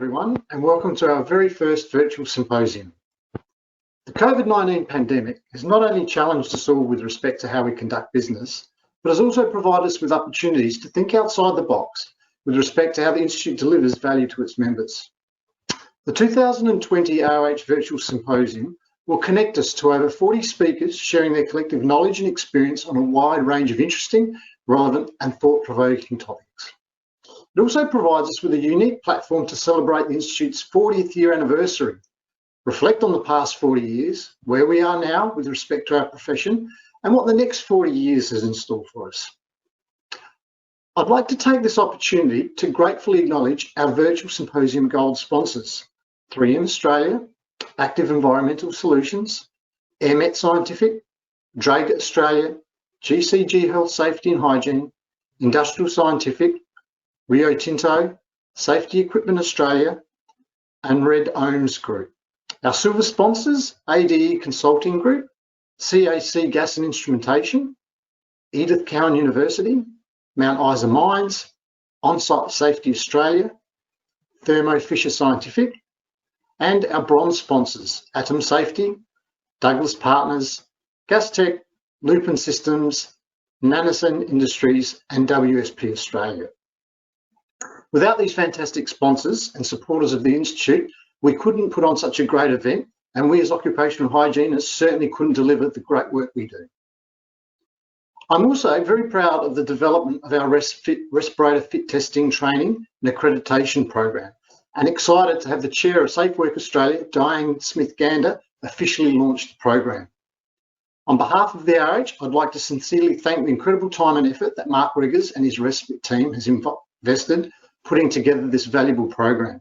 everyone, and welcome to our very first virtual symposium. The COVID-19 pandemic has not only challenged us all with respect to how we conduct business, but has also provided us with opportunities to think outside the box with respect to how the Institute delivers value to its members. The 2020 AIOH Virtual Symposium will connect us to over 40 speakers sharing their collective knowledge and experience on a wide range of interesting, relevant and thought-provoking topics. It also provides us with a unique platform to celebrate the Institute's 40th year anniversary, reflect on the past 40 years, where we are now with respect to our profession, and what the next 40 years has in store for us. I'd like to take this opportunity to gratefully acknowledge our Virtual Symposium Gold sponsors, 3M Australia, Active Environmental Solutions, AirMet Scientific, Draga Australia, GCG Health Safety and Hygiene, Industrial Scientific, Rio Tinto, Safety Equipment Australia, and Red Ohms Group. Our silver sponsors, ADE Consulting Group, CAC Gas and Instrumentation, Edith Cowan University, Mount Isa Mines, On-Site Safety Australia, Thermo Fisher Scientific, and our bronze sponsors, Atom Safety, Douglas Partners, Gastech, Lupin Systems, Nanesen Industries, and WSP Australia. Without these fantastic sponsors and supporters of the Institute, we couldn't put on such a great event, and we as occupational hygienists certainly couldn't deliver the great work we do. I'm also very proud of the development of our respirator fit testing training and accreditation program, and excited to have the chair of Safe Work Australia, Diane Smith-Gander, officially launch the program. On behalf of the AIOH, I'd like to sincerely thank the incredible time and effort that Mark Riggers and his respite team has invested putting together this valuable program.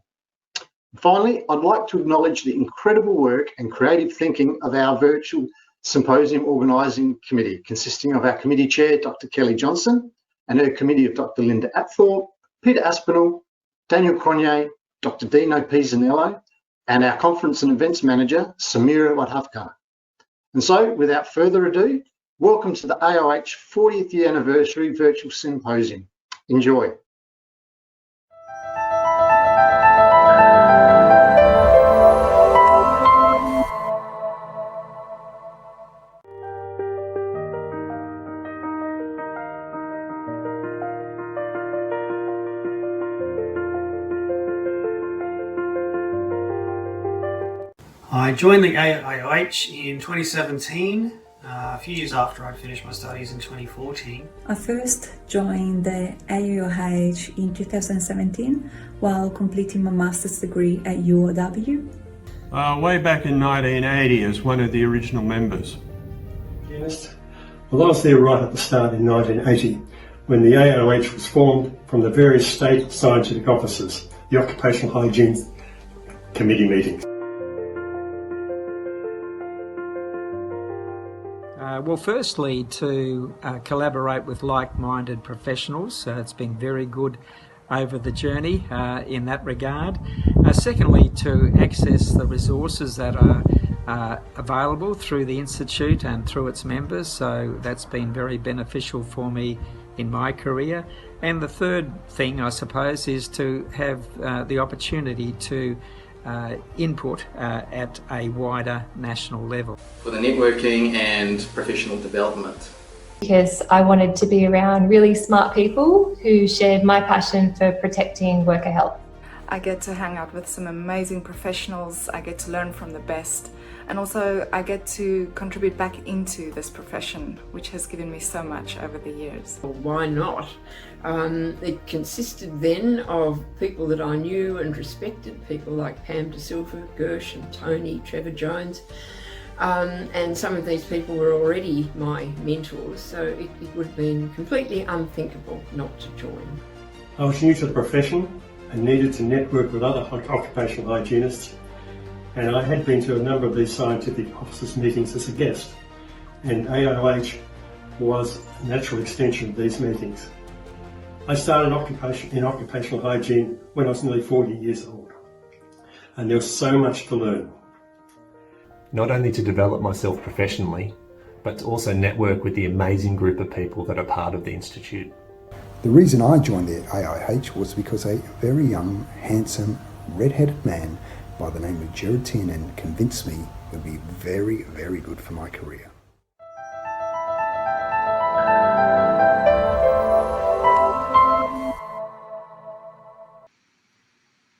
Finally, I'd like to acknowledge the incredible work and creative thinking of our virtual symposium organising committee, consisting of our committee chair, Dr. Kelly Johnson, and her committee of Dr. Linda Apthorpe, Peter Aspinall, Daniel Cronje, Dr. Dino Pisanello, and our conference and events manager, Samira Wadhavkar. And so, without further ado, welcome to the AIOH 40th year anniversary virtual symposium. Enjoy. I joined the AIOH in 2017, a few years after I finished my studies in 2014. I first joined the AIOH in 2017 while completing my master's degree at UOW. Way back in 1980 as one of the original members. Yes. Well, I was there right at the start in 1980 when the AIOH was formed from the various state scientific offices, the Occupational Hygiene Committee meetings. Well, firstly, to collaborate with like-minded professionals. It's been very good over the journey in that regard. Secondly, to access the resources that are available through the Institute and through its members. So that's been very beneficial for me in my career. And the third thing, I suppose, is to have the opportunity to input at a wider national level. For the networking and professional development. Because I wanted to be around really smart people who shared my passion for protecting worker health. I get to hang out with some amazing professionals, I get to learn from the best, and also I get to contribute back into this profession, which has given me so much over the years. Why not? It consisted then of people that I knew and respected, people like Pam De Silva, Gersh and Tony, Trevor Jones, and some of these people were already my mentors, so it would have been completely unthinkable not to join. I was new to the profession and needed to network with other occupational hygienists, and I had been to a number of these scientific officers meetings as a guest, and AIOH was a natural extension of these meetings. I started in occupational hygiene when I was nearly 40 years old, and there was so much to learn. Not only to develop myself professionally, but to also network with the amazing group of people that are part of the Institute. The reason I joined the AIOH was because a very young, handsome, red-headed man by the name of Jared Tiernan convinced me it would be very, very good for my career.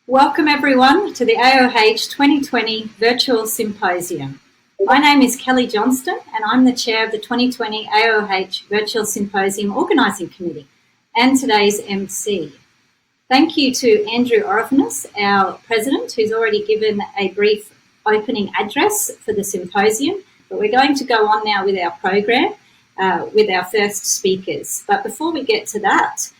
Welcome everyone to the AIOH 2020 Virtual Symposium. My name is Kelly Johnston and I'm the chair of the 2020 AIOH Virtual Symposium Organising Committee and today's MC. Thank you to Andrew Orofinis, our president, who's already given a brief opening address for the symposium, but we're going to go on now with our program with our first speakers. But before we get to that,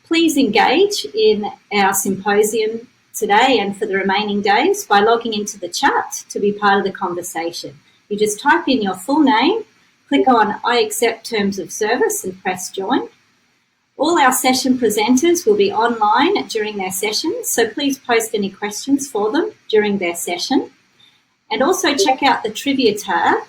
please engage in our symposium today and for the remaining days by logging into the chat to be part of the conversation. You just type in your full name, click on I accept terms of service and press join. All our session presenters will be online during their sessions, so please post any questions for them during their session. And also check out the trivia tab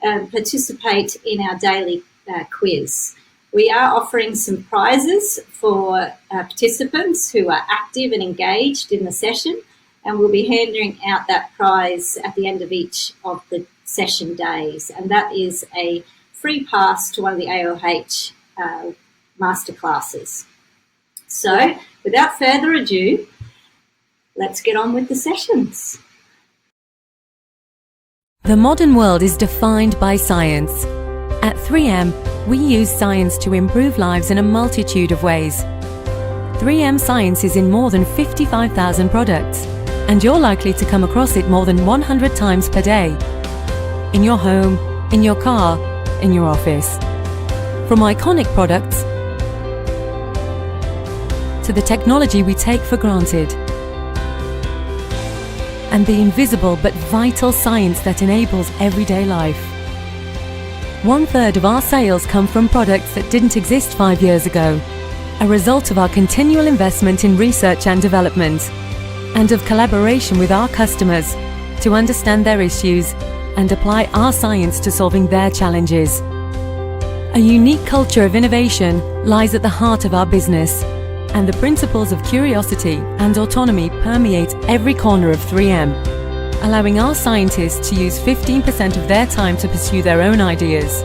and participate in our daily quiz. We are offering some prizes for participants who are active and engaged in the session, and we'll be handing out that prize at the end of each of the session days. And that is a free pass to one of the AIOH masterclasses. So, without further ado, let's get on with the sessions. The modern world is defined by science. At 3M, we use science to improve lives in a multitude of ways. 3M Science is in more than 55,000 products, and you're likely to come across it more than 100 times per day. In your home, in your car, in your office. From iconic products to the technology we take for granted, and the invisible but vital science that enables everyday life. 1/3 of our sales come from products that didn't exist 5 years ago, a result of our continual investment in research and development, and of collaboration with our customers to understand their issues and apply our science to solving their challenges. A unique culture of innovation lies at the heart of our business, and the principles of curiosity and autonomy permeate every corner of 3M, allowing our scientists to use 15% of their time to pursue their own ideas.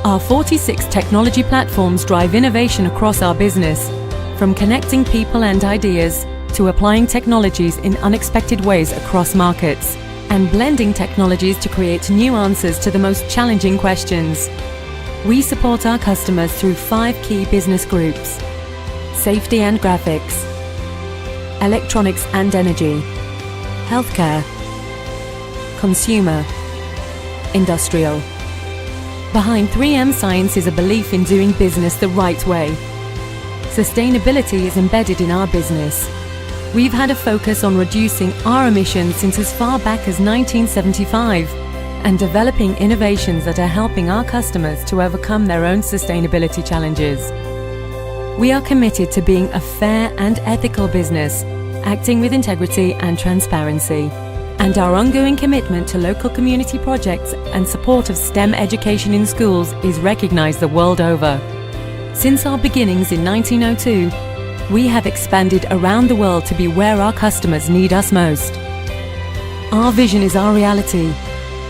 Our 46 technology platforms drive innovation across our business, from connecting people and ideas to applying technologies in unexpected ways across markets, and blending technologies to create new answers to the most challenging questions. We support our customers through 5 key business groups: safety and graphics, electronics and energy, healthcare, consumer, industrial. Behind 3M Science is a belief in doing business the right way. Sustainability is embedded in our business. We've had a focus on reducing our emissions since as far back as 1975 and developing innovations that are helping our customers to overcome their own sustainability challenges. We are committed to being a fair and ethical business, acting with integrity and transparency. And our ongoing commitment to local community projects and support of STEM education in schools is recognised the world over. Since our beginnings in 1902, we have expanded around the world to be where our customers need us most. Our vision is our reality.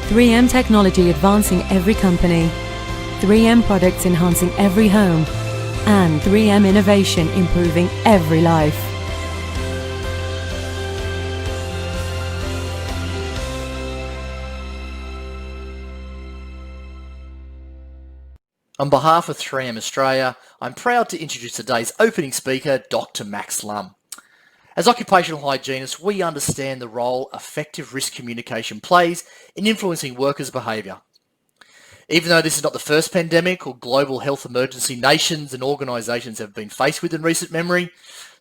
3M technology advancing every company, 3M products enhancing every home, and 3M innovation improving every life. On behalf of 3M Australia, I'm proud to introduce today's opening speaker, Dr. Max Lum. As occupational hygienists, we understand the role effective risk communication plays in influencing workers' behaviour. Even though this is not the first pandemic or global health emergency nations and organisations have been faced with in recent memory,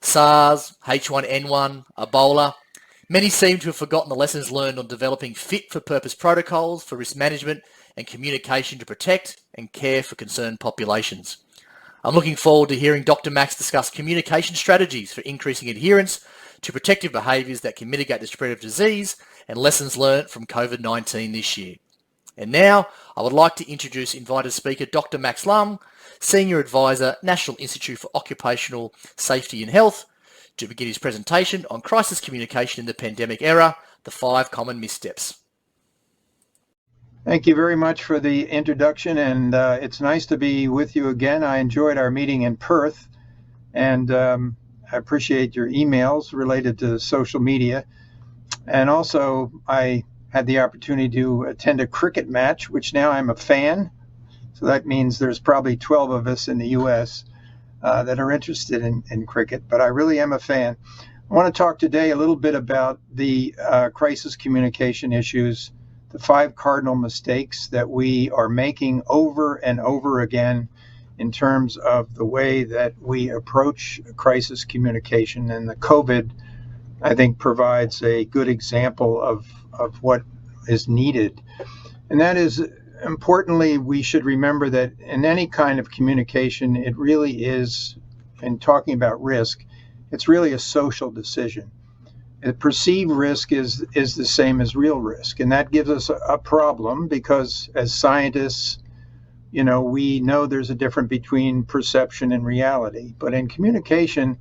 SARS, H1N1, Ebola, many seem to have forgotten the lessons learned on developing fit-for-purpose protocols for risk management and communication to protect and care for concerned populations. I'm looking forward to hearing Dr. Max discuss communication strategies for increasing adherence to protective behaviours that can mitigate the spread of disease and lessons learnt from COVID-19 this year. And now, I would like to introduce invited speaker Dr. Max Lum, Senior Advisor, National Institute for Occupational Safety and Health, to begin his presentation on crisis communication in the pandemic era, the 5 common missteps. Thank you very much for the introduction, and it's nice to be with you again. I enjoyed our meeting in Perth, and I appreciate your emails related to social media. And also, I had the opportunity to attend a cricket match, which now I'm a fan. So that means there's probably 12 of us in the U.S. That are interested in cricket, but I really am a fan. I want to talk today a little bit about the crisis communication issues, the 5 cardinal mistakes that we are making over and over again in terms of the way that we approach crisis communication. And the COVID, I think, provides a good example of what is needed. And that is, importantly, we should remember that in any kind of communication, it really is, in talking about risk, it's really a social decision. Perceived risk is the same as real risk, and that gives us a problem because as scientists, we know there's a difference between perception and reality. But in communication,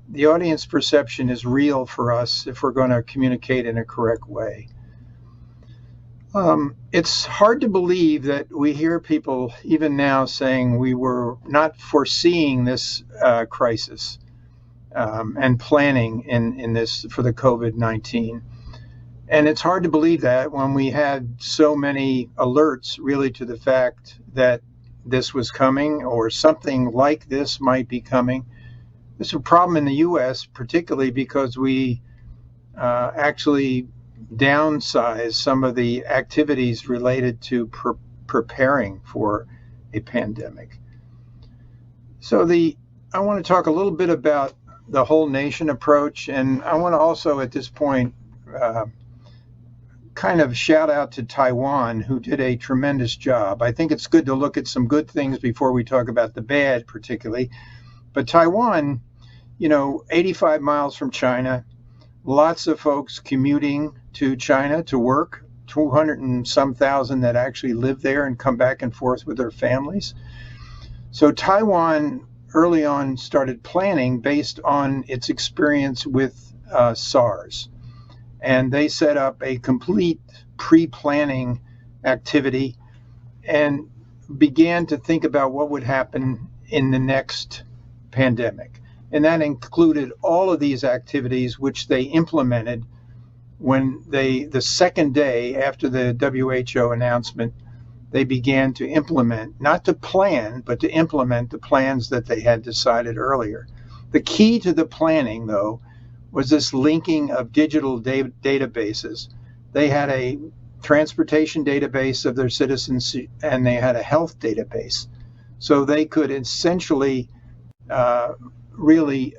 the audience perception is real for us if we're going to communicate in a correct way. It's hard to believe that we hear people even now saying we were not foreseeing this crisis and planning in this for the COVID-19. And it's hard to believe that when we had so many alerts really to the fact that this was coming or something like this might be coming. This is a problem in the U.S., particularly because we actually downsize some of the activities related to preparing for a pandemic. So I want to talk a little bit about the whole nation approach, and I want to also at this point kind of shout out to Taiwan, who did a tremendous job. I think it's good to look at some good things before we talk about the bad particularly. But Taiwan, 85 miles from China, lots of folks commuting to China to work, 200 and some thousand that actually live there and come back and forth with their families. So Taiwan early on started planning based on its experience with SARS. And they set up a complete pre-planning activity and began to think about what would happen in the next pandemic. And that included all of these activities, which they implemented when the second day after the WHO announcement, they began to implement, not to plan, but to implement the plans that they had decided earlier. The key to the planning, though, was this linking of digital databases. They had a transportation database of their citizens, and they had a health database. So they could essentially really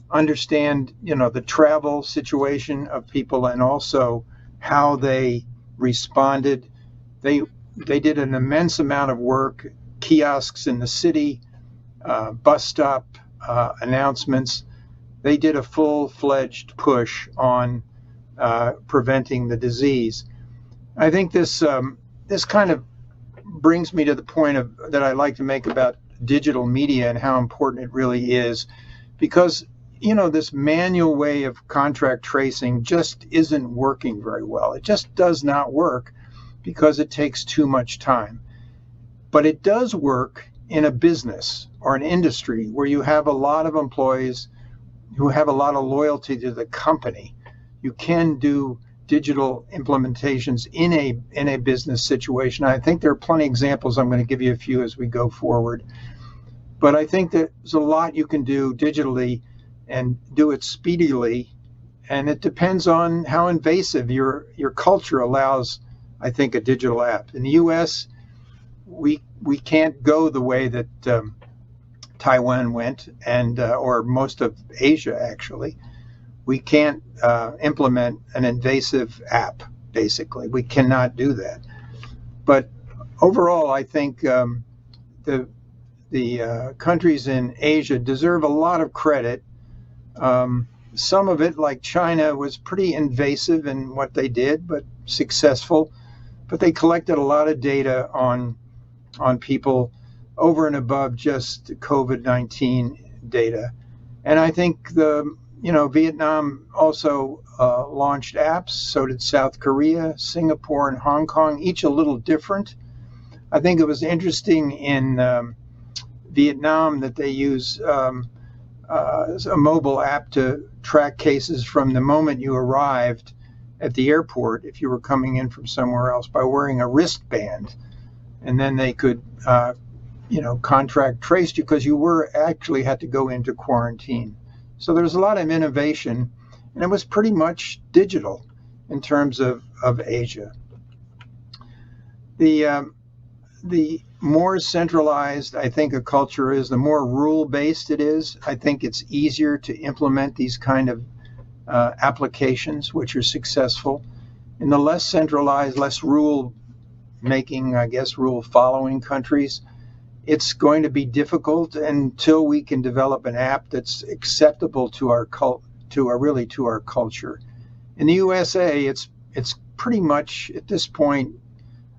understand, the travel situation of people and also how they responded. They did an immense amount of work, kiosks in the city, bus stop announcements. They did a full-fledged push on preventing the disease. I think this kind of brings me to the point that I like to make about digital media and how important it really is, because this manual way of contract tracing just isn't working very well. It just does not work because it takes too much time. But it does work in a business or an industry where you have a lot of employees who have a lot of loyalty to the company. You can do digital implementations in a business situation. I think there are plenty of examples. I'm going to give you a few as we go forward. But I think that there's a lot you can do digitally and do it speedily. And it depends on how invasive your culture allows, I think, a digital app. In the U.S., we can't go the way that Taiwan went, and or most of Asia, actually. We can't implement an invasive app, basically. We cannot do that. But overall, I think the countries in Asia deserve a lot of credit. Some of it, like China, was pretty invasive in what they did, but successful. But they collected a lot of data on people over and above just COVID-19 data. And I think Vietnam also launched apps. So did South Korea, Singapore, and Hong Kong, each a little different. I think it was interesting in Vietnam that they use a mobile app to track cases from the moment you arrived at the airport, if you were coming in from somewhere else, by wearing a wristband. And then they could, contract traced you because you were actually had to go into quarantine. So there's a lot of innovation, and it was pretty much digital in terms of Asia. The more centralized I think a culture is, the more rule-based it is. I think it's easier to implement these kind of applications which are successful. In the less centralized, less rule-making, I guess, rule-following countries, it's going to be difficult until we can develop an app that's acceptable to our culture. In the USA, it's pretty much at this point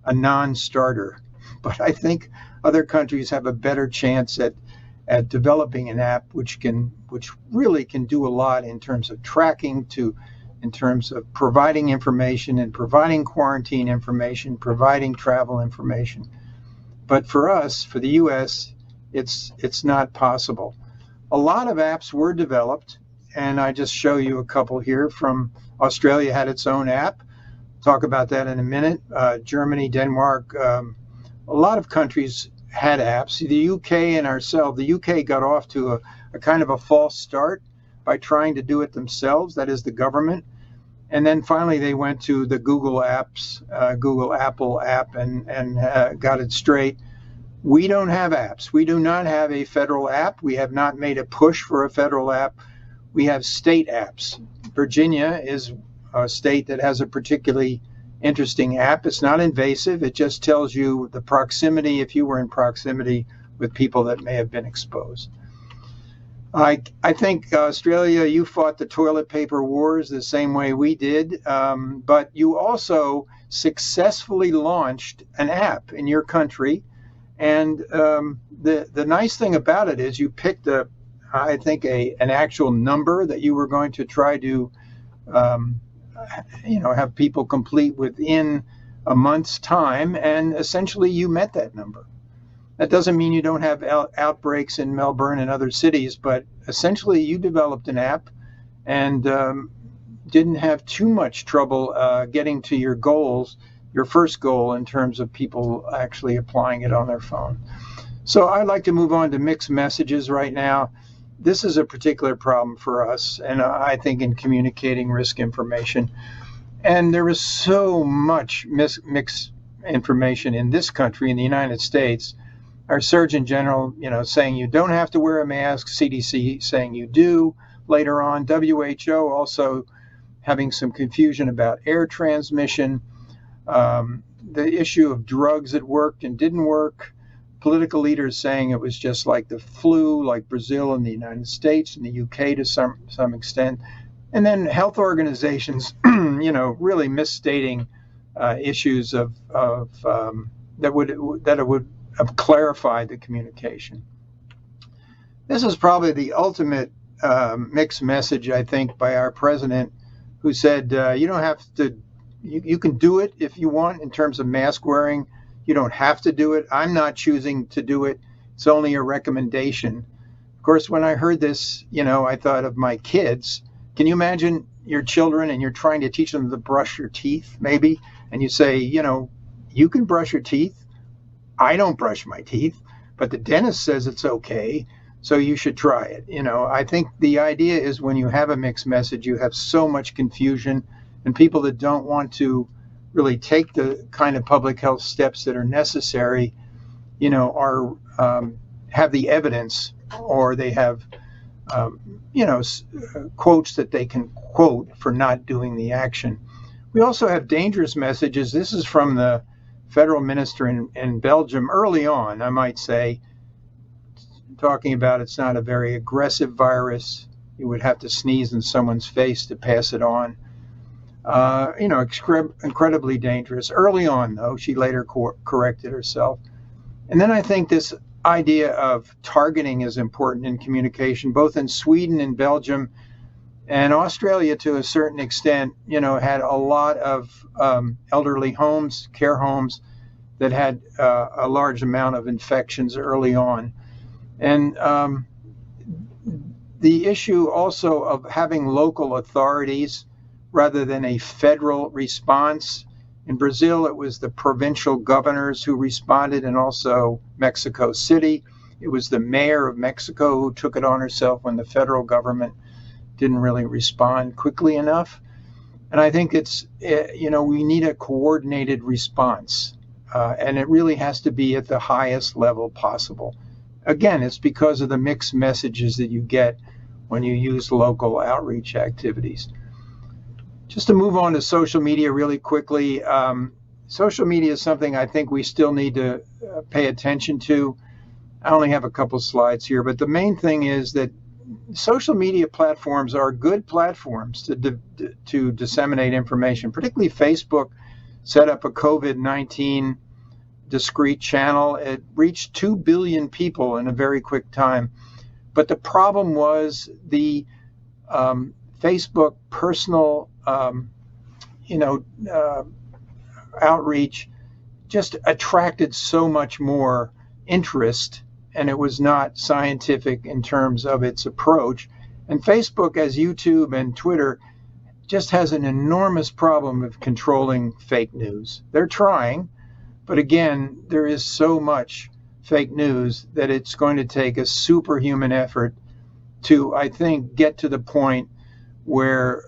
a non-starter. But I think other countries have a better chance at developing an app which really can do a lot in terms of tracking, in terms of providing information and providing quarantine information, providing travel information. But for us, for the US, it's not possible. A lot of apps were developed, and I just show you a couple here. From Australia had its own app. Talk about that in a minute. Germany, Denmark, a lot of countries had apps. The UK and ourselves, the UK got off to a kind of a false start by trying to do it themselves, that is the government. And then finally they went to the Google Apple app and got it straight. We don't have apps. We do not have a federal app. We have not made a push for a federal app. We have state apps. Virginia is a state that has a particularly interesting app. It's not invasive. It just tells you the proximity, if you were in proximity with people that may have been exposed. I think Australia, you fought the toilet paper wars the same way we did, but you also successfully launched an app in your country. And the nice thing about it is you picked an actual number that you were going to try to have people complete within a month's time, and essentially you met that number. That doesn't mean you don't have outbreaks in Melbourne and other cities, but essentially you developed an app and didn't have too much trouble getting to your goals, your first goal in terms of people actually applying it on their phone. So I'd like to move on to mixed messages right now. This is a particular problem for us, and I think in communicating risk information. And there is so much mixed information in this country, in the United States. Our Surgeon General, saying you don't have to wear a mask, CDC saying you do later on, WHO also having some confusion about air transmission, the issue of drugs that worked and didn't work, political leaders saying it was just like the flu, like Brazil and the United States and the UK to some extent, and then health organizations, really misstating issues of that would have clarified the communication. This is probably the ultimate mixed message, I think, by our president, who said, you don't have to, you can do it if you want in terms of mask wearing. You don't have to do it. I'm not choosing to do it. It's only a recommendation. Of course, when I heard this, I thought of my kids. Can you imagine your children and you're trying to teach them to brush your teeth, maybe? And you say, you can brush your teeth. I don't brush my teeth, but the dentist says it's okay, so you should try it. I think the idea is when you have a mixed message, you have so much confusion, and people that don't want to really take the kind of public health steps that are necessary, are have the evidence, or they have, quotes that they can quote for not doing the action. We also have dangerous messages. This is from the federal minister in Belgium early on, I might say, talking about it's not a very aggressive virus. You would have to sneeze in someone's face to pass it on. Incredibly dangerous. Early on, though, she later corrected herself. And then I think this idea of targeting is important in communication, both in Sweden and Belgium. And Australia, to a certain extent, had a lot of elderly homes, care homes, that had a large amount of infections early on. And the issue also of having local authorities rather than a federal response. In Brazil, it was the provincial governors who responded, and also Mexico City. It was the mayor of Mexico who took it on herself when the federal government didn't really respond quickly enough. And I think we need a coordinated response. And it really has to be at the highest level possible. Again, it's because of the mixed messages that you get when you use local outreach activities. Just to move on to social media really quickly, social media is something I think we still need to pay attention to. I only have a couple slides here, but the main thing is that social media platforms are good platforms to disseminate information. Particularly Facebook set up a COVID-19 discrete channel. It reached 2 billion people in a very quick time. But the problem was the Facebook personal outreach just attracted so much more interest, and it was not scientific in terms of its approach. And Facebook, as YouTube and Twitter, just has an enormous problem of controlling fake news. They're trying, but again, there is so much fake news that it's going to take a superhuman effort to, I think, get to the point where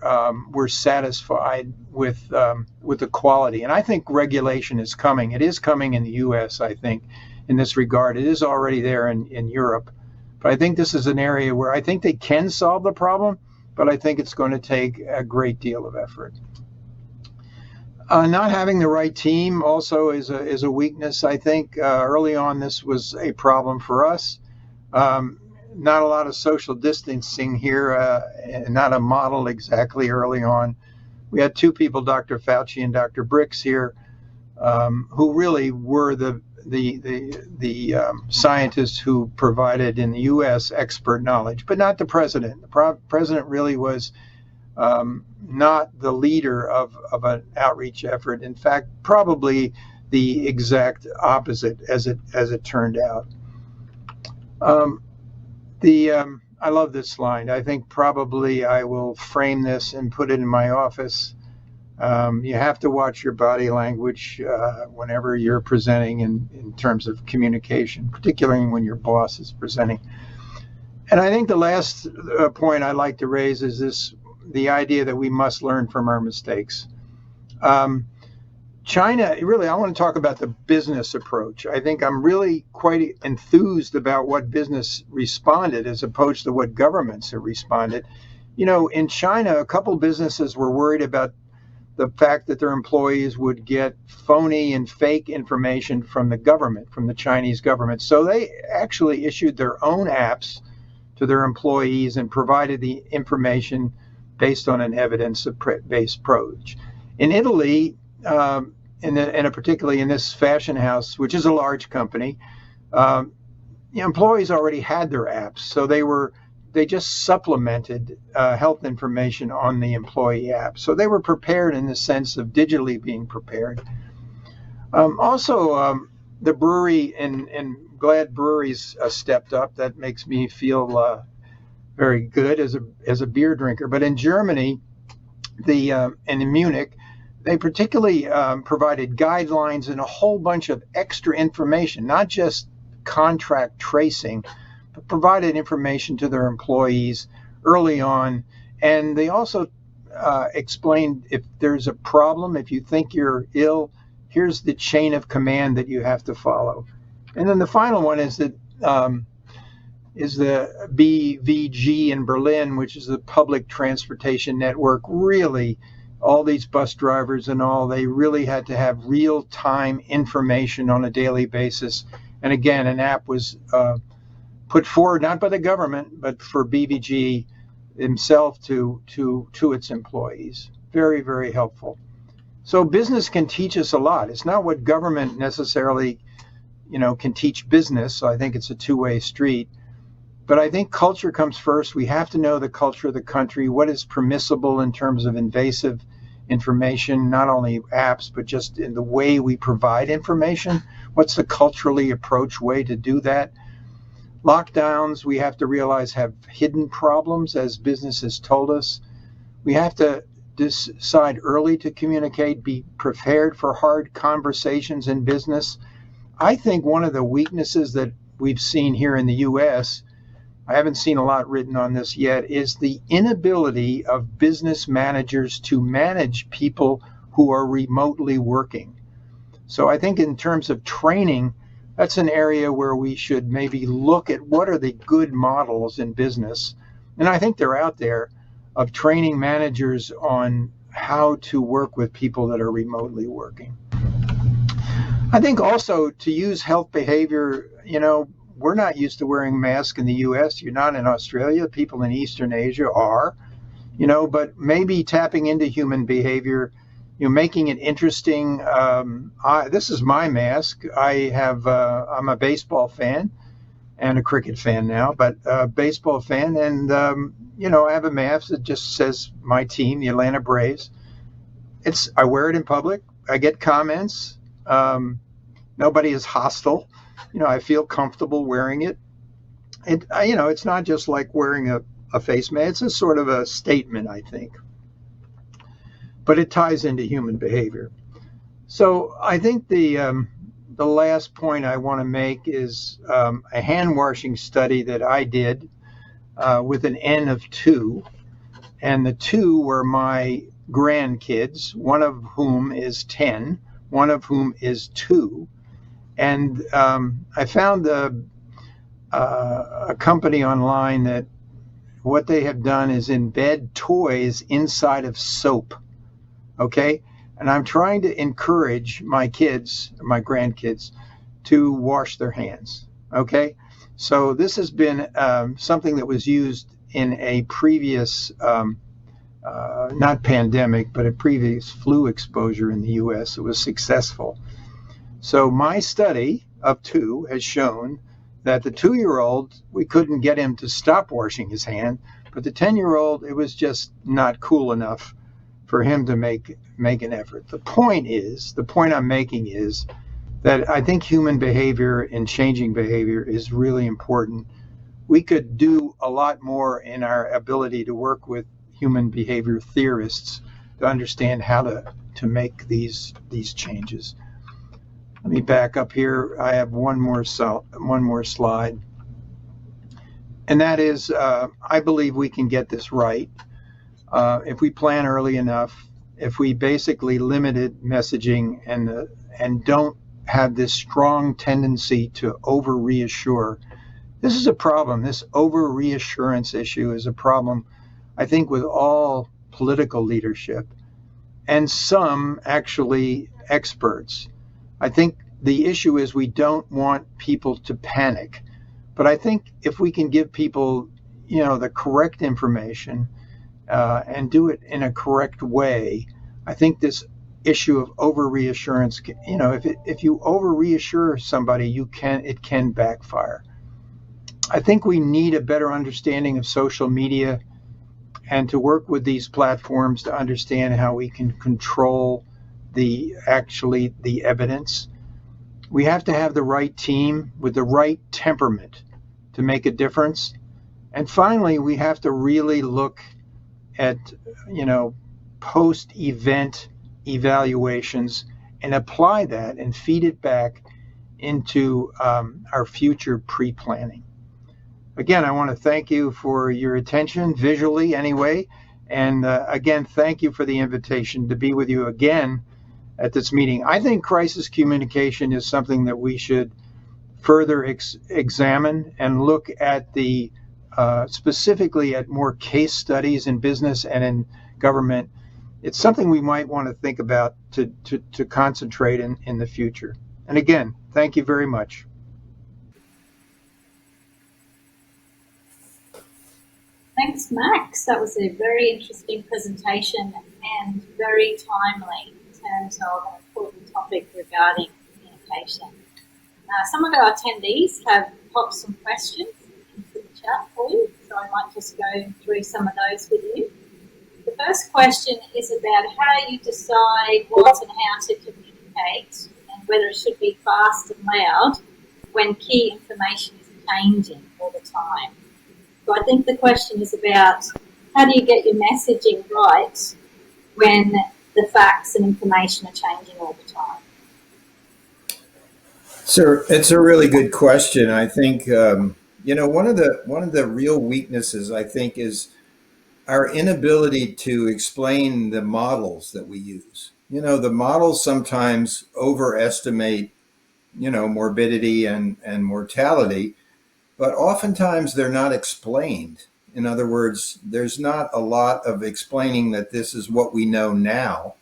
we're satisfied with the quality. And I think regulation is coming. It is coming in the U.S., I think, in this regard. It is already there in Europe. But I think this is an area where I think they can solve the problem, but I think it's going to take a great deal of effort. Not having the right team also is a weakness. I think early on this was a problem for us. Not a lot of social distancing here, not a model exactly early on. We had two people, Dr. Fauci and Dr. Bricks here, who really were the scientists who provided in the U.S. expert knowledge, but not the president. The president really was not the leader of an outreach effort. In fact, probably the exact opposite, as it turned out. I love this slide. I think probably I will frame this and put it in my office. You have to watch your body language whenever you're presenting in terms of communication, particularly when your boss is presenting. And I think the last point I'd like to raise is the idea that we must learn from our mistakes. China, really, I want to talk about the business approach. I think I'm really quite enthused about what business responded as opposed to what governments have responded. In China, a couple businesses were worried about the fact that their employees would get phony and fake information from the government, from the Chinese government. So they actually issued their own apps to their employees and provided the information based on an evidence-based approach. In Italy, particularly in this fashion house, which is a large company, employees already had their apps, so they just supplemented health information on the employee app. So they were prepared in the sense of digitally being prepared. The brewery, and glad breweries stepped up. That makes me feel very good as a beer drinker. But in Germany, and in Munich, they particularly provided guidelines and a whole bunch of extra information, not just contract tracing, but provided information to their employees early on. And they also explained if there's a problem, if you think you're ill, here's the chain of command that you have to follow. And then the final one is the BVG in Berlin, which is the public transportation network. Really, all these bus drivers and all, they really had to have real-time information on a daily basis. And again, an app was put forward not by the government, but for BVG himself to its employees. Very, very helpful. So business can teach us a lot. It's not what government necessarily can teach business. So I think it's a two-way street. But I think culture comes first. We have to know the culture of the country, what is permissible in terms of invasive information, not only apps, but just in the way we provide information. What's the culturally approach way to do that? Lockdowns, we have to realize, have hidden problems, as businesses told us. We have to decide early to communicate, be prepared for hard conversations in business. I think one of the weaknesses that we've seen here in the U.S., I haven't seen a lot written on this yet, is the inability of business managers to manage people who are remotely working. So I think in terms of training, that's an area where we should maybe look at what are the good models in business. And I think they're out there, of training managers on how to work with people that are remotely working. I think also to use health behavior, we're not used to wearing masks in the U.S. You're not in Australia. People in Eastern Asia are, but maybe tapping into human behavior, making it interesting. This is my mask. I'm a baseball fan and a cricket fan now, but a baseball fan. And, I have a mask that just says my team, the Atlanta Braves. I wear it in public. I get comments. Nobody is hostile. I feel comfortable wearing it. It's not just like wearing a face mask. It's a sort of a statement, I think. But it ties into human behavior. So I think the last point I want to make is a hand washing study that I did with an N of 2. And the 2 were my grandkids, one of whom is 10, one of whom is 2. And I found a company online that what they have done is embed toys inside of soap. Okay? And I'm trying to encourage my kids, my grandkids, to wash their hands. Okay? So this has been something that was used in a previous, not pandemic, but a previous flu exposure in the U.S. It was successful. So my study of 2 has shown that the 2-year-old, we couldn't get him to stop washing his hand, but the 10-year-old, it was just not cool enough for him to make an effort. The point I'm making is that I think human behavior and changing behavior is really important. We could do a lot more in our ability to work with human behavior theorists to understand how to make these changes. Let me back up here. I have one more slide. And that is, I believe we can get this right if we plan early enough, if we basically limited messaging and don't have this strong tendency to over-reassure. This is a problem. This over-reassurance issue is a problem, I think, with all political leadership and some actually experts. I think the issue is we don't want people to panic. But I think if we can give people, the correct information and do it in a correct way, I think this issue of over-reassurance, if you over-reassure somebody, it can backfire. I think we need a better understanding of social media and to work with these platforms to understand how we can control the evidence. We have to have the right team with the right temperament to make a difference. And finally, we have to really look at, post-event evaluations and apply that and feed it back into our future pre-planning. Again, I want to thank you for your attention, visually anyway. And again, thank you for the invitation to be with you again at this meeting. I think crisis communication is something that we should further examine and look at specifically at more case studies in business and in government. It's something we might want to think about to concentrate in the future. And again, thank you very much. Thanks, Max. That was a very interesting presentation and very timely in terms of an important topic regarding communication. Some of our attendees have popped some questions into the chat for you, so I might just go through some of those with you. The first question is about how you decide what and how to communicate and whether it should be fast and loud when key information is changing all the time. So I think the question is about how do you get your messaging right when the facts and information are changing all the time? So it's a really good question. I think one of the real weaknesses I think is our inability to explain the models that we use. The models sometimes overestimate, morbidity and mortality, but oftentimes they're not explained. In other words, there's not a lot of explaining that this is what we know now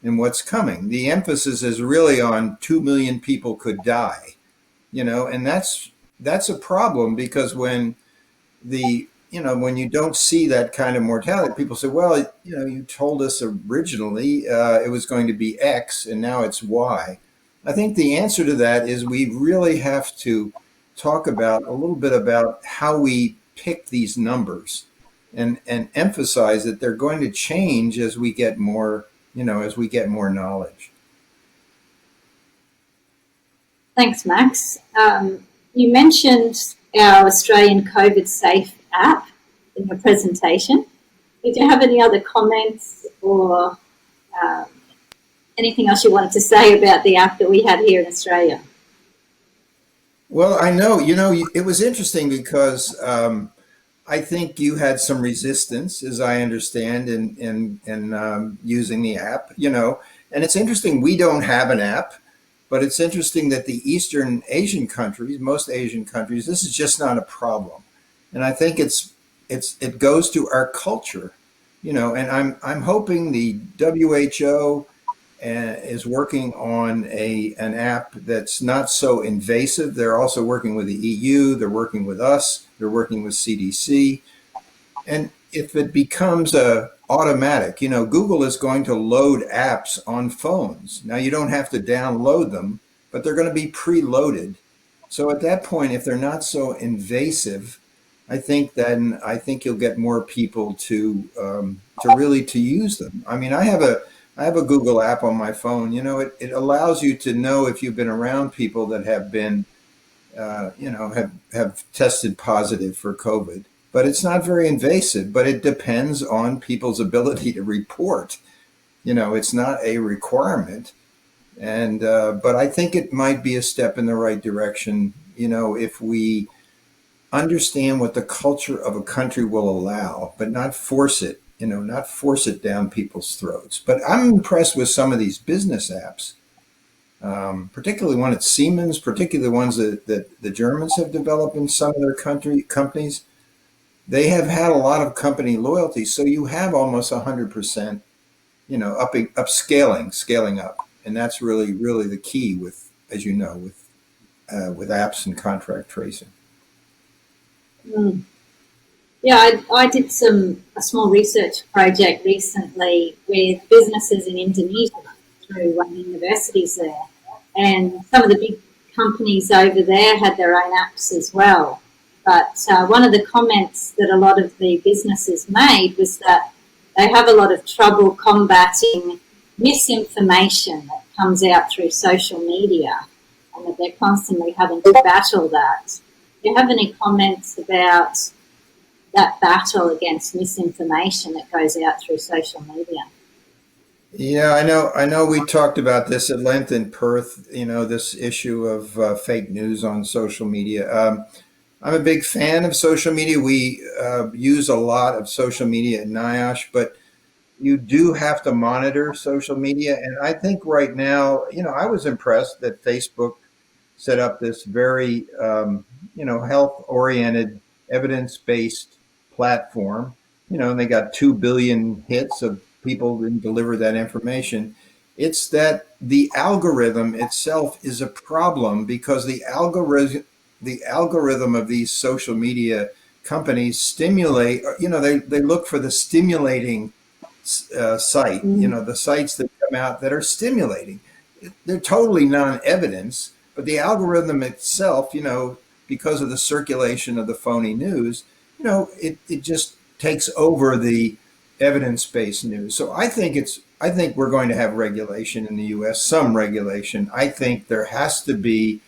and what's coming. The emphasis is really on 2 million people could die, and that's a problem because when when you don't see that kind of mortality, people say, well, you told us originally it was going to be X and now it's Y. I think the answer to that is we really have to talk about a little bit about how we pick these numbers and emphasize that they're going to change as we get more, as we get more knowledge. Thanks, Max. You mentioned our Australian COVID Safe app in your presentation. Did you have any other comments or anything else you wanted to say about the app that we had here in Australia? Well, I know, it was interesting because I think you had some resistance, as I understand, in using the app, and it's interesting, we don't have an app, but it's interesting that the Eastern Asian countries, most Asian countries, this is just not a problem. And I think it goes to our culture, and I'm hoping the WHO is working on an app that's not so invasive. They're also working with the EU, they're working with us, they're working with CDC. And if it becomes automatic, Google is going to load apps on phones. Now you don't have to download them, but they're going to be preloaded. So at that point, if they're not so invasive, I think you'll get more people to really use them. I mean, I have a Google app on my phone. It allows you to know if you've been around people that have been, have tested positive for COVID. But it's not very invasive, but it depends on people's ability to report. It's not a requirement. And, but I think it might be a step in the right direction, if we understand what the culture of a country will allow, but not force it, not force it down people's throats. But I'm impressed with some of these business apps, particularly one at Siemens, particularly the ones that the Germans have developed in some of their companies. They have had a lot of company loyalty, so you have almost 100%, scaling up, and that's really, really the key with, as you know, with apps and contract tracing. Mm. Yeah, I did a small research project recently with businesses in Indonesia through one of the universities there, and some of the big companies over there had their own apps as well. But one of the comments that a lot of the businesses made was that they have a lot of trouble combating misinformation that comes out through social media, and that they're constantly having to battle that. Do you have any comments about that battle against misinformation that goes out through social media? Yeah, I know we talked about this at length in Perth, this issue of fake news on social media. I'm a big fan of social media. We use a lot of social media at NIOSH, but you do have to monitor social media. And I think right now, I was impressed that Facebook set up this very, health-oriented, evidence-based platform, and they got 2 billion hits of people who deliver that information. It's that the algorithm itself is a problem because the algorithm of these social media companies stimulate, they look for the stimulating site, the sites that come out that are stimulating. They're totally non-evidence, But the algorithm itself, because of the circulation of the phony news, it just takes over the evidence-based news. So I think we're going to have regulation in the U.S., some regulation. I think there has to be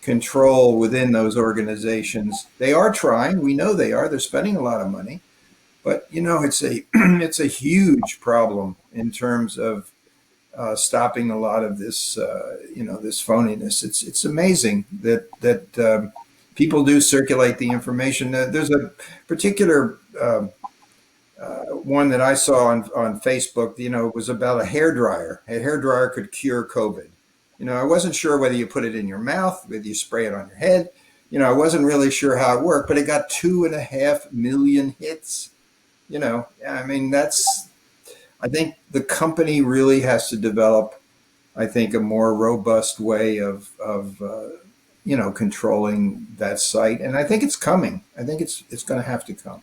control within those organizations. They are trying. We know they are. They're spending a lot of money. But, it's a it's a huge problem in terms of stopping a lot of this, this phoniness. It's amazing that people do circulate the information. There's a particular one that I saw on Facebook. It was about a hairdryer. A hairdryer could cure COVID. I wasn't sure whether you put it in your mouth, whether you spray it on your head. I wasn't really sure how it worked, but it got 2.5 million hits. I think the company really has to develop, I think, a more robust way of controlling that site. And I think it's coming. I think it's going to have to come.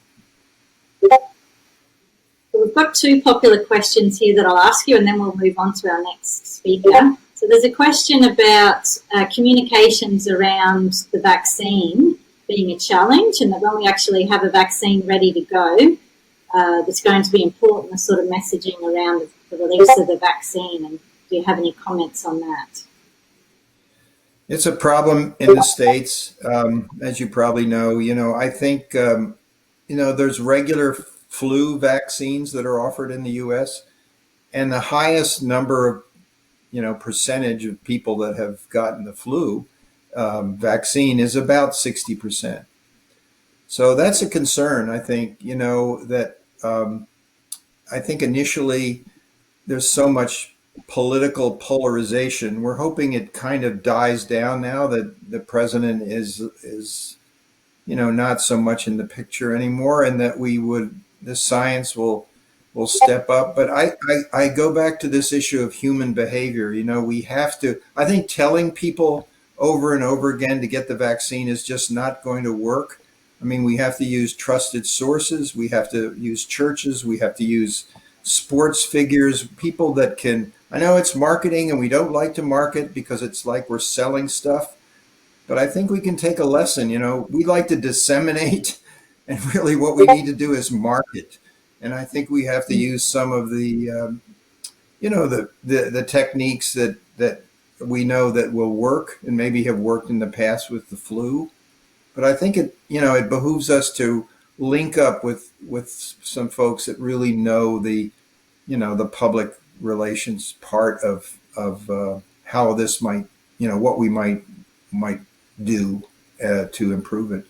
We've got two popular questions here that I'll ask you, and then we'll move on to our next speaker. So there's a question about communications around the vaccine being a challenge, and that when we actually have a vaccine ready to go, that's going to be important, the sort of messaging around the release of the vaccine. And do you have any comments on that? It's a problem in the States, as you probably know. I think, there's regular flu vaccines that are offered in the U.S., and the highest number of, percentage of people that have gotten the flu vaccine is about 60%. So that's a concern. I think, that I think initially there's so much political polarization. We're hoping it kind of dies down now that the president is not so much in the picture anymore, and that the science will step up. But I go back to this issue of human behavior. We have to, I think telling people over and over again to get the vaccine is just not going to work. I mean, we have to use trusted sources. We have to use churches. We have to use sports figures, people that can, I know it's marketing and we don't like to market because it's like we're selling stuff, but I think we can take a lesson. We like to disseminate, and really what we need to do is market. And I think we have to use some of the, the techniques that we know that will work and maybe have worked in the past with the flu. But I think it behooves us to link up with some folks that really know the public relations part of how this might, what we might do to improve it.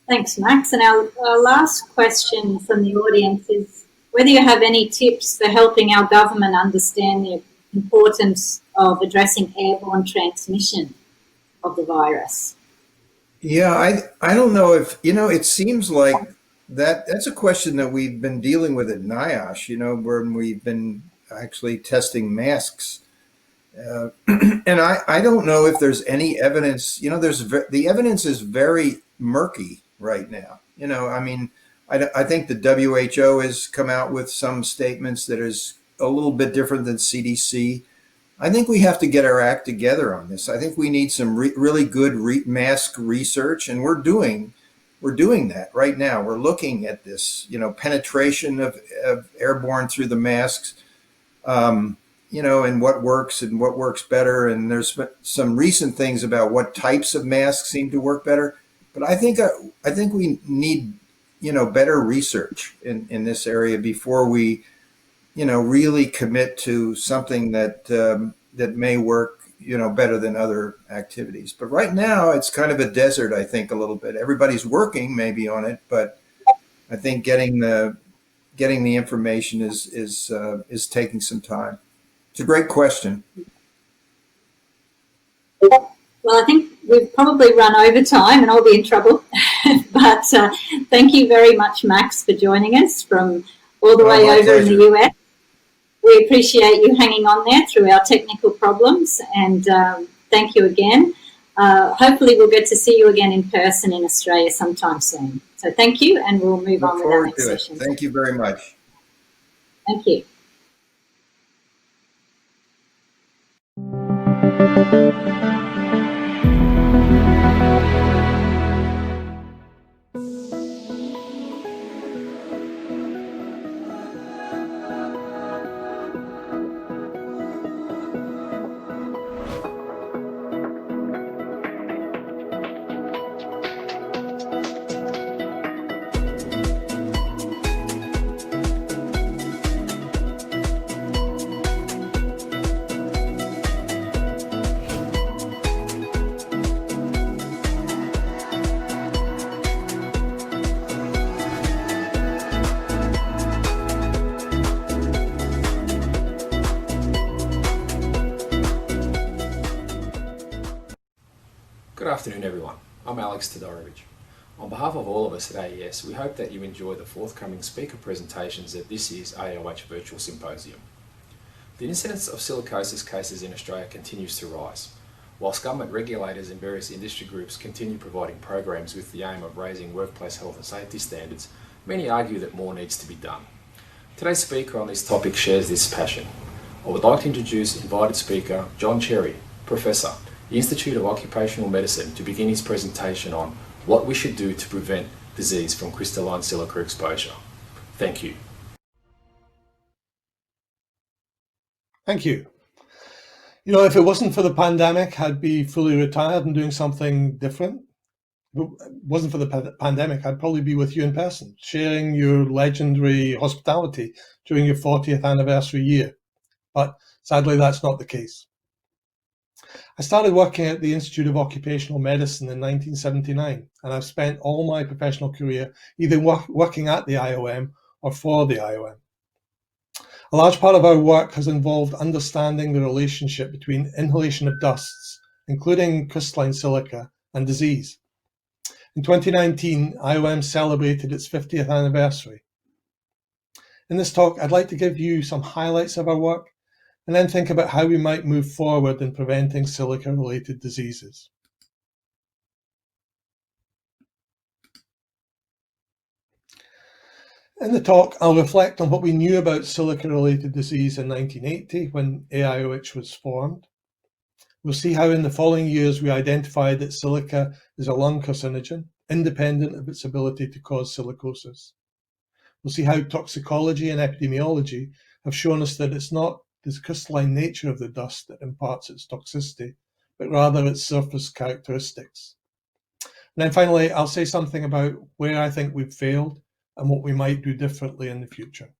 Thanks, Max. And our last question from the audience is whether you have any tips for helping our government understand the importance of addressing airborne transmission of the virus. Yeah, I don't know if, it seems like that's a question that we've been dealing with at NIOSH, when we've been actually testing masks. And I don't know if there's any evidence, the evidence is very murky right now. I think the WHO has come out with some statements that is a little bit different than CDC. I think we have to get our act together on this. I think we need some really good mask research, and we're doing that right now. We're looking at this, penetration of airborne through the masks, and what works better. And there's some recent things about what types of masks seem to work better. But I think we need, better research in this area before we, really commit to something that may work, better than other activities. But right now it's kind of a desert, I think, a little bit. Everybody's working maybe on it, but I think getting the information is taking some time. It's a great question. Well, I think we've probably run over time and I'll be in trouble. But thank you very much, Max, for joining us from all the way over in the US. We appreciate you hanging on there through our technical problems, and thank you again. Hopefully we'll get to see you again in person in Australia sometime soon. So thank you, and we'll move on with our next session. Thank you very much. Thank you. Good afternoon everyone, I'm Alex Todorovich. On behalf of all of us at AES, we hope that you enjoy the forthcoming speaker presentations at this year's AIOH Virtual Symposium. The incidence of silicosis cases in Australia continues to rise, whilst government regulators and various industry groups continue providing programs with the aim of raising workplace health and safety standards. Many argue that more needs to be done. Today's speaker on this topic shares this passion. I would like to introduce invited speaker John Cherry, Professor, the Institute of Occupational Medicine, to begin his presentation on what we should do to prevent disease from crystalline silica exposure. Thank you. Thank you. You know, if it wasn't for the pandemic, I'd be fully retired and doing something different. If it wasn't for the pandemic, I'd probably be with you in person, sharing your legendary hospitality during your 40th anniversary year. But sadly, that's not the case. I started working at the Institute of Occupational Medicine in 1979, and I've spent all my professional career either working at the IOM or for the IOM. A large part of our work has involved understanding the relationship between inhalation of dusts, including crystalline silica, and disease. In 2019, IOM celebrated its 50th anniversary. In this talk, I'd like to give you some highlights of our work and then think about how we might move forward in preventing silica-related diseases. In the talk, I'll reflect on what we knew about silica-related disease in 1980 when AIOH was formed. We'll see how in the following years we identified that silica is a lung carcinogen, independent of its ability to cause silicosis. We'll see how toxicology and epidemiology have shown us that it's not the crystalline nature of the dust that imparts its toxicity, but rather its surface characteristics. And then finally, I'll say something about where I think we've failed and what we might do differently in the future.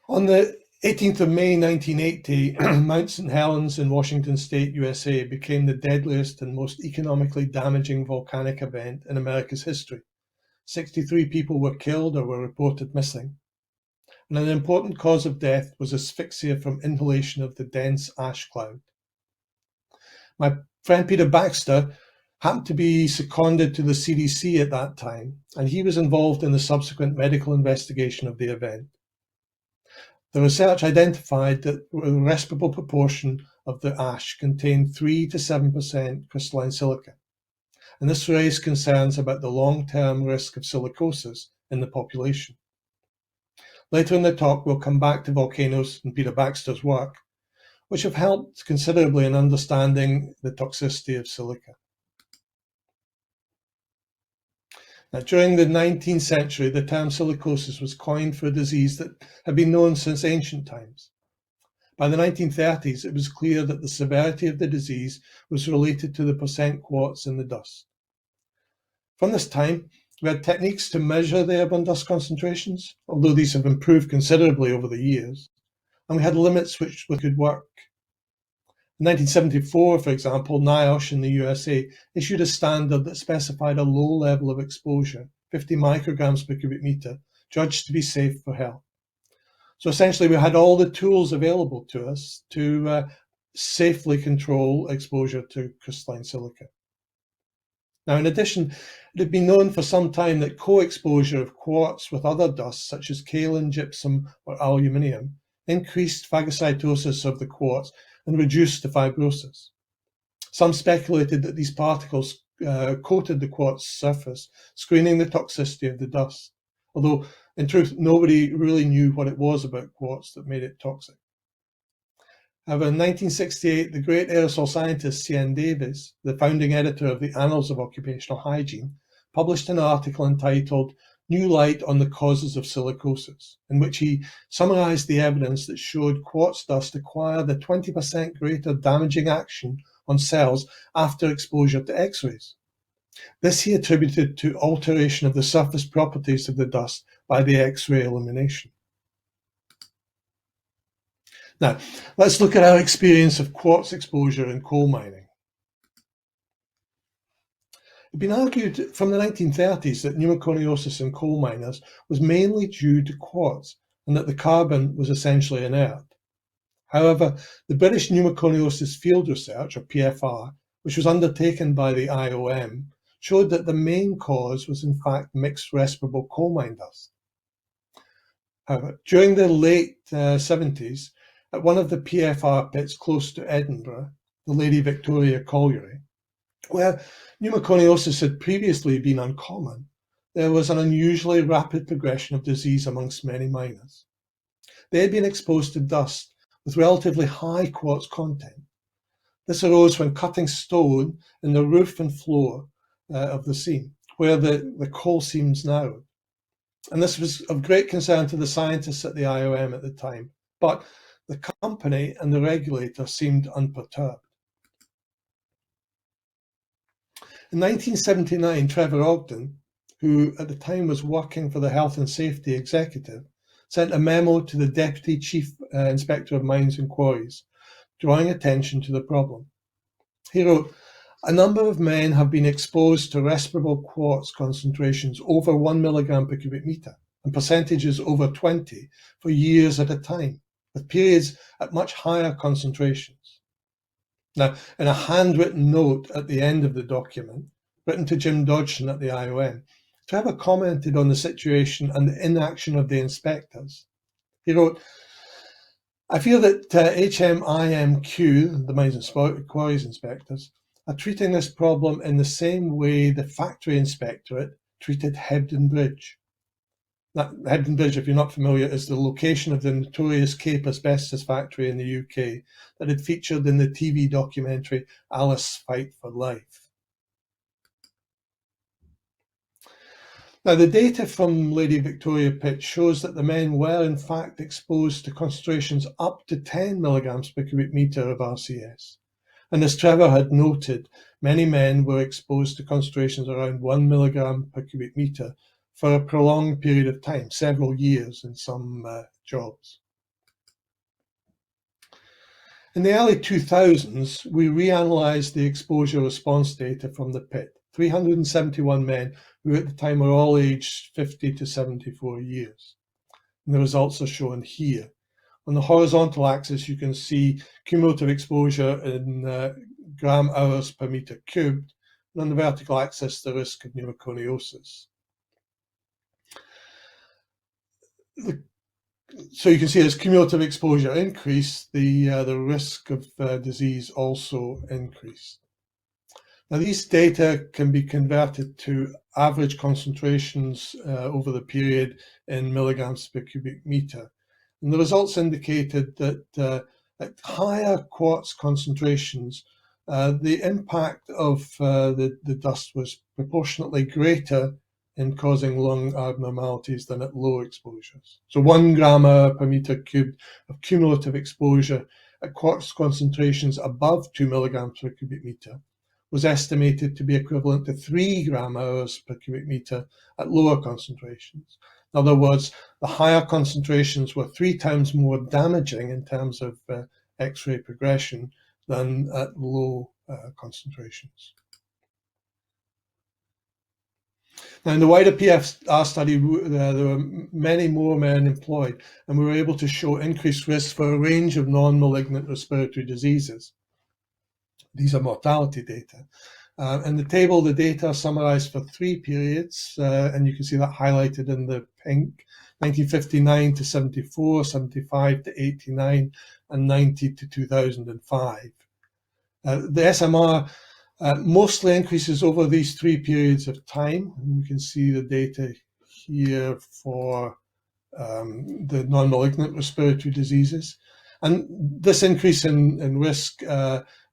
On the 18th of May 1980, Mount St. Helens in Washington State, USA became the deadliest and most economically damaging volcanic event in America's history. 63 people were killed or were reported missing. And an important cause of death was asphyxia from inhalation of the dense ash cloud. My friend Peter Baxter happened to be seconded to the CDC at that time, and he was involved in the subsequent medical investigation of the event. The research identified that a respirable proportion of the ash contained 3 to 7% crystalline silica, and this raised concerns about the long-term risk of silicosis in the population. Later in the talk, we'll come back to volcanoes and Peter Baxter's work, which have helped considerably in understanding the toxicity of silica. Now, during the 19th century, the term silicosis was coined for a disease that had been known since ancient times. By the 1930s, it was clear that the severity of the disease was related to the percent quartz in the dust. From this time, we had techniques to measure the airborne dust concentrations, although these have improved considerably over the years, and we had limits which could work. In 1974, for example, AIOH in the USA issued a standard that specified a low level of exposure, 50 micrograms per cubic meter, judged to be safe for health. So essentially, we had all the tools available to us to safely control exposure to crystalline silica. Now, in addition, it had been known for some time that co-exposure of quartz with other dusts, such as kaolin, gypsum, or aluminium, increased phagocytosis of the quartz and reduced the fibrosis. Some speculated that these particles coated the quartz surface, screening the toxicity of the dust, although in truth, nobody really knew what it was about quartz that made it toxic. However, in 1968, the great aerosol scientist C.N. Davis, the founding editor of the Annals of Occupational Hygiene, published an article entitled New Light on the Causes of Silicosis, in which he summarized the evidence that showed quartz dust acquired a 20% greater damaging action on cells after exposure to X-rays. This he attributed to alteration of the surface properties of the dust by the X-ray illumination. Now, let's look at our experience of quartz exposure in coal mining. It had been argued from the 1930s that pneumoconiosis in coal miners was mainly due to quartz and that the carbon was essentially inert. However, the British Pneumoconiosis Field Research, or PFR, which was undertaken by the IOM, showed that the main cause was in fact mixed respirable coal mine dust. However, during the late 70s, at one of the PFR pits close to Edinburgh, the Lady Victoria Colliery, where pneumoconiosis had previously been uncommon, there was an unusually rapid progression of disease amongst many miners. They had been exposed to dust with relatively high quartz content. This arose when cutting stone in the roof and floor of the seam, where the coal seams narrowed. And this was of great concern to the scientists at the IOM at the time, but the company and the regulator seemed unperturbed. In 1979, Trevor Ogden, who at the time was working for the Health and Safety Executive, sent a memo to the Deputy Chief Inspector of Mines and Quarries, drawing attention to the problem. He wrote, "A number of men have been exposed to respirable quartz concentrations over 1 milligram per cubic meter and percentages over 20 for years at a time, with periods at much higher concentrations." Now, in a handwritten note at the end of the document, written to Jim Dodgson at the IOM, Trevor commented on the situation and the inaction of the inspectors. He wrote, "I feel that HMIMQ, the Mines and Quarries inspectors, are treating this problem in the same way the factory inspectorate treated Hebden Bridge." That Hebden Bridge, if you're not familiar, is the location of the notorious Cape asbestos factory in the UK that had featured in the TV documentary Alice Fight for Life. Now, the data from Lady Victoria Pit shows that the men were in fact exposed to concentrations up to 10 milligrams per cubic meter of RCS. And as Trevor had noted, many men were exposed to concentrations around 1 milligram per cubic meter for a prolonged period of time, several years in some jobs. In the early 2000s, we reanalyzed the exposure response data from the pit, 371 men who at the time were all aged 50 to 74 years. And the results are shown here. On the horizontal axis, you can see cumulative exposure in gram hours per meter cubed, and on the vertical axis, the risk of pneumoconiosis. So you can see as cumulative exposure increased, the risk of disease also increased. Now, these data can be converted to average concentrations over the period in milligrams per cubic meter. And the results indicated that at higher quartz concentrations, the impact of the dust was proportionately greater in causing lung abnormalities than at low exposures. So 1 gram hour per meter cubed of cumulative exposure at quartz concentrations above 2 milligrams per cubic meter was estimated to be equivalent to 3 gram hours per cubic meter at lower concentrations. In other words, the higher concentrations were 3 times more damaging in terms of X-ray progression than at low concentrations. Now, in the wider PFR study, there were many more men employed, and we were able to show increased risk for a range of non-malignant respiratory diseases. These are mortality data. In the table, the data are summarized for 3 periods, and you can see that highlighted in the pink: 1959 to 74, 75 to 89, and 90 to 2005. The SMR mostly increases over these 3 periods of time. And you can see the data here for the non-malignant respiratory diseases. And this increase in risk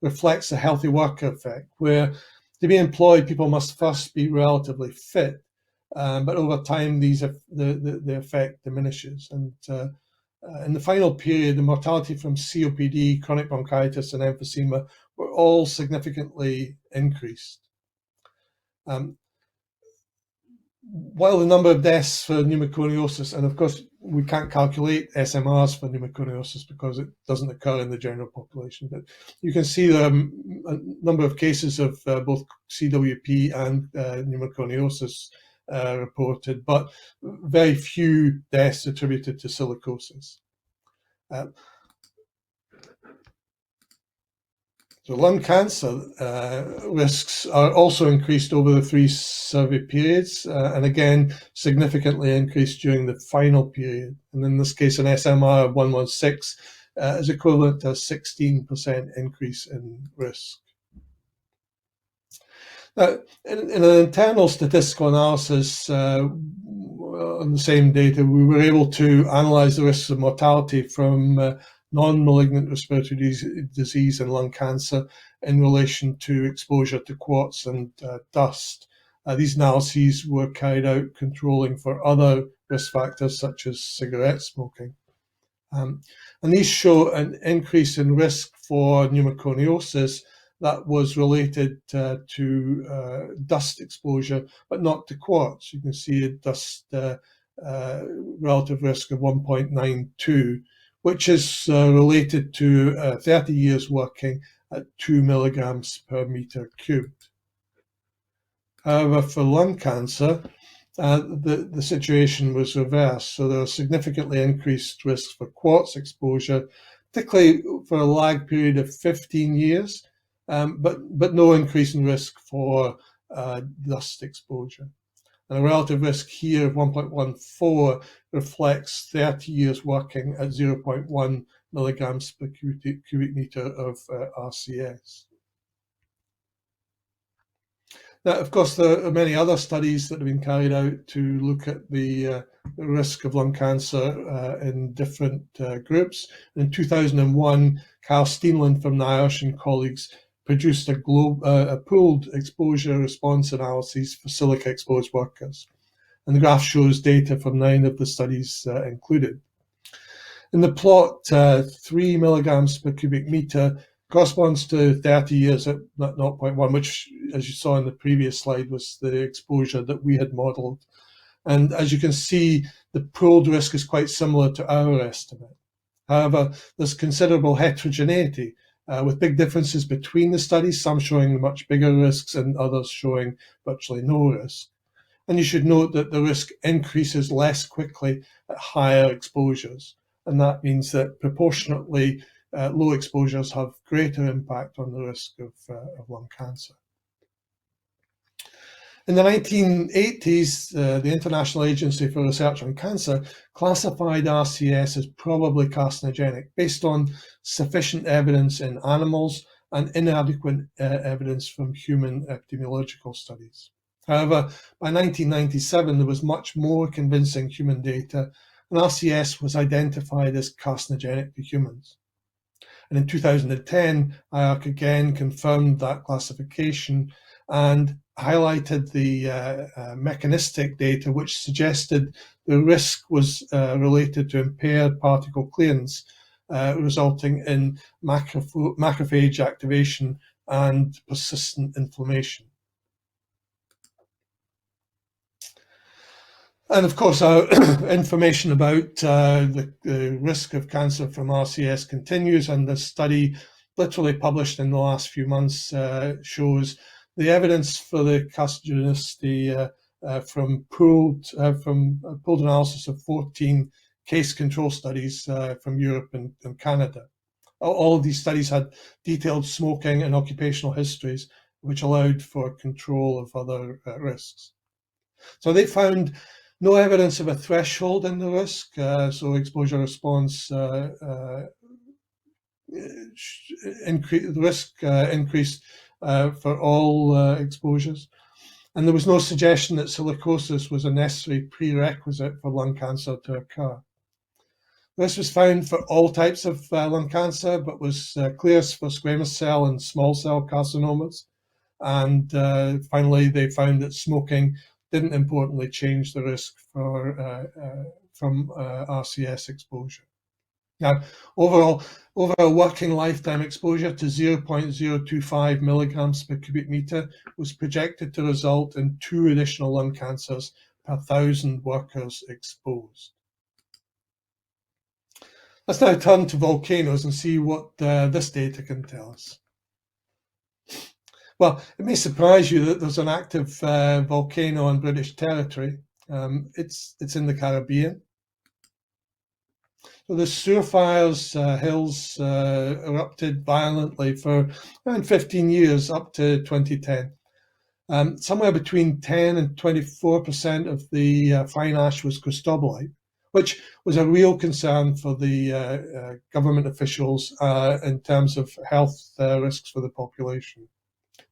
reflects the healthy worker effect, where to be employed, people must first be relatively fit, but over time, the effect diminishes. And in the final period, the mortality from COPD, chronic bronchitis, and emphysema were all significantly increased. While the number of deaths for pneumoconiosis, and of course we can't calculate SMRs for pneumoconiosis because it doesn't occur in the general population, but you can see a number of cases of both CWP and pneumoconiosis reported, but very few deaths attributed to silicosis. So lung cancer risks are also increased over the 3 survey periods, and again, significantly increased during the final period. And in this case, an SMR of 116 is equivalent to a 16% increase in risk. Now, in an internal statistical analysis on the same data, we were able to analyze the risks of mortality from non-malignant respiratory disease and lung cancer in relation to exposure to quartz and dust. These analyses were carried out controlling for other risk factors such as cigarette smoking. And these show an increase in risk for pneumoconiosis that was related to dust exposure, but not to quartz. You can see a dust relative risk of 1.92, which is related to 30 years working at 2 milligrams per meter cubed. However, for lung cancer, the situation was reversed. So there was significantly increased risk for quartz exposure, particularly for a lag period of 15 years, but no increase in risk for dust exposure. And a relative risk here of 1.14 reflects 30 years working at 0.1 milligrams per cubic meter of RCS. Now, of course, there are many other studies that have been carried out to look at the risk of lung cancer in different groups. In 2001, Carl Steenland from NIOSH and colleagues produced a pooled exposure response analysis for silica-exposed workers. And the graph shows data from 9 of the studies included. In the plot, 3 milligrams per cubic meter corresponds to 30 years at 0.1, which, as you saw in the previous slide, was the exposure that we had modelled. And as you can see, the pooled risk is quite similar to our estimate. However, there's considerable heterogeneity, with big differences between the studies, some showing much bigger risks and others showing virtually no risk. And you should note that the risk increases less quickly at higher exposures. And that means that proportionately low exposures have greater impact on the risk of lung cancer. In the 1980s, the International Agency for Research on Cancer classified RCS as probably carcinogenic based on sufficient evidence in animals and inadequate evidence from human epidemiological studies. However, by 1997, there was much more convincing human data, and RCS was identified as carcinogenic to humans. And in 2010, AIOH again confirmed that classification and highlighted the mechanistic data which suggested the risk was related to impaired particle clearance, resulting in macrophage activation and persistent inflammation. And of course, our information about the risk of cancer from RCS continues, and the study literally published in the last few months shows the evidence for the carcinogenicity from pooled analysis of 14 case control studies from Europe and Canada. All of these studies had detailed smoking and occupational histories, which allowed for control of other risks. So they found no evidence of a threshold in the risk, so exposure response risk increased for all exposures. And there was no suggestion that silicosis was a necessary prerequisite for lung cancer to occur. This was found for all types of lung cancer, but was clearest for squamous cell and small cell carcinomas. And finally, they found that smoking didn't importantly change the risk from RCS exposure. Now, overall, over a working lifetime, exposure to 0.025 milligrams per cubic meter was projected to result in 2 additional lung cancers per 1,000 workers exposed. Let's now turn to volcanoes and see what this data can tell us. Well, it may surprise you that there's an active volcano on British territory. It's in the Caribbean. So the Surfires Hills erupted violently for around 15 years up to 2010. Somewhere between 10 and 24% of the fine ash was cristobalite, which was a real concern for the government officials in terms of health risks for the population.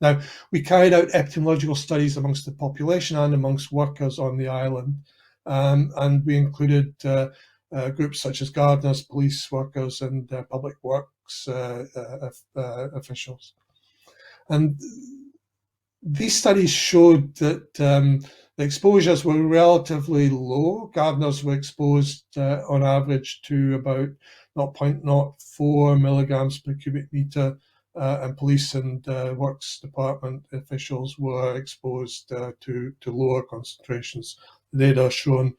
Now, we carried out epidemiological studies amongst the population and amongst workers on the island, and we included groups such as gardeners, police workers, and public works officials. And these studies showed that the exposures were relatively low. Gardeners were exposed on average to about 0.04 milligrams per cubic meter, and police and works department officials were exposed to lower concentrations. The data are shown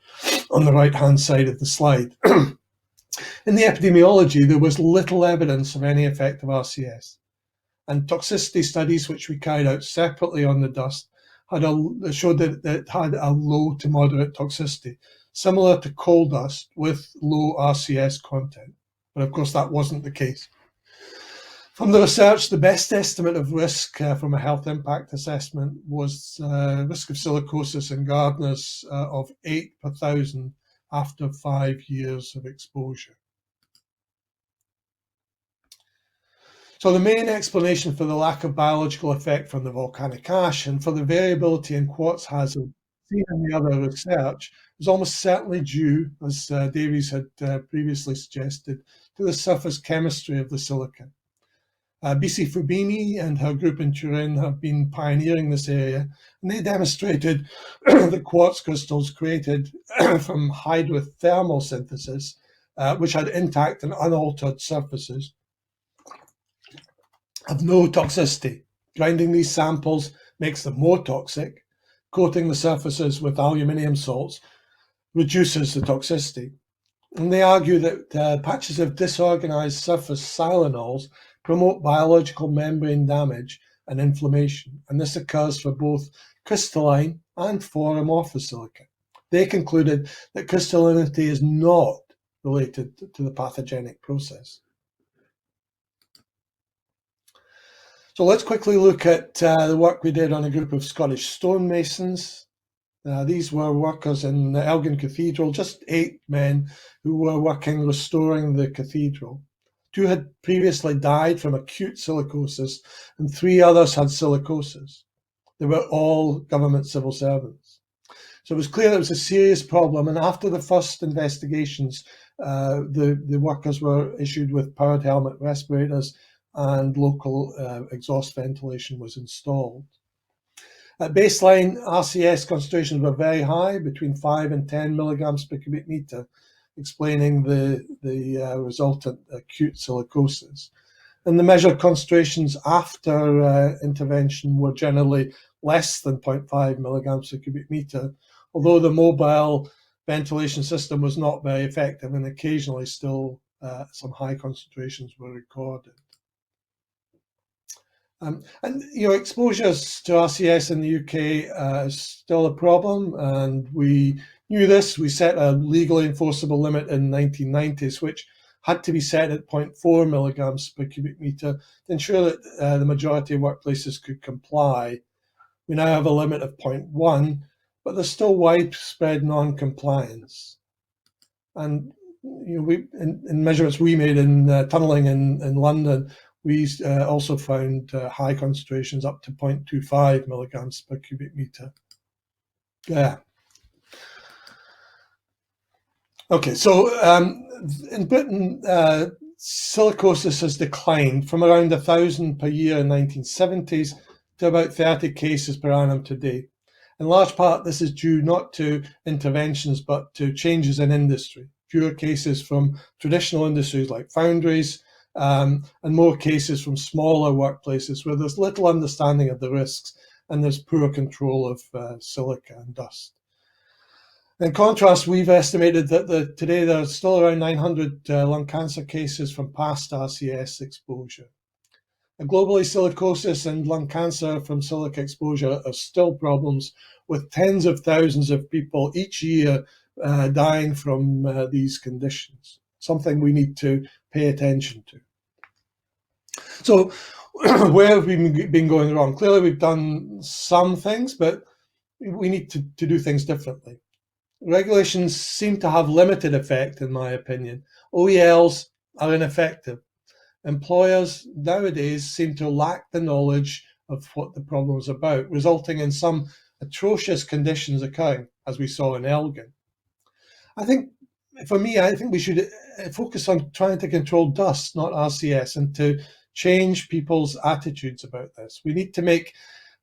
on the right-hand side of the slide. In the epidemiology, there was little evidence of any effect of RCS. And toxicity studies, which we carried out separately on the dust, showed that it had a low to moderate toxicity, similar to coal dust with low RCS content. But of course, that wasn't the case. From the research, the best estimate of risk from a health impact assessment was risk of silicosis in gardeners of 8 per 1,000 after 5 years of exposure. So the main explanation for the lack of biological effect from the volcanic ash and for the variability in quartz hazard seen in the other research is almost certainly due, as Davies had previously suggested, to the surface chemistry of the silica. BC Fubini and her group in Turin have been pioneering this area, and they demonstrated that quartz crystals created from hydrothermal synthesis, which had intact and unaltered surfaces, have no toxicity. Grinding these samples makes them more toxic. Coating the surfaces with aluminium salts reduces the toxicity. And they argue that patches of disorganized surface silanols promote biological membrane damage and inflammation, and this occurs for both crystalline and amorphous silica. They concluded that crystallinity is not related to the pathogenic process. So let's quickly look at the work we did on a group of Scottish stonemasons. These were workers in Elgin Cathedral, just 8 men who were working restoring the cathedral. 2 had previously died from acute silicosis, and 3 others had silicosis. They were all government civil servants. So it was clear that it was a serious problem, and after the first investigations, the workers were issued with powered helmet respirators, and local exhaust ventilation was installed. At baseline, RCS concentrations were very high, between 5 and 10 milligrams per cubic meter, explaining the resultant acute silicosis. And the measured concentrations after intervention were generally less than 0.5 milligrams per cubic meter, although the mobile ventilation system was not very effective, and occasionally still some high concentrations were recorded. And exposures to RCS in the UK is still a problem, and we knew this. We set a legally enforceable limit in the 1990s, which had to be set at 0.4 milligrams per cubic meter to ensure that the majority of workplaces could comply. We now have a limit of 0.1, but there's still widespread non-compliance. And in measurements we made in tunnelling in London, we also found high concentrations up to 0.25 milligrams per cubic meter. Yeah. Okay, so in Britain, silicosis has declined from around 1,000 per year in the 1970s to about 30 cases per annum today. In large part, this is due not to interventions, but to changes in industry. Fewer cases from traditional industries like foundries, and more cases from smaller workplaces where there's little understanding of the risks and there's poor control of silica and dust. In contrast, we've estimated that today there are still around 900 lung cancer cases from past RCS exposure. And globally, silicosis and lung cancer from silica exposure are still problems, with tens of thousands of people each year dying from these conditions, something we need to pay attention to. So where have we been going wrong? Clearly, we've done some things, but we need to do things differently. Regulations seem to have limited effect, in my opinion. OELs are ineffective. Employers nowadays seem to lack the knowledge of what the problem is about, resulting in some atrocious conditions occurring, as we saw in Elgin. I think we should focus on trying to control dust, not RCS, and to change people's attitudes about this. We need to make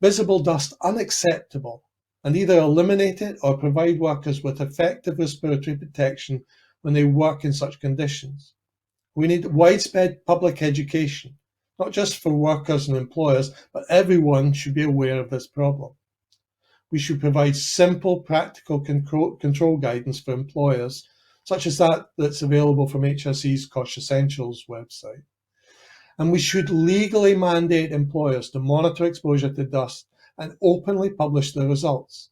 visible dust unacceptable and either eliminate it or provide workers with effective respiratory protection when they work in such conditions. We need widespread public education, not just for workers and employers, but everyone should be aware of this problem. We should provide simple, practical control guidance for employers, such as that's available from HSE's Cost Essentials website. And we should legally mandate employers to monitor exposure to dust and openly publish the results.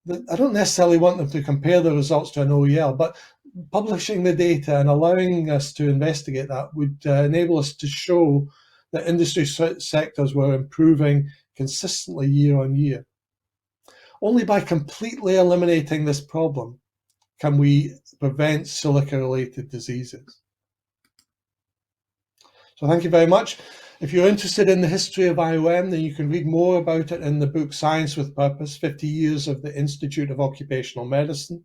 I don't necessarily want them to compare the results to an OEL, but publishing the data and allowing us to investigate that would enable us to show that industry sectors were improving consistently year on year. Only by completely eliminating this problem can we prevent silica-related diseases. So thank you very much. If you're interested in the history of IOM, then you can read more about it in the book Science with Purpose, 50 Years of the Institute of Occupational Medicine.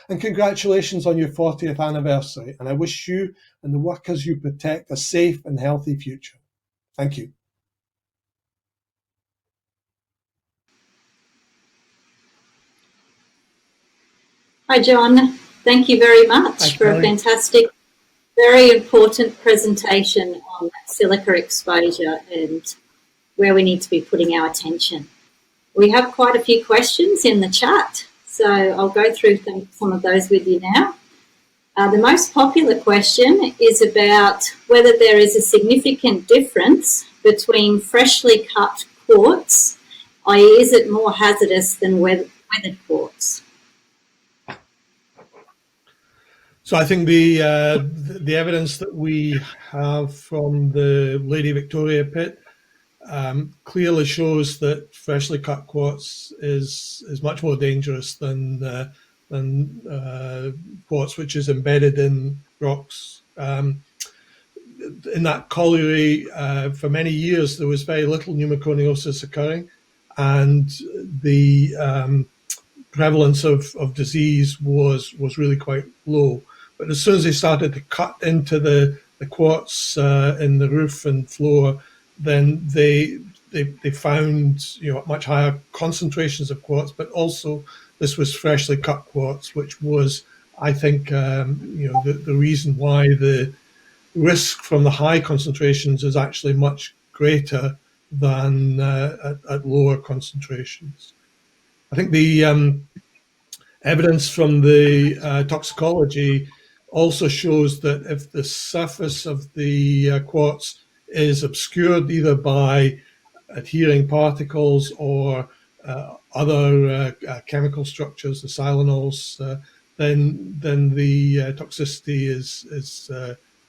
And congratulations on your 40th anniversary, and I wish you and the workers you protect a safe and healthy future. Thank you. Hi, John. Thank you very much for a fantastic, very important presentation on silica exposure and where we need to be putting our attention. We have quite a few questions in the chat, so I'll go through some of those with you now. The most popular question is about whether there is a significant difference between freshly cut quartz, i.e. is it more hazardous than weathered quartz? So I think the evidence that we have from the Lady Victoria pit clearly shows that freshly cut quartz is much more dangerous than quartz which is embedded in rocks. In that colliery, for many years there was very little pneumoconiosis occurring, and the prevalence of disease was really quite low. But as soon as they started to cut into the quartz in the roof and floor, then they found much higher concentrations of quartz, but also this was freshly cut quartz, which was, I think, the reason why the risk from the high concentrations is actually much greater than at lower concentrations. I think the evidence from the toxicology also shows that if the surface of the quartz is obscured either by adhering particles or other chemical structures, the silanols, then the toxicity is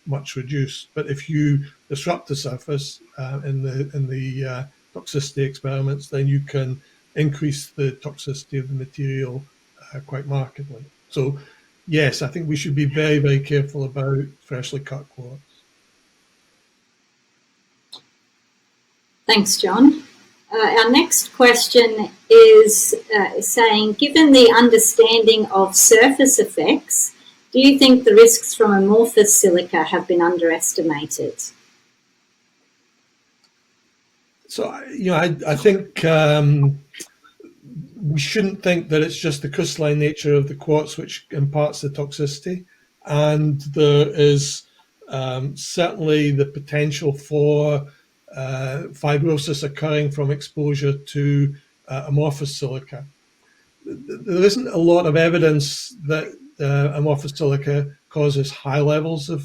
much reduced. But if you disrupt the surface in the toxicity experiments, then you can increase the toxicity of the material quite markedly. So yes, I think we should be very, very careful about freshly cut quartz. Thanks, John. Our next question is saying, given the understanding of surface effects, Do you think the risks from amorphous silica have been underestimated? So, I think we shouldn't think that it's just the crystalline nature of the quartz which imparts the toxicity, and there is certainly the potential for fibrosis occurring from exposure to amorphous silica. There isn't a lot of evidence that amorphous silica causes high levels of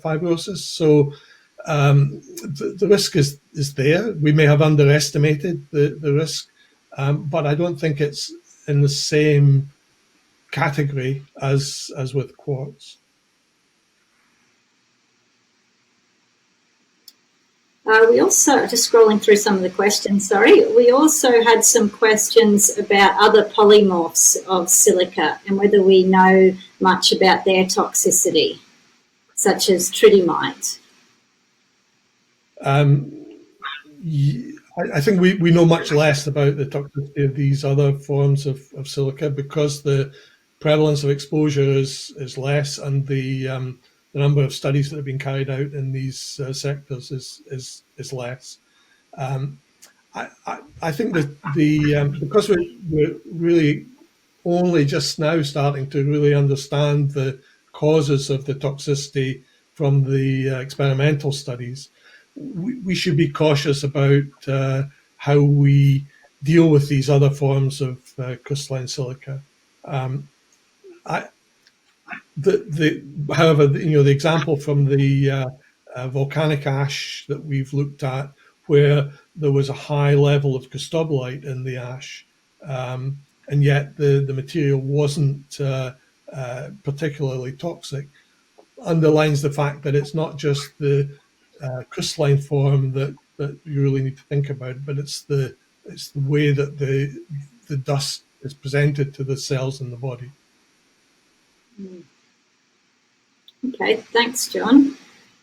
fibrosis, so the risk is there. We may have underestimated the risk, but I don't think it's in the same category as with quartz. We also, just scrolling through some of the questions, we also had some questions about other polymorphs of silica and whether we know much about their toxicity, such as tridymite. I think we know much less about the toxicity of these other forms of silica because the prevalence of exposure is less, and the number of studies that have been carried out in these sectors is less. I think that because we're really only just now starting to really understand the causes of the toxicity from the experimental studies, we should be cautious about how we deal with these other forms of crystalline silica. However, the example from the volcanic ash that we've looked at, where there was a high level of cristobalite in the ash, and yet the material wasn't particularly toxic, underlines the fact that it's not just the crystalline form that you really need to think about, but it's the way that the dust is presented to the cells in the body. Okay, thanks, John.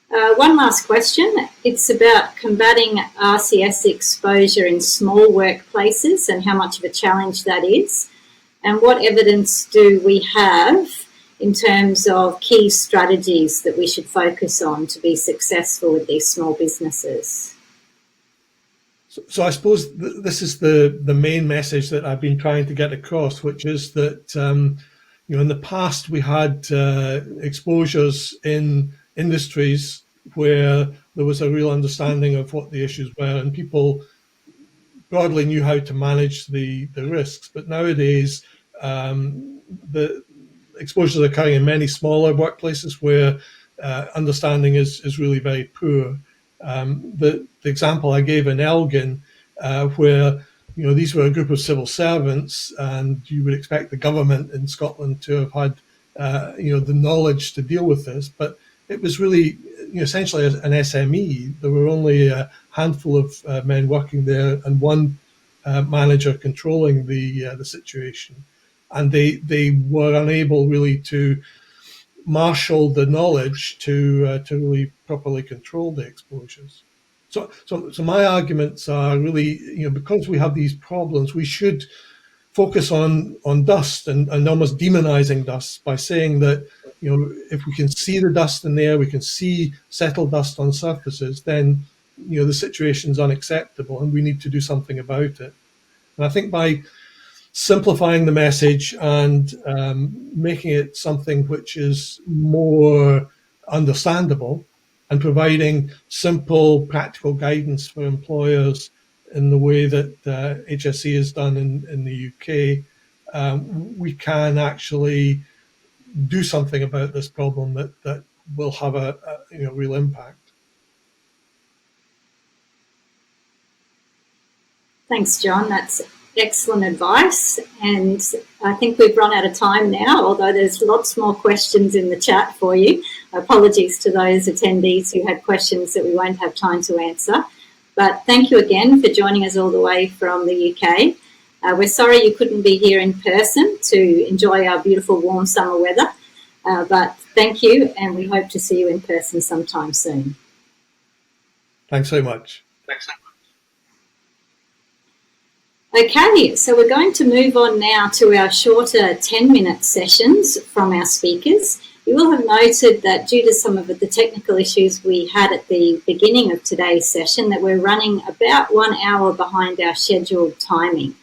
One last question. It's about combating RCS exposure in small workplaces and how much of a challenge that is. And what evidence do we have in terms of key strategies that we should focus on to be successful with these small businesses? So I suppose this is the main message that I've been trying to get across, which is that in the past we had exposures in industries where there was a real understanding of what the issues were, and people broadly knew how to manage the risks. But nowadays, the exposures are occurring in many smaller workplaces where understanding is really very poor. The example I gave in Elgin, where these were a group of civil servants, and you would expect the government in Scotland to have had the knowledge to deal with this, but it was really essentially an SME. There were only a handful of men working there and one manager controlling the situation, and they were unable really to marshal the knowledge to really properly control the exposures. So my arguments are really, because we have these problems, we should focus on dust and almost demonizing dust by saying that, if we can see the dust in the air, we can see settled dust on surfaces, then, the situation is unacceptable and we need to do something about it. And I think by simplifying the message and making it something which is more understandable and providing simple, practical guidance for employers in the way that HSE has done in the UK, we can actually do something about this problem that will have a real impact. Thanks, John. That's excellent advice. And I think we've run out of time now, although there's lots more questions in the chat for you. Apologies to those attendees who had questions that we won't have time to answer. But thank you again for joining us all the way from the UK. We're sorry you couldn't be here in person to enjoy our beautiful warm summer weather. But thank you, and we hope to see you in person sometime soon. Thanks so much. Thanks. Okay, so we're going to move on now to our shorter 10-minute sessions from our speakers. You will have noted that due to some of the technical issues we had at the beginning of today's session, that we're running about 1 hour behind our scheduled timing.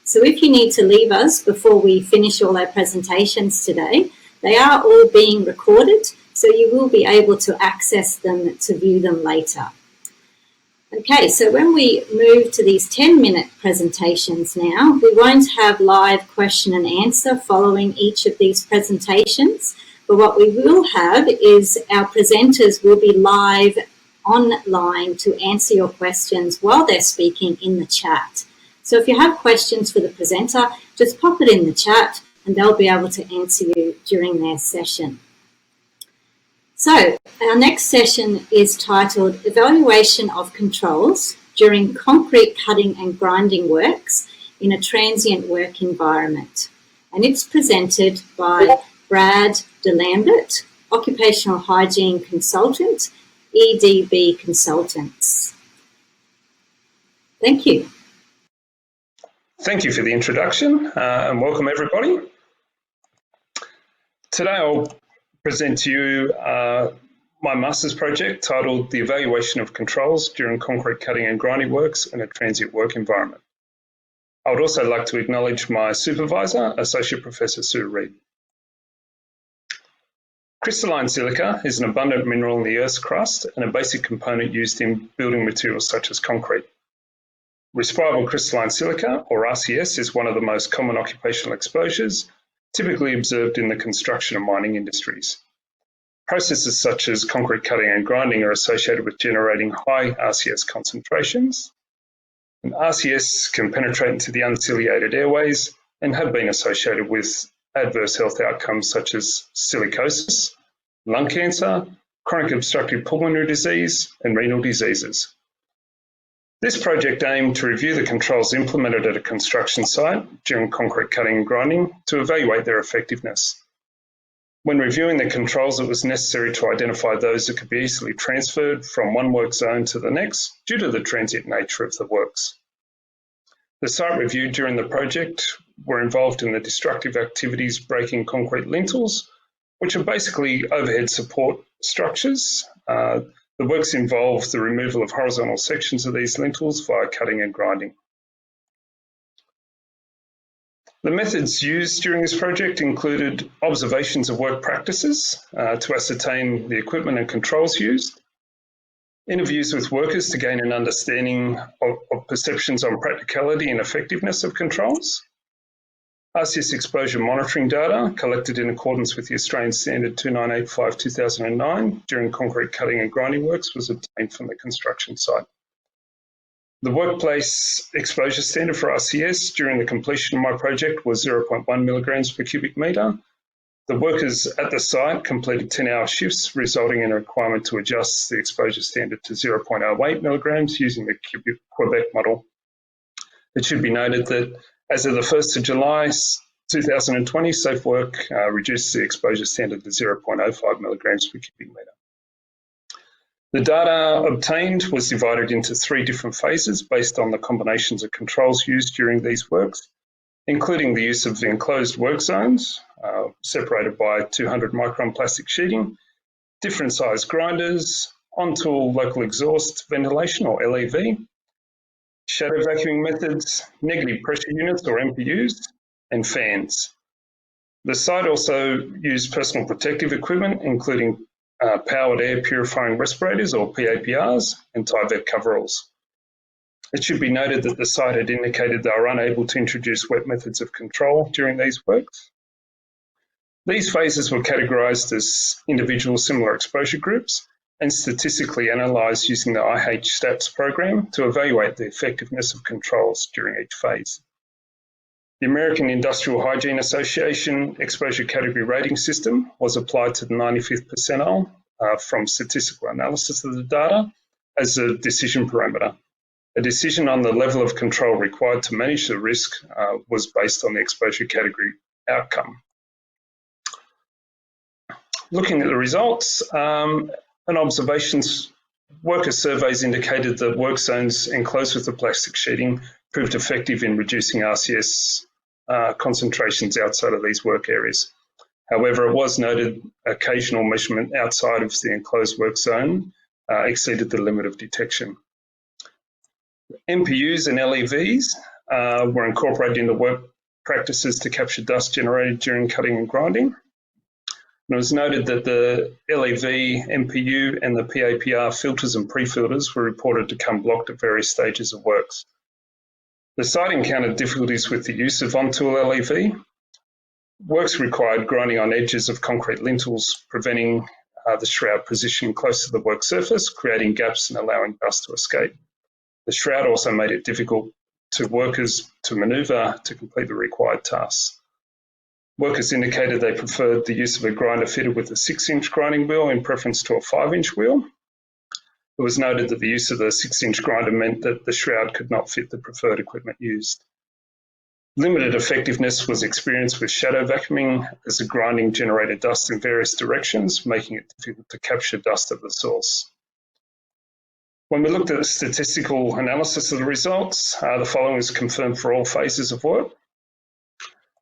So if you need to leave us before we finish all our presentations today, they are all being recorded, so you will be able to access them to view them later. Okay, so when we move to these 10-minute presentations now, we won't have live question and answer following each of these presentations. But what we will have is our presenters will be live online to answer your questions while they're speaking in the chat. So if you have questions for the presenter, just pop it in the chat and they'll be able to answer you during their session. So our next session is titled Evaluation of Controls During Concrete Cutting and Grinding Works in a Transient Work Environment. And it's presented by Brad DeLambert, Occupational Hygiene Consultant, EDB Consultants. Thank you. Thank you for the introduction and welcome everybody. Today I'll present to you my master's project titled The Evaluation of Controls During Concrete Cutting and Grinding Works in a Transient Work Environment. I would also like to acknowledge my supervisor, Associate Professor Sue Reid. Crystalline silica is an abundant mineral in the Earth's crust and a basic component used in building materials such as concrete. Respirable crystalline silica, or RCS, is one of the most common occupational exposures typically observed in the construction and mining industries. Processes such as concrete cutting and grinding are associated with generating high RCS concentrations. And RCS can penetrate into the unciliated airways and have been associated with adverse health outcomes such as silicosis, lung cancer, chronic obstructive pulmonary disease, and renal diseases. This project aimed to review the controls implemented at a construction site during concrete cutting and grinding to evaluate their effectiveness. When reviewing the controls, it was necessary to identify those that could be easily transferred from one work zone to the next due to the transient nature of the works. The site reviewed during the project were involved in the destructive activities breaking concrete lintels, which are basically overhead support structures. The works involve the removal of horizontal sections of these lintels via cutting and grinding. The methods used during this project included observations of work practices to ascertain the equipment and controls used, interviews with workers to gain an understanding of perceptions on practicality and effectiveness of controls, RCS exposure monitoring data collected in accordance with the Australian Standard 2985-2009 during concrete cutting and grinding works was obtained from the construction site. The workplace exposure standard for RCS during the completion of my project was 0.1 milligrams per cubic metre. The workers at the site completed 10-hour shifts, resulting in a requirement to adjust the exposure standard to 0.08 milligrams using the Quebec model. It should be noted that as of the 1st of July 2020, Safe Work reduced the exposure standard to 0.05 milligrams per cubic metre. The data obtained was divided into 3 different phases based on the combinations of controls used during these works, including the use of enclosed work zones, separated by 200 micron plastic sheeting, different size grinders, on-tool local exhaust ventilation or LEV, shadow vacuuming methods, negative pressure units or MPUs, and fans. The site also used personal protective equipment, including powered air purifying respirators or PAPRs and Tyvek coveralls. It should be noted that the site had indicated they were unable to introduce wet methods of control during these works. These phases were categorised as individual similar exposure groups and statistically analysed using the AIOH STAPS program to evaluate the effectiveness of controls during each phase. The American Industrial Hygiene Association exposure category rating system was applied to the 95th percentile from statistical analysis of the data as a decision parameter. A decision on the level of control required to manage the risk was based on the exposure category outcome. Looking at the results, and observations, worker surveys indicated that work zones enclosed with the plastic sheeting proved effective in reducing RCS concentrations outside of these work areas. However, it was noted occasional measurement outside of the enclosed work zone exceeded the limit of detection. MPUs and LEVs were incorporated into work practices to capture dust generated during cutting and grinding. And it was noted that the LEV, MPU and the PAPR filters and pre-filters were reported to come blocked at various stages of works. The site encountered difficulties with the use of on-tool LEV. Works required grinding on edges of concrete lintels, preventing the shroud positioning close to the work surface, creating gaps and allowing dust to escape. The shroud also made it difficult to workers to manoeuvre to complete the required tasks. Workers indicated they preferred the use of a grinder fitted with a 6-inch grinding wheel in preference to a 5-inch wheel. It was noted that the use of the 6-inch grinder meant that the shroud could not fit the preferred equipment used. Limited effectiveness was experienced with shadow vacuuming as the grinding generated dust in various directions, making it difficult to capture dust at the source. When we looked at the statistical analysis of the results, the following was confirmed for all phases of work.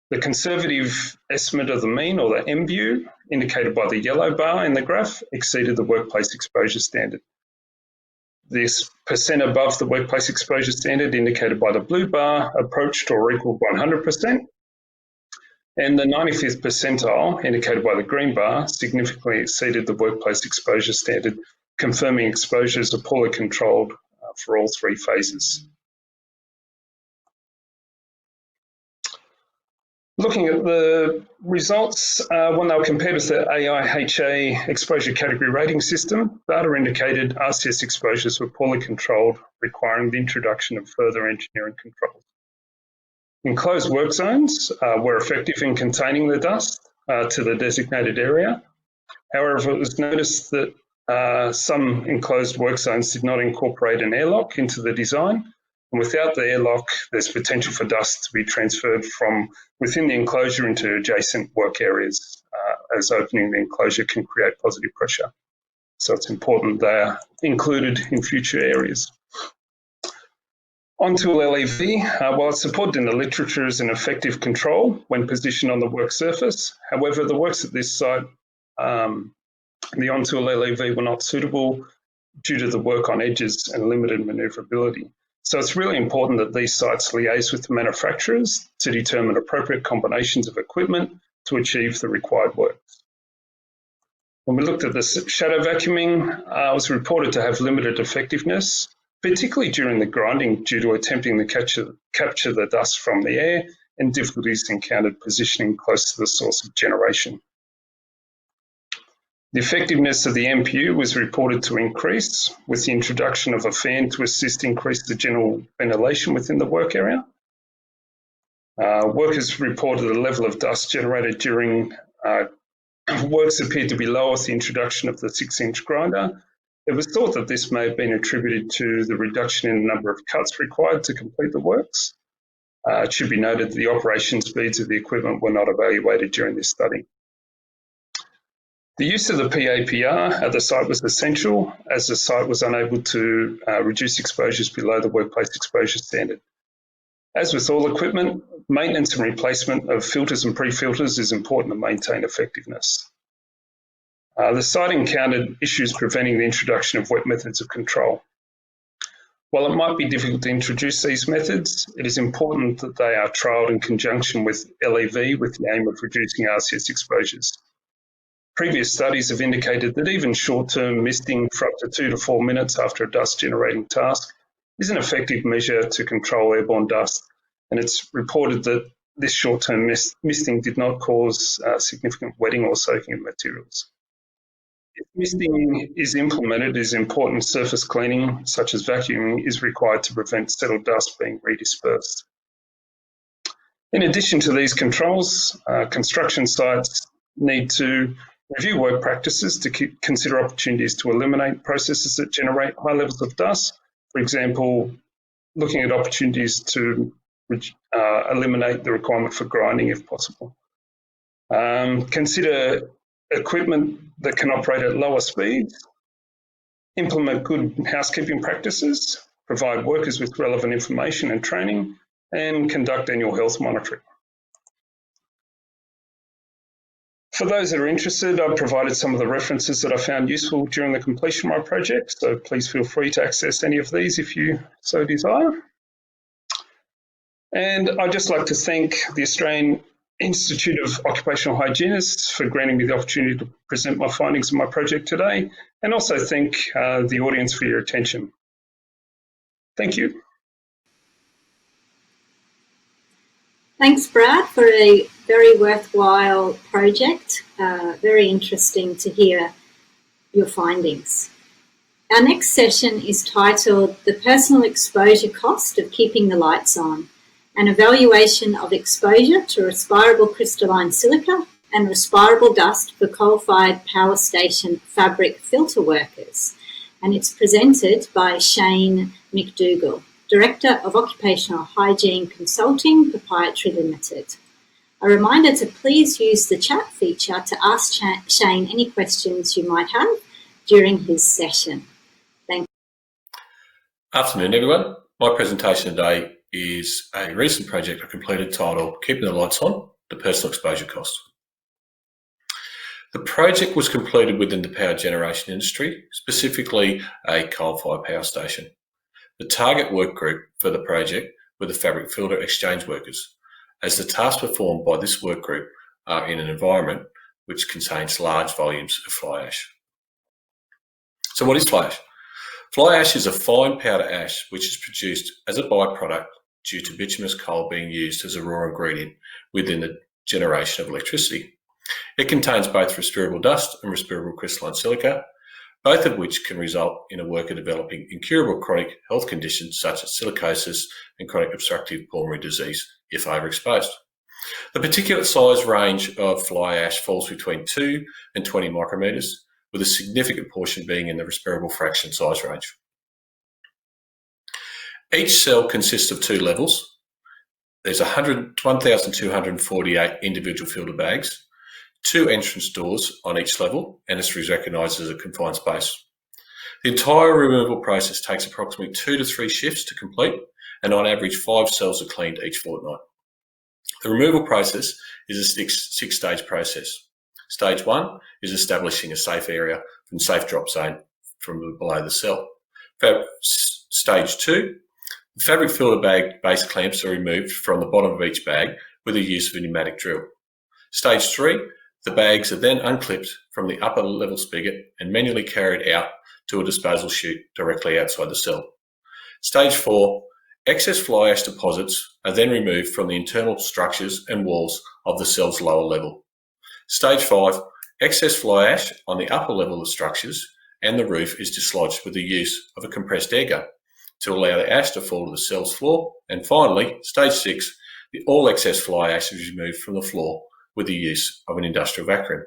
The conservative estimate of the mean, or the MView, indicated by the yellow bar in the graph, exceeded the workplace exposure standard. This percent above the workplace exposure standard, indicated by the blue bar, approached or equaled 100%. And the 95th percentile, indicated by the green bar, significantly exceeded the workplace exposure standard, confirming exposures are poorly controlled for all 3 phases. Looking at the results, when they were compared with the AIOH exposure category rating system, data indicated RCS exposures were poorly controlled, requiring the introduction of further engineering controls. Enclosed work zones were effective in containing the dust to the designated area. However, it was noticed that some enclosed work zones did not incorporate an airlock into the design. And without the airlock, there's potential for dust to be transferred from within the enclosure into adjacent work areas, as opening the enclosure can create positive pressure. So it's important they are included in future areas. On-tool LEV, while it's supported in the literature as an effective control when positioned on the work surface, however, the works at this site, the on-tool LEV were not suitable due to the work on edges and limited manoeuvrability. So it's really important that these sites liaise with the manufacturers to determine appropriate combinations of equipment to achieve the required work. When we looked at the shadow vacuuming, it was reported to have limited effectiveness, particularly during the grinding due to attempting to capture the dust from the air and difficulties encountered positioning close to the source of generation. The effectiveness of the MPU was reported to increase with the introduction of a fan to assist increase the general ventilation within the work area. Workers reported the level of dust generated during works appeared to be lower with the introduction of the 6-inch grinder. It was thought that this may have been attributed to the reduction in the number of cuts required to complete the works. It should be noted that the operation speeds of the equipment were not evaluated during this study. The use of the PAPR at the site was essential as the site was unable to reduce exposures below the workplace exposure standard. As with all equipment, maintenance and replacement of filters and pre-filters is important to maintain effectiveness. The site encountered issues preventing the introduction of wet methods of control. While it might be difficult to introduce these methods, it is important that they are trialled in conjunction with LEV with the aim of reducing RCS exposures. Previous studies have indicated that even short-term misting for up to 2 to 4 minutes after a dust-generating task is an effective measure to control airborne dust, and it's reported that this short-term misting did not cause significant wetting or soaking of materials. If misting is implemented, it is important surface cleaning, such as vacuuming, is required to prevent settled dust being redispersed. In addition to these controls, construction sites need to review work practices to consider opportunities to eliminate processes that generate high levels of dust. For example, looking at opportunities to eliminate the requirement for grinding if possible. Consider equipment that can operate at lower speeds, implement good housekeeping practices, provide workers with relevant information and training, and conduct annual health monitoring. For those that are interested, I've provided some of the references that I found useful during the completion of my project, so please feel free to access any of these if you so desire. And I'd just like to thank the Australian Institute of Occupational Hygienists for granting me the opportunity to present my findings of my project today, and also thank the audience for your attention. Thank you. Thanks, Brad, for a very worthwhile project. Very interesting to hear your findings. Our next session is titled The Personal Exposure Cost of Keeping the Lights On, an evaluation of exposure to respirable crystalline silica and respirable dust for coal-fired power station fabric filter workers. And it's presented by Shane McDougall, Director of Occupational Hygiene Consulting Proprietary Limited. A reminder to please use the chat feature to ask Shane any questions you might have during his session. Thank you. Afternoon, everyone. My presentation today is a recent project I completed titled Keeping the Lights On, the Personal Exposure Cost. The project was completed within the power generation industry, specifically a coal-fired power station. The target work group for the project were the fabric filter exchange workers, as the tasks performed by this work group are in an environment which contains large volumes of fly ash. So what is fly ash? Fly ash is a fine powder ash which is produced as a byproduct due to bituminous coal being used as a raw ingredient within the generation of electricity. It contains both respirable dust and respirable crystalline silica, both of which can result in a worker developing incurable chronic health conditions such as silicosis and chronic obstructive pulmonary disease if overexposed. The particulate size range of fly ash falls between 2 and 20 micrometres, with a significant portion being in the respirable fraction size range. Each cell consists of 2 levels. There's 1,248 individual filter bags, 2 entrance doors on each level, and it's recognised as a confined space. The entire removal process takes approximately 2 to 3 shifts to complete, and on average 5 cells are cleaned each fortnight. The removal process is a six-stage process. Stage 1 is establishing a safe area from safe drop zone from below the cell. Stage 2, the fabric filter bag base clamps are removed from the bottom of each bag with the use of a pneumatic drill. Stage 3, the bags are then unclipped from the upper level spigot and manually carried out to a disposal chute directly outside the cell. Stage 4, excess fly ash deposits are then removed from the internal structures and walls of the cell's lower level. Stage 5, excess fly ash on the upper level of structures and the roof is dislodged with the use of a compressed air gun to allow the ash to fall to the cell's floor. And finally, Stage 6, all excess fly ash is removed from the floor with the use of an industrial vacuum.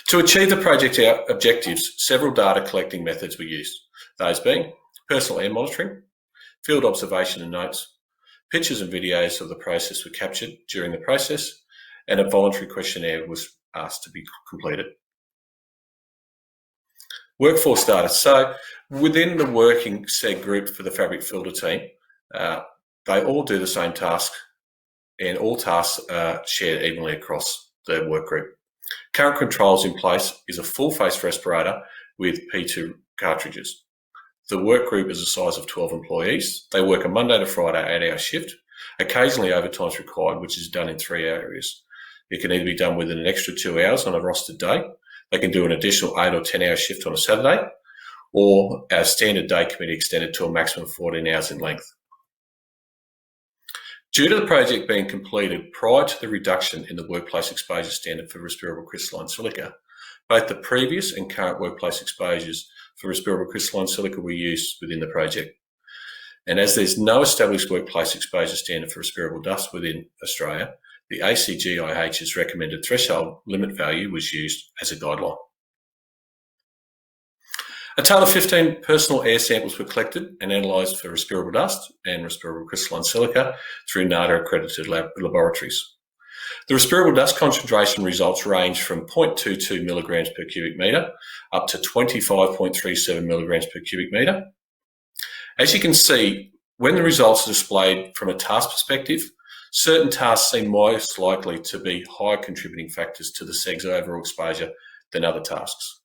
To achieve the project objectives, several data collecting methods were used, those being personal air monitoring, field observation and notes, pictures and videos of the process were captured during the process, and a voluntary questionnaire was asked to be completed. Workforce data. So within the working SEG group for the fabric filter team, they all do the same task, and all tasks are shared evenly across the work group. Current controls in place is a full face respirator with P2 cartridges. The work group is a size of 12 employees. They work a Monday to Friday 8-hour shift. Occasionally overtime is required, which is done in 3 areas. It can either be done within an extra 2 hours on a rostered day. They can do an additional 8 or 10-hour shift on a Saturday, or our standard day can be extended to a maximum of 14 hours in length. Due to the project being completed prior to the reduction in the workplace exposure standard for respirable crystalline silica, both the previous and current workplace exposures for respirable crystalline silica were used within the project. And as there's no established workplace exposure standard for respirable dust within Australia, the AIOH's recommended threshold limit value was used as a guideline. A total of 15 personal air samples were collected and analysed for respirable dust and respirable crystalline silica through NADA accredited laboratories. The respirable dust concentration results range from 0.22 milligrams per cubic metre up to 25.37 milligrams per cubic metre. As you can see, when the results are displayed from a task perspective, certain tasks seem most likely to be higher contributing factors to the SEG's overall exposure than other tasks.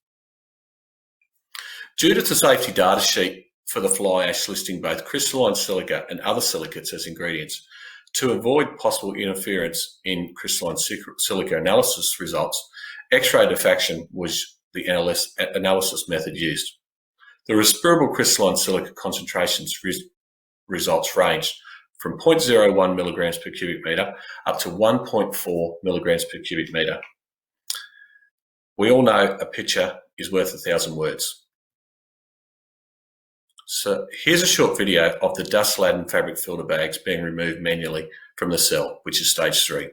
Due to the safety data sheet for the fly ash listing both crystalline silica and other silicates as ingredients, to avoid possible interference in crystalline silica analysis results, X-ray diffraction was the analysis method used. The respirable crystalline silica concentrations results ranged from 0.01 milligrams per cubic metre up to 1.4 milligrams per cubic metre. We all know a picture is worth 1,000 words. So here's a short video of the dust-laden fabric filter bags being removed manually from the cell, which is stage 3.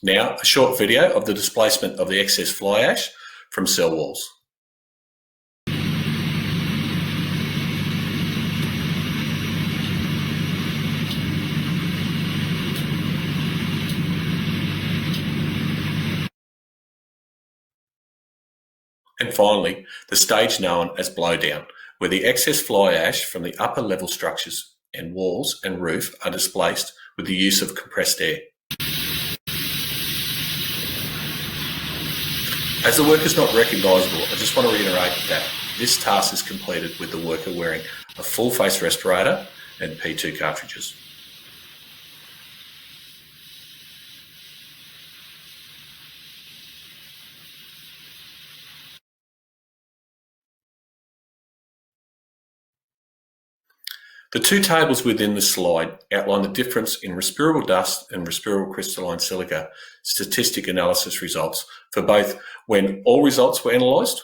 Now, a short video of the displacement of the excess fly ash from cell walls. And finally, the stage known as blowdown, where the excess fly ash from the upper level structures and walls and roof are displaced with the use of compressed air. As the work is not recognisable, I just want to reiterate that this task is completed with the worker wearing a full face respirator and P2 cartridges. The two tables within the slide outline the difference in respirable dust and respirable crystalline silica statistic analysis results for both when all results were analysed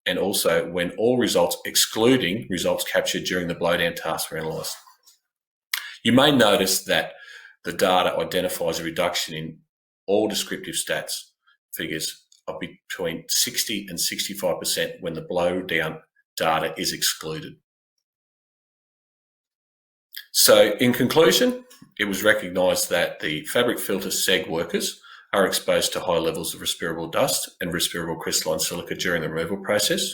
and also when all results excluding results captured during the blowdown task were analysed. You may notice that the data identifies a reduction in all descriptive stats figures of between 60 and 65% when the blowdown data is excluded. So in conclusion, it was recognised that the fabric filter SEG workers are exposed to high levels of respirable dust and respirable crystalline silica during the removal process.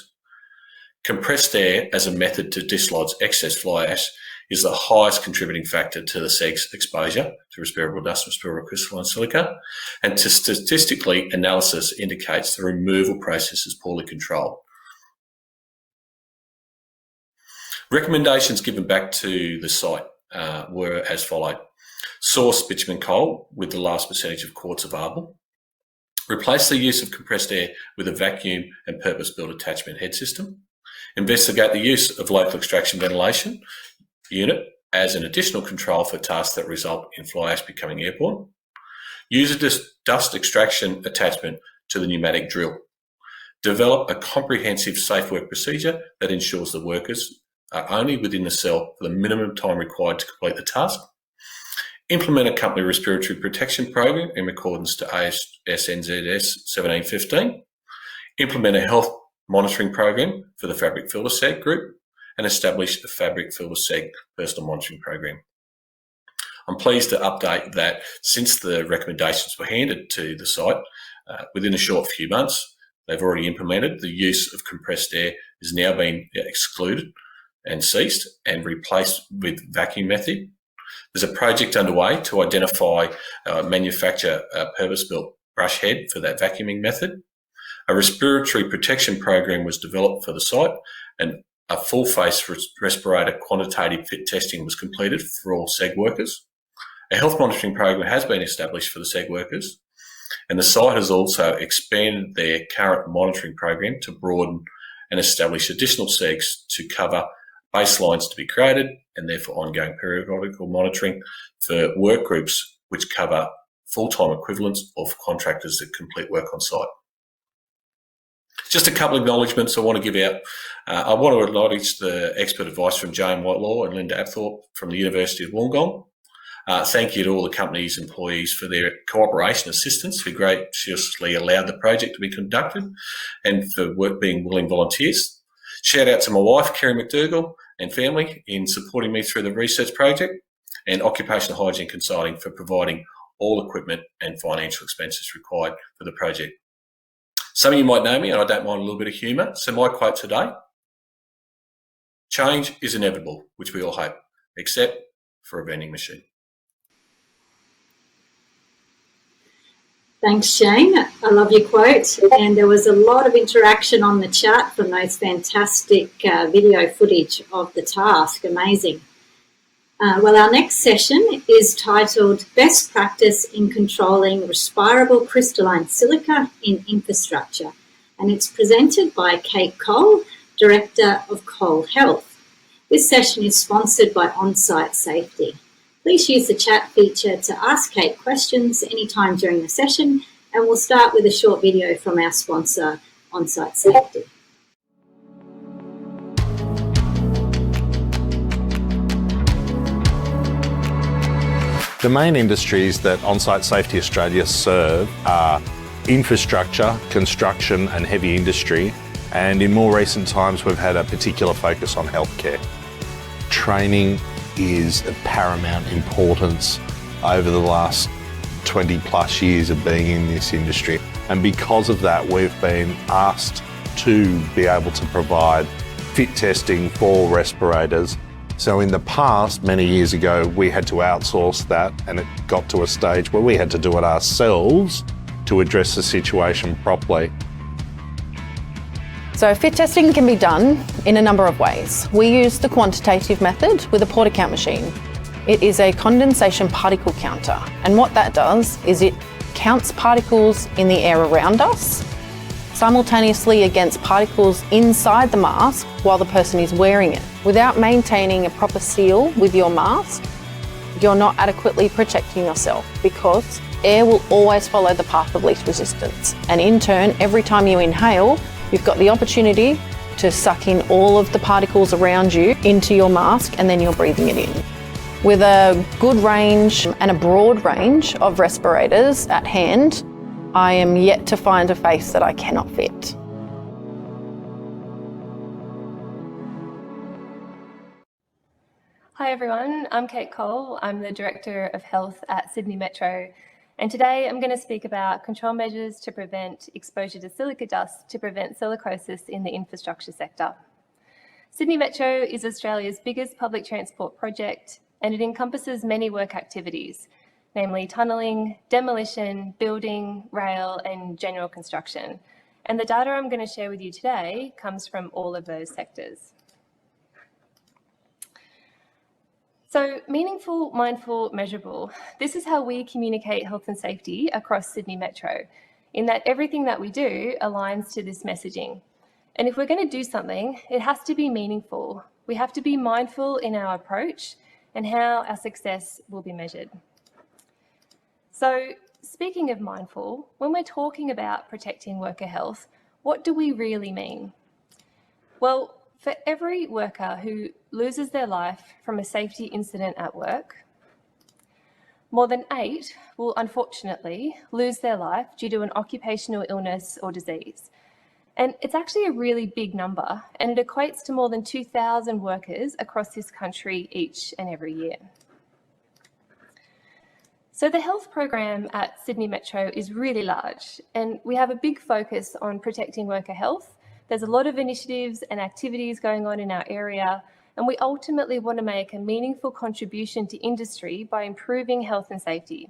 Compressed air as a method to dislodge excess fly ash is the highest contributing factor to the SEG's exposure to respirable dust and respirable crystalline silica, and statistically analysis indicates the removal process is poorly controlled. Recommendations given back to the site were as followed. Source bitumen coal with the last percentage of quartz available. Replace the use of compressed air with a vacuum and purpose-built attachment head system. Investigate the use of local extraction ventilation unit as an additional control for tasks that result in fly ash becoming airborne. Use a dust extraction attachment to the pneumatic drill. Develop a comprehensive safe work procedure that ensures the workers are only within the cell for the minimum time required to complete the task. Implement a company respiratory protection program in accordance to AS/NZS 1715. Implement a health monitoring program for the fabric filter SEG group and establish a fabric filter SEG personal monitoring program. I'm pleased to update that since the recommendations were handed to the site, within a short few months, they've already implemented the use of compressed air is now being excluded and ceased and replaced with vacuum method. There's a project underway to identify, manufacture a purpose-built brush head for that vacuuming method. A respiratory protection program was developed for the site and a full face respirator quantitative fit testing was completed for all SEG workers. A health monitoring program has been established for the SEG workers, and the site has also expanded their current monitoring program to broaden and establish additional SEGs to cover baselines to be created and therefore ongoing periodical monitoring for work groups which cover full-time equivalents of contractors that complete work on site. Just a couple of acknowledgements I want to give out. I want to acknowledge the expert advice from Jane Whitelaw and Linda Apthorpe from the University of Wollongong. Thank you to all the company's employees for their cooperation assistance who graciously allowed the project to be conducted and for being willing volunteers. Shout out to my wife, Kerry McDougall, and family in supporting me through the research project, and Occupational Hygiene Consulting for providing all equipment and financial expenses required for the project. Some of you might know me, and I don't mind a little bit of humour. So my quote today: change is inevitable, which we all hope, except for a vending machine. Thanks, Shane. I love your quote. And there was a lot of interaction on the chat from those fantastic video footage of the task. Amazing. Well, our next session is titled Best Practice in Controlling Respirable Crystalline Silica in Infrastructure. And it's presented by Kate Cole, Director of Cole Health. This session is sponsored by On-Site Safety. Please use the chat feature to ask Kate questions anytime during the session, and we'll start with a short video from our sponsor, On-Site Safety. The main industries that On-Site Safety Australia serve are infrastructure, construction and heavy industry, and in more recent times we've had a particular focus on healthcare. Training is of paramount importance over the last 20 plus years of being in this industry, and because of that we've been asked to be able to provide fit testing for respirators. So in the past, many years ago, we had to outsource that, and it got to a stage where we had to do it ourselves to address the situation properly. So fit testing can be done in a number of ways. We use the quantitative method with a port count machine. It is a condensation particle counter, and what that does is it counts particles in the air around us simultaneously against particles inside the mask while the person is wearing it. Without maintaining a proper seal with your mask, you're not adequately protecting yourself, because air will always follow the path of least resistance. And in turn, every time you inhale, you've got the opportunity to suck in all of the particles around you into your mask, and then you're breathing it in. With a good range and a broad range of respirators at hand, I am yet to find a face that I cannot fit. Hi everyone, I'm Kate Cole. I'm the Director of Health at Sydney Metro, and today I'm going to speak about control measures to prevent exposure to silica dust to prevent silicosis in the infrastructure sector. Sydney Metro is Australia's biggest public transport project, and it encompasses many work activities, namely tunnelling, demolition, building, rail and general construction. And the data I'm going to share with you today comes from all of those sectors. So meaningful, mindful, measurable. This is how we communicate health and safety across Sydney Metro, in that everything that we do aligns to this messaging. And if we're going to do something, it has to be meaningful. We have to be mindful in our approach and how our success will be measured. So speaking of mindful, when we're talking about protecting worker health, what do we really mean? Well, for every worker who loses their life from a safety incident at work, more than 8 will unfortunately lose their life due to an occupational illness or disease. And it's actually a really big number, and it equates to more than 2,000 workers across this country each and every year. So the health program at Sydney Metro is really large, and we have a big focus on protecting worker health. There's a lot of initiatives and activities going on in our area, and we ultimately want to make a meaningful contribution to industry by improving health and safety.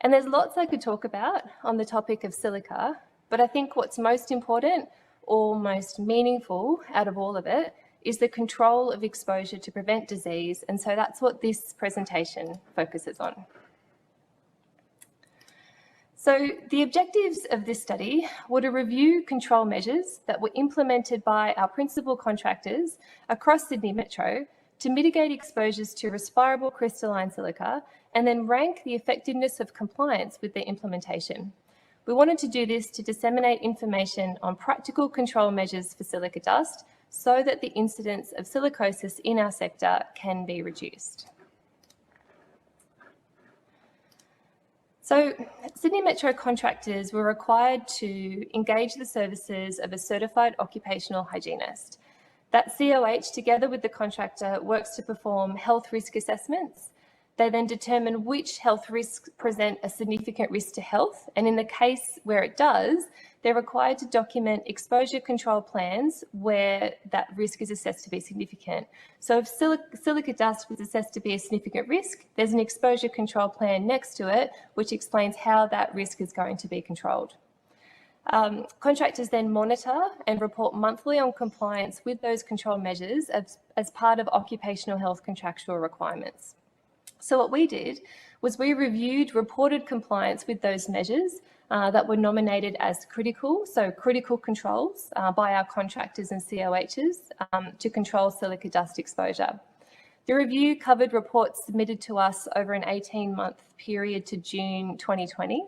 And there's lots I could talk about on the topic of silica, but I think what's most important or most meaningful out of all of it is the control of exposure to prevent disease, and so that's what this presentation focuses on. So the objectives of this study were to review control measures that were implemented by our principal contractors across Sydney Metro to mitigate exposures to respirable crystalline silica, and then rank the effectiveness of compliance with their implementation. We wanted to do this to disseminate information on practical control measures for silica dust so that the incidence of silicosis in our sector can be reduced. So Sydney Metro contractors were required to engage the services of a certified occupational hygienist. That COH, together with the contractor, works to perform health risk assessments. They then determine which health risks present a significant risk to health, and in the case where it does, they're required to document exposure control plans where that risk is assessed to be significant. So if silica dust was assessed to be a significant risk, there's an exposure control plan next to it, which explains how that risk is going to be controlled. Contractors then monitor and report monthly on compliance with those control measures as part of occupational health contractual requirements. So what we did was we reviewed reported compliance with those measures that were nominated as critical, so critical controls by our contractors and COHs to control silica dust exposure. The review covered reports submitted to us over an 18-month period to June 2020.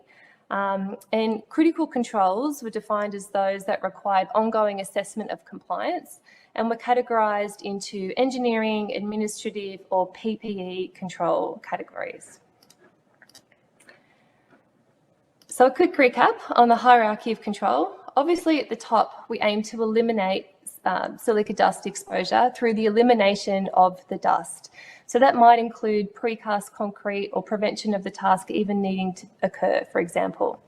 And critical controls were defined as those that required ongoing assessment of compliance and were categorised into engineering, administrative or PPE control categories. So a quick recap on the hierarchy of control. Obviously at the top, we aim to eliminate silica dust exposure through the elimination of the dust. So that might include precast concrete or prevention of the task even needing to occur, for example.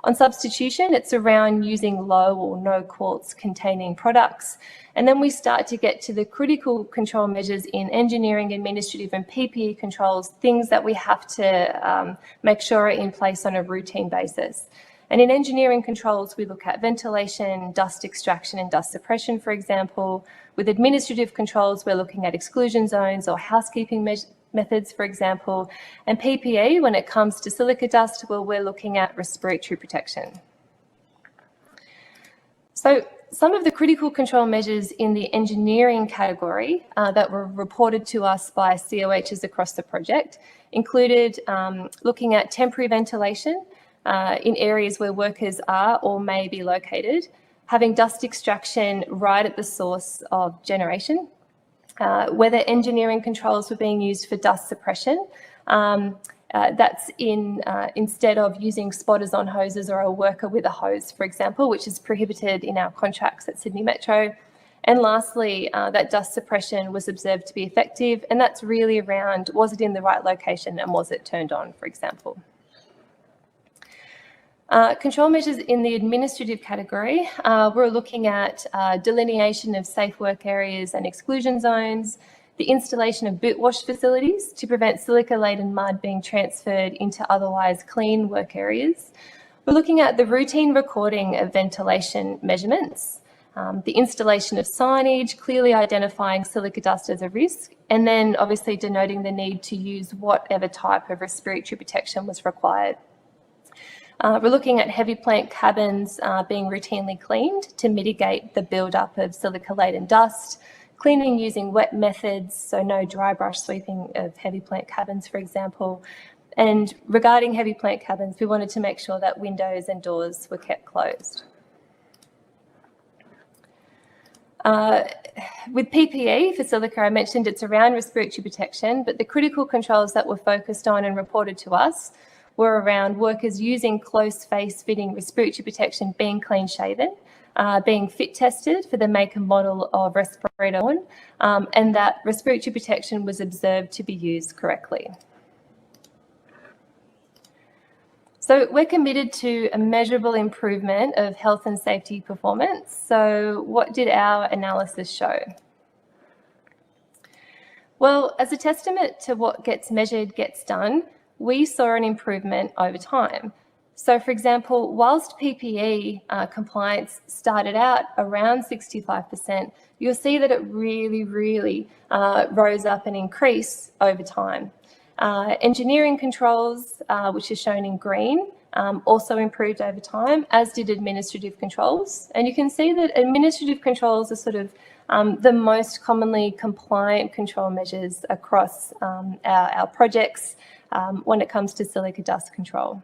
On substitution, it's around using low or no quartz containing products. And then we start to get to the critical control measures in engineering, administrative and PPE controls, things that we have to make sure are in place on a routine basis. And in engineering controls, we look at ventilation, dust extraction and dust suppression, for example. With administrative controls, we're looking at exclusion zones or housekeeping methods, for example. And PPE, when it comes to silica dust, well, we're looking at respiratory protection. So some of the critical control measures in the engineering category that were reported to us by COHs across the project included looking at temporary ventilation, in areas where workers are or may be located, having dust extraction right at the source of generation, whether engineering controls were being used for dust suppression, that's instead of using spotters on hoses or a worker with a hose, for example, which is prohibited in our contracts at Sydney Metro. And lastly, that dust suppression was observed to be effective, and that's really around, was it in the right location and was it turned on, for example. Control measures in the administrative category, we're looking at delineation of safe work areas and exclusion zones, the installation of boot wash facilities to prevent silica-laden mud being transferred into otherwise clean work areas. We're looking at the routine recording of ventilation measurements, the installation of signage, clearly identifying silica dust as a risk, and then obviously denoting the need to use whatever type of respiratory protection was required. We're looking at heavy plant cabins being routinely cleaned to mitigate the build-up of silica-laden dust, cleaning using wet methods, so no dry brush sweeping of heavy plant cabins, for example. And regarding heavy plant cabins, we wanted to make sure that windows and doors were kept closed. With PPE for silica, I mentioned it's around respiratory protection, but the critical controls that were focused on and reported to us were around workers using close face fitting respiratory protection being clean shaven, being fit tested for the make and model of respirator on, and that respiratory protection was observed to be used correctly. So we're committed to a measurable improvement of health and safety performance. So what did our analysis show? Well, as a testament to what gets measured gets done, we saw an improvement over time. So for example, whilst PPE compliance started out around 65%, you'll see that it really rose up and increased over time. Engineering controls, which is shown in green, also improved over time, as did administrative controls. And you can see that administrative controls are sort of the most commonly compliant control measures across our projects when it comes to silica dust control.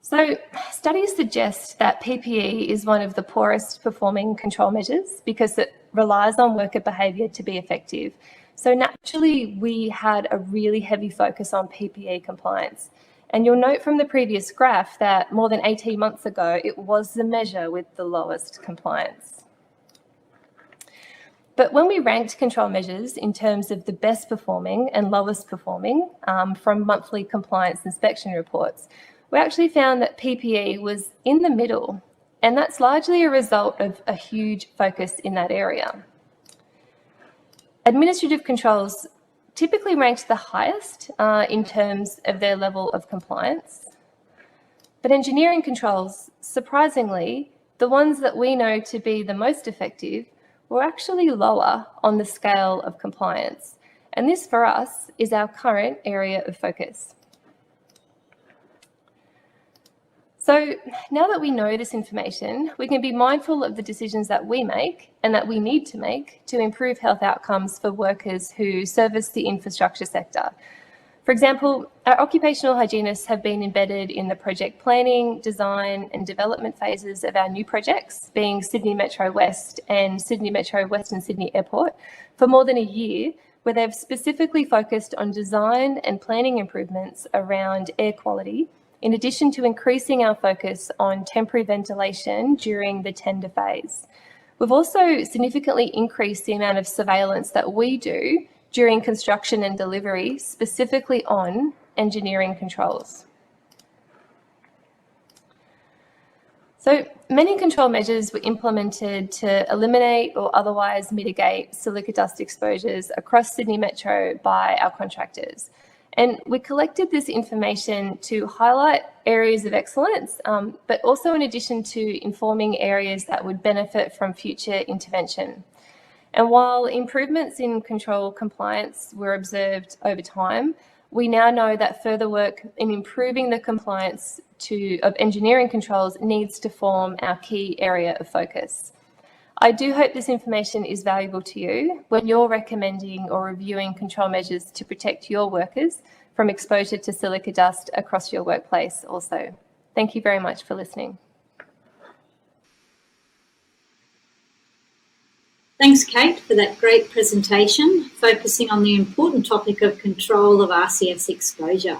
So studies suggest that PPE is one of the poorest performing control measures because it relies on worker behaviour to be effective. So naturally, we had a really heavy focus on PPE compliance. And you'll note from the previous graph that more than 18 months ago, it was the measure with the lowest compliance. But when we ranked control measures in terms of the best performing and lowest performing from monthly compliance inspection reports, we actually found that PPE was in the middle, and that's largely a result of a huge focus in that area. Administrative controls typically ranked the highest in terms of their level of compliance, but engineering controls, surprisingly, the ones that we know to be the most effective, were actually lower on the scale of compliance. And this for us is our current area of focus. So now that we know this information, we can be mindful of the decisions that we make and that we need to make to improve health outcomes for workers who service the infrastructure sector. For example, our occupational hygienists have been embedded in the project planning, design and development phases of our new projects, being Sydney Metro West and Sydney Metro Western Sydney Airport, for more than a year, where they've specifically focused on design and planning improvements around air quality, in addition to increasing our focus on temporary ventilation during the tender phase. We've also significantly increased the amount of surveillance that we do during construction and delivery, specifically on engineering controls. So many control measures were implemented to eliminate or otherwise mitigate silica dust exposures across Sydney Metro by our contractors. And we collected this information to highlight areas of excellence, but also in addition to informing areas that would benefit from future intervention. And while improvements in control compliance were observed over time, we now know that further work in improving the compliance of engineering controls needs to form our key area of focus. I do hope this information is valuable to you when you're recommending or reviewing control measures to protect your workers from exposure to silica dust across your workplace also. Thank you very much for listening. Thanks, Kate, for that great presentation, focusing on the important topic of control of RCS exposure.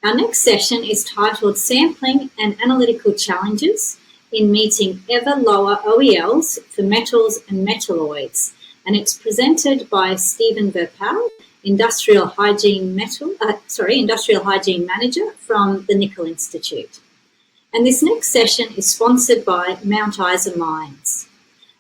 Our next session is titled Sampling and Analytical Challenges in Meeting Ever Lower OELs for Metals and Metalloids, and it's presented by Stephen Verpal, Industrial Hygiene Manager from the Nickel Institute. And this next session is sponsored by Mount Isa Mines.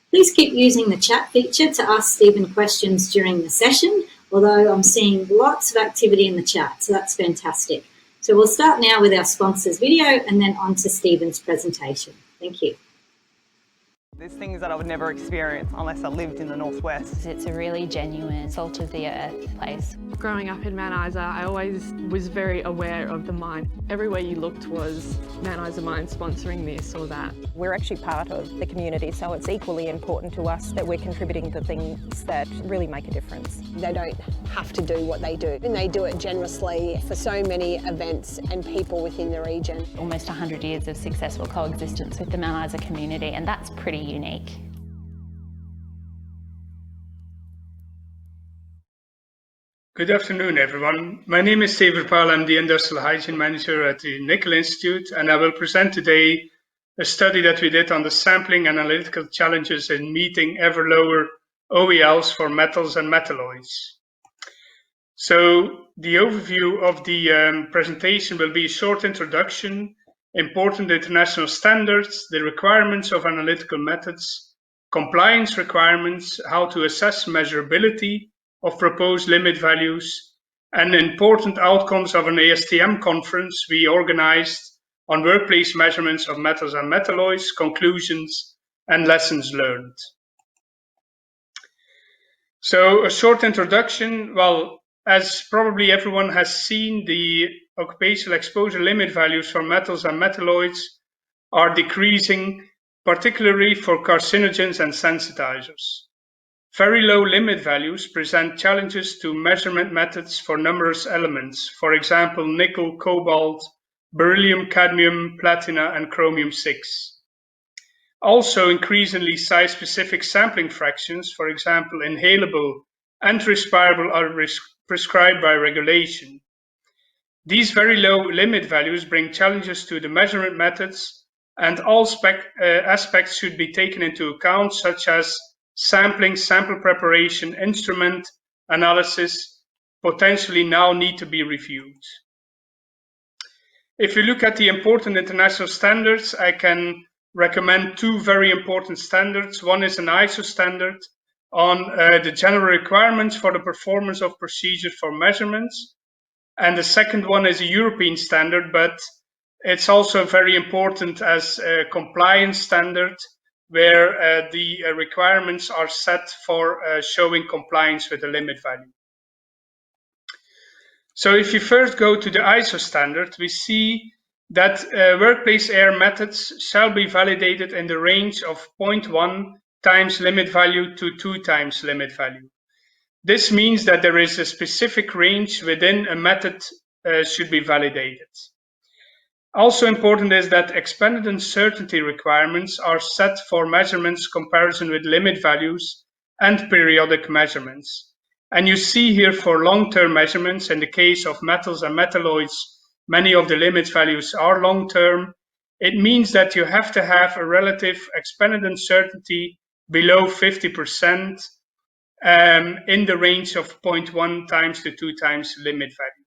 Please keep using the chat feature to ask Stephen questions during the session, although I'm seeing lots of activity in the chat, so that's fantastic. So we'll start now with our sponsor's video and then on to Stephen's presentation. Thank you. There's things that I would never experience unless I lived in the northwest. It's a really genuine, salt of the earth place. Growing up in Mount Isa, I always was very aware of the mine. Everywhere you looked was Mount Isa Mine sponsoring this or that. We're actually part of the community, so it's equally important to us that we're contributing to things that really make a difference. They don't have to do what they do, and they do it generously for so many events and people within the region. Almost 100 years of successful coexistence with the Mount Isa community, and that's pretty unique. Good afternoon, everyone. My name is Steve Verpaal. I'm the Industrial Hygiene Manager at the Nickel Institute, and I will present today a study that we did on the sampling and analytical challenges in meeting ever lower OELs for metals and metalloids. So the overview of the presentation will be a short introduction, important international standards, the requirements of analytical methods, compliance requirements, how to assess measurability of proposed limit values, and important outcomes of an ASTM conference we organized on workplace measurements of metals and metalloids, conclusions, and lessons learned. So a short introduction. Well, as probably everyone has seen, the occupational exposure limit values for metals and metalloids are decreasing, particularly for carcinogens and sensitizers. Very low limit values present challenges to measurement methods for numerous elements, for example, nickel, cobalt, beryllium, cadmium, platina, and chromium-6. Also, increasingly size-specific sampling fractions, for example, inhalable and respirable, are prescribed by regulation. These very low limit values bring challenges to the measurement methods, and all aspects should be taken into account, such as sampling, sample preparation, instrument analysis potentially now need to be reviewed. If you look at the important international standards, I can recommend two very important standards. One is an ISO standard on the general requirements for the performance of procedures for measurements. And the second one is a European standard, but it's also very important as a compliance standard where the requirements are set for showing compliance with the limit value. So if you first go to the ISO standard, we see that workplace air methods shall be validated in the range of 0.1 times limit value to 2 times limit value. This means that there is a specific range within a method should be validated. Also important is that expanded uncertainty requirements are set for measurements comparison with limit values and periodic measurements. And you see here for long-term measurements, in the case of metals and metalloids, many of the limit values are long-term. It means that you have to have a relative expanded uncertainty below 50% in the range of 0.1 times to 2 times limit value.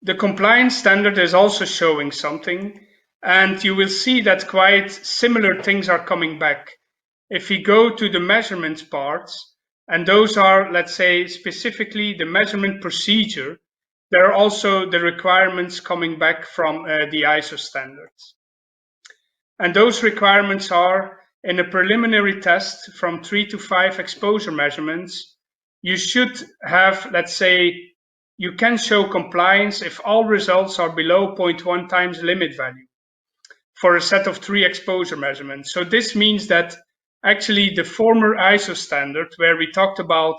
The compliance standard is also showing something, and you will see that quite similar things are coming back. If we go to the measurement parts, and those are, let's say, specifically the measurement procedure, there are also the requirements coming back from the ISO standards. And those requirements are, in a preliminary test from 3 to 5 exposure measurements, you should have, let's say, you can show compliance if all results are below 0.1 times limit value for a set of 3 exposure measurements. So this means that actually the former ISO standard, where we talked about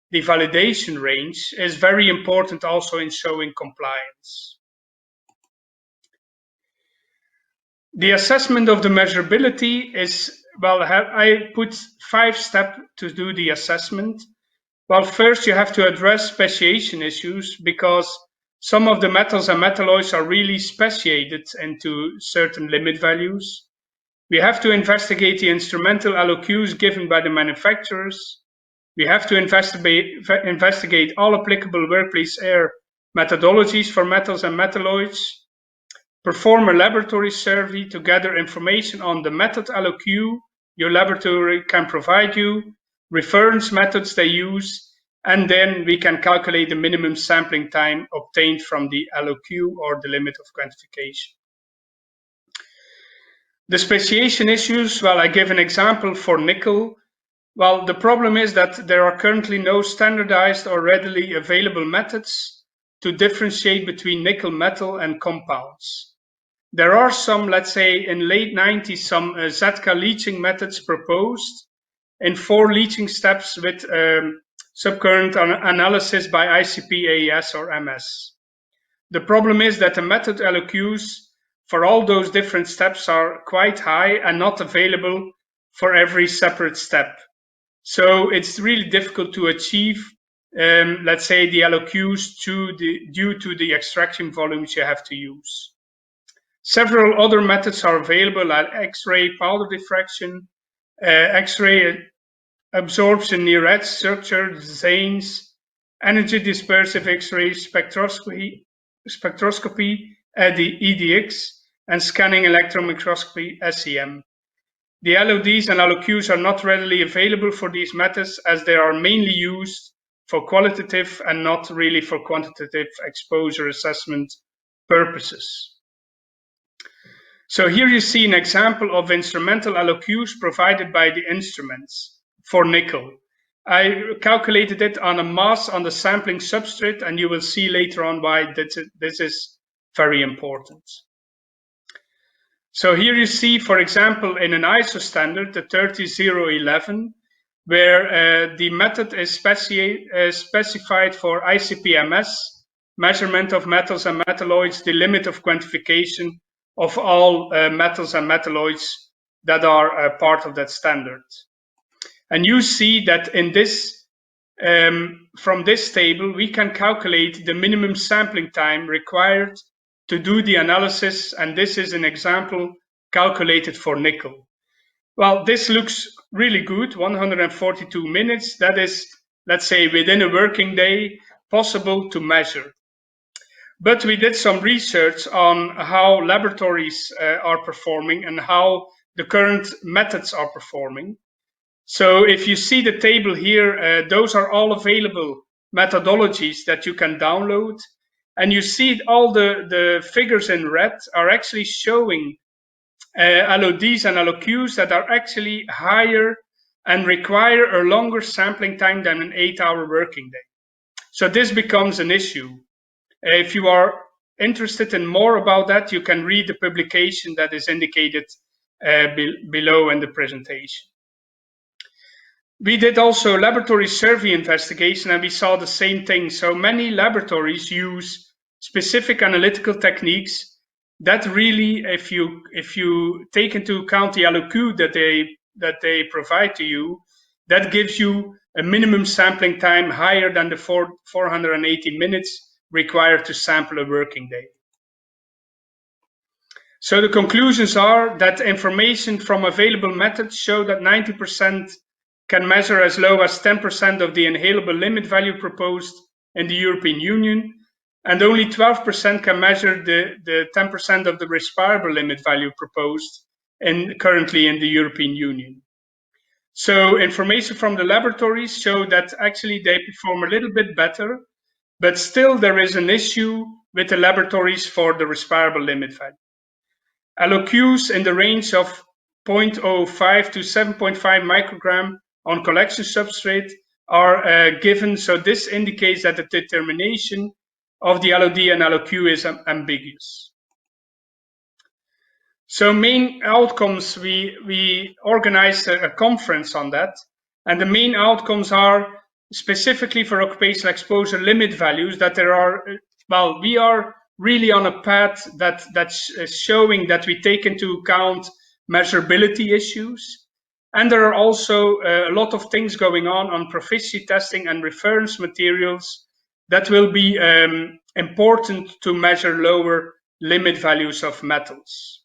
the validation range, is very important also in showing compliance. The assessment of the measurability is, well, I put 5 steps to do the assessment. Well, first you have to address speciation issues because some of the metals and metalloids are really speciated into certain limit values. We have to investigate the instrumental LOQs given by the manufacturers. We have to investigate all applicable workplace air methodologies for metals and metalloids. Perform a laboratory survey to gather information on the method LOQ your laboratory can provide you, reference methods they use, and then we can calculate the minimum sampling time obtained from the LOQ or the limit of quantification. The speciation issues, well, I give an example for nickel. Well, the problem is that there are currently no standardized or readily available methods to differentiate between nickel metal and compounds. There are some, let's say in late 90s, some ZK leaching methods proposed in 4 leaching steps with subcurrent analysis by ICP, AES or MS. The problem is that the method LOQs for all those different steps are quite high and not available for every separate step. So it's really difficult to achieve, let's say, the LOQs due to the extraction volumes you have to use. Several other methods are available like X-ray powder diffraction, X-ray absorption near edge structure, ZANES, energy dispersive X-ray spectroscopy, the EDX, and scanning electron microscopy, SEM. The LODs and LOQs are not readily available for these methods as they are mainly used for qualitative and not really for quantitative exposure assessment purposes. So here you see an example of instrumental LOQs provided by the instruments for nickel. I calculated it on a mass on the sampling substrate, and you will see later on why this is very important. So here you see, for example, in an ISO standard, the 30011, where the method is specified for ICP-MS, measurement of metals and metalloids, the limit of quantification of all metals and metalloids that are part of that standard. And you see that in this, from this table, we can calculate the minimum sampling time required to do the analysis. And this is an example calculated for nickel. Well, this looks really good, 142 minutes. That is, let's say, within a working day, possible to measure. But we did some research on how laboratories are performing and how the current methods are performing. So if you see the table here, those are all available methodologies that you can download. And you see all the figures in red are actually showing LODs and LOQs that are actually higher and require a longer sampling time than an 8-hour working day. So this becomes an issue. If you are interested in more about that, you can read the publication that is indicated below in the presentation. We did also laboratory survey investigation, and we saw the same thing. So many laboratories use specific analytical techniques that really, if you take into account the LOQ that they provide to you, that gives you a minimum sampling time higher than the 480 minutes required to sample a working day. So the conclusions are that information from available methods show that 90% can measure as low as 10% of the inhalable limit value proposed in the European Union, and only 12% can measure the 10% of the respirable limit value proposed currently in the European Union. So information from the laboratories show that actually they perform a little bit better, but still there is an issue with the laboratories for the respirable limit value. LOQs in the range of 0.05 to 7.5 microgram on collection substrate are given, so this indicates that the determination of the LOD and LOQ is ambiguous. So main outcomes, we organized a conference on that, and the main outcomes are specifically for occupational exposure limit values that there are, well, we are really on a path that's showing that we take into account measurability issues. And there are also a lot of things going on proficiency testing and reference materials that will be important to measure lower limit values of metals.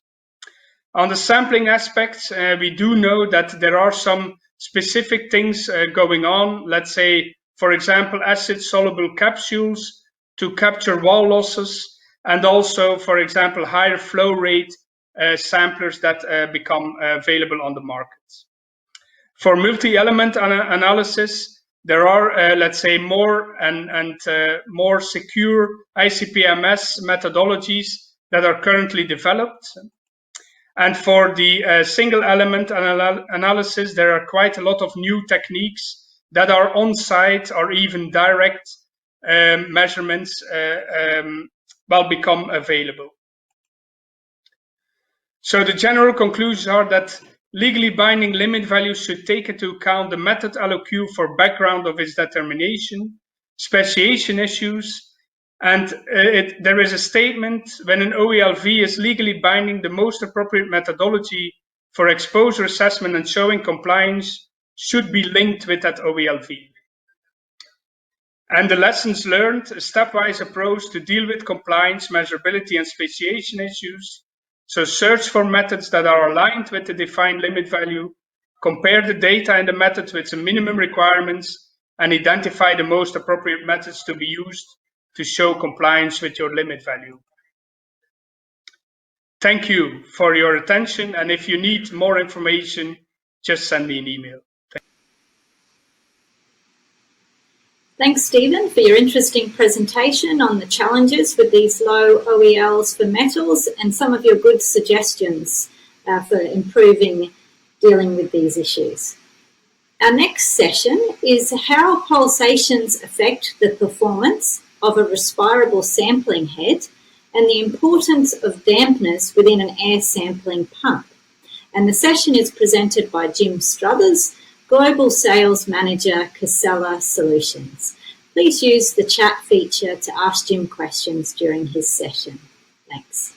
On the sampling aspects, we do know that there are some specific things going on. Let's say, for example, acid-soluble capsules to capture wall losses, and also, for example, higher flow rate samplers that become available on the market. For multi-element analysis, there are, let's say, more and more secure ICP-MS methodologies that are currently developed. And for the single element analysis, there are quite a lot of new techniques that are on-site or even direct measurements will become available. So the general conclusions are that legally binding limit values should take into account the method LOQ for background of its determination, speciation issues, and there is a statement: when an OELV is legally binding, the most appropriate methodology for exposure assessment and showing compliance should be linked with that OELV. And the lessons learned: a stepwise approach to deal with compliance, measurability, and speciation issues. So search for methods that are aligned with the defined limit value, compare the data and the methods with some minimum requirements, and identify the most appropriate methods to be used to show compliance with your limit value. Thank you for your attention, and if you need more information, just send me an email. Thanks, Stephen, for your interesting presentation on the challenges with these low OELs for metals and some of your good suggestions for improving dealing with these issues. Our next session is how pulsations affect the performance of a respirable sampling head and the importance of dampness within an air sampling pump. And the session is presented by Jim Struthers, Global Sales Manager, Casella Solutions. Please use the chat feature to ask Jim questions during his session. Thanks.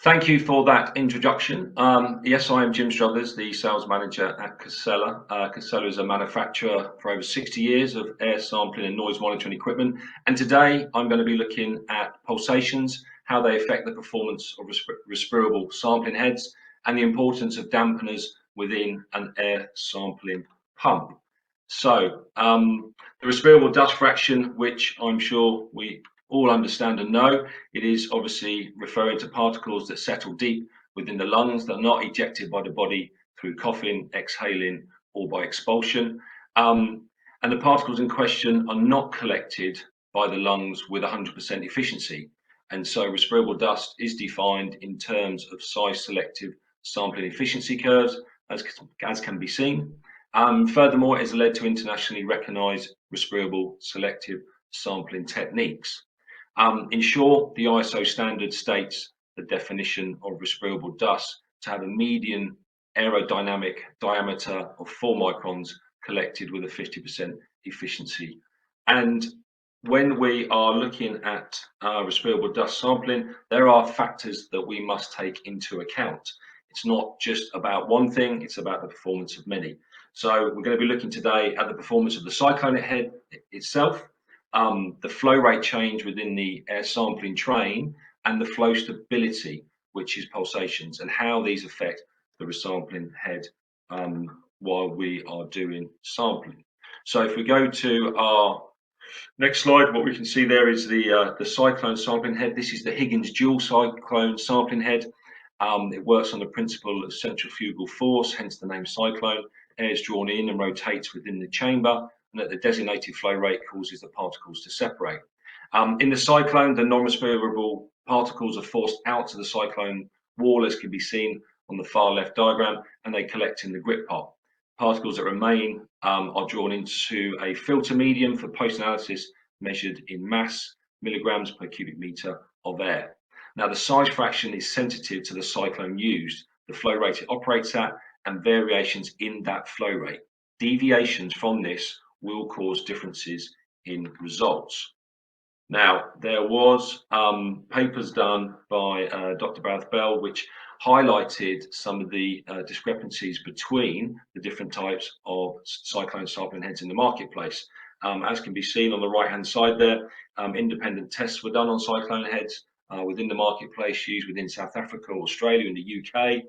Thank you for that introduction. Yes, I am Jim Struthers, the sales manager at Casella. Casella is a manufacturer for over 60 years of air sampling and noise monitoring equipment. And today I'm going to be looking at pulsations, how they affect the performance of respirable sampling heads, and the importance of dampeners within an air sampling pump. So, the respirable dust fraction, which I'm sure we all understand and know, it is obviously referring to particles that settle deep within the lungs that are not ejected by the body through coughing, exhaling, or by expulsion. And the particles in question are not collected by the lungs with 100% efficiency. And so respirable dust is defined in terms of size selective sampling efficiency curves, as can be seen. Furthermore, it has led to internationally recognized respirable selective sampling techniques. In short, the ISO standard states the definition of respirable dust to have a median aerodynamic diameter of 4 microns collected with a 50% efficiency. And when we are looking at respirable dust sampling, there are factors that we must take into account. It's not just about one thing, it's about the performance of many. So we're going to be looking today at the performance of the cyclone head itself, the flow rate change within the air sampling train, and the flow stability, which is pulsations, and how these affect the resampling head while we are doing sampling. So if we go to our next slide, what we can see there is the cyclone sampling head. This is the Higgins dual cyclone sampling head. It works on the principle of centrifugal force, hence the name cyclone. Air is drawn in and rotates within the chamber, and at the designated flow rate causes the particles to separate. In the cyclone, the non-respirable particles are forced out to the cyclone wall, as can be seen on the far left diagram, and they collect in the grip pot. Particles that remain are drawn into a filter medium for post-analysis, measured in mass, milligrams per cubic meter of air. Now, the size fraction is sensitive to the cyclone used, the flow rate it operates at, and variations in that flow rate. Deviations from this will cause differences in results. Now, there was papers done by Dr. Bath Bell, which highlighted some of the discrepancies between the different types of cyclone sampling heads in the marketplace. As can be seen on the right-hand side there, independent tests were done on cyclone heads within the marketplace, used within South Africa, Australia, and the UK.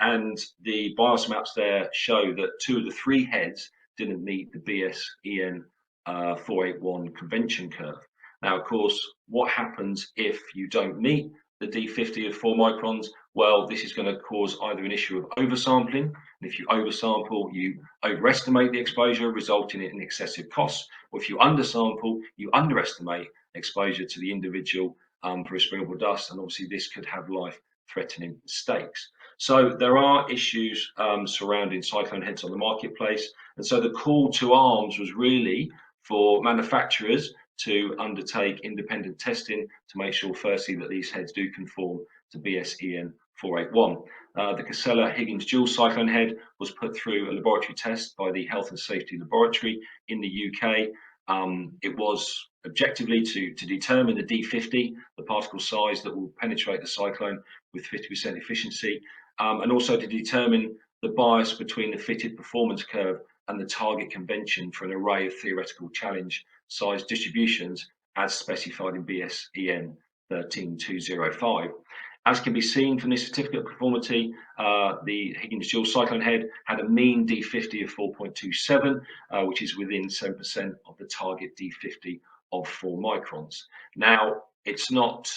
And the BIOS maps there show that 2 of the 3 heads didn't meet the BS-EN 481 convention curve. Now, of course, what happens if you don't meet the D50 of 4 microns? Well, this is going to cause either an issue of oversampling, and if you oversample, you overestimate the exposure, resulting in excessive costs, or if you undersample, you underestimate exposure to the individual for respirable dust, and obviously this could have life-threatening stakes. So there are issues surrounding cyclone heads on the marketplace, and so the call to arms was really for manufacturers to undertake independent testing to make sure, firstly, that these heads do conform to BS-EN 481. The Casella Higgins dual cyclone head was put through a laboratory test by the Health and Safety Laboratory in the UK. It was objectively to determine the D50, the particle size that will penetrate the cyclone with 50% efficiency, and also to determine the bias between the fitted performance curve and the target convention for an array of theoretical challenge size distributions as specified in BS-EN 13205. As can be seen from this certificate of conformity, the Higgins dual cyclone head had a mean D50 of 4.27, which is within 7% of the target D50 of 4 microns. Now, it's not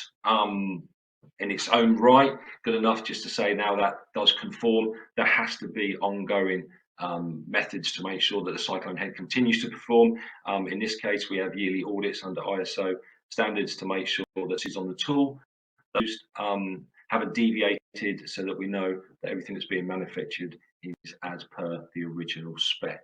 in its own right good enough just to say now that does conform. There has to be ongoing methods to make sure that the cyclone head continues to perform. In this case, we have yearly audits under ISO standards to make sure that it's on the tool. Those haven't deviated, so that we know that everything that's being manufactured is as per the original spec.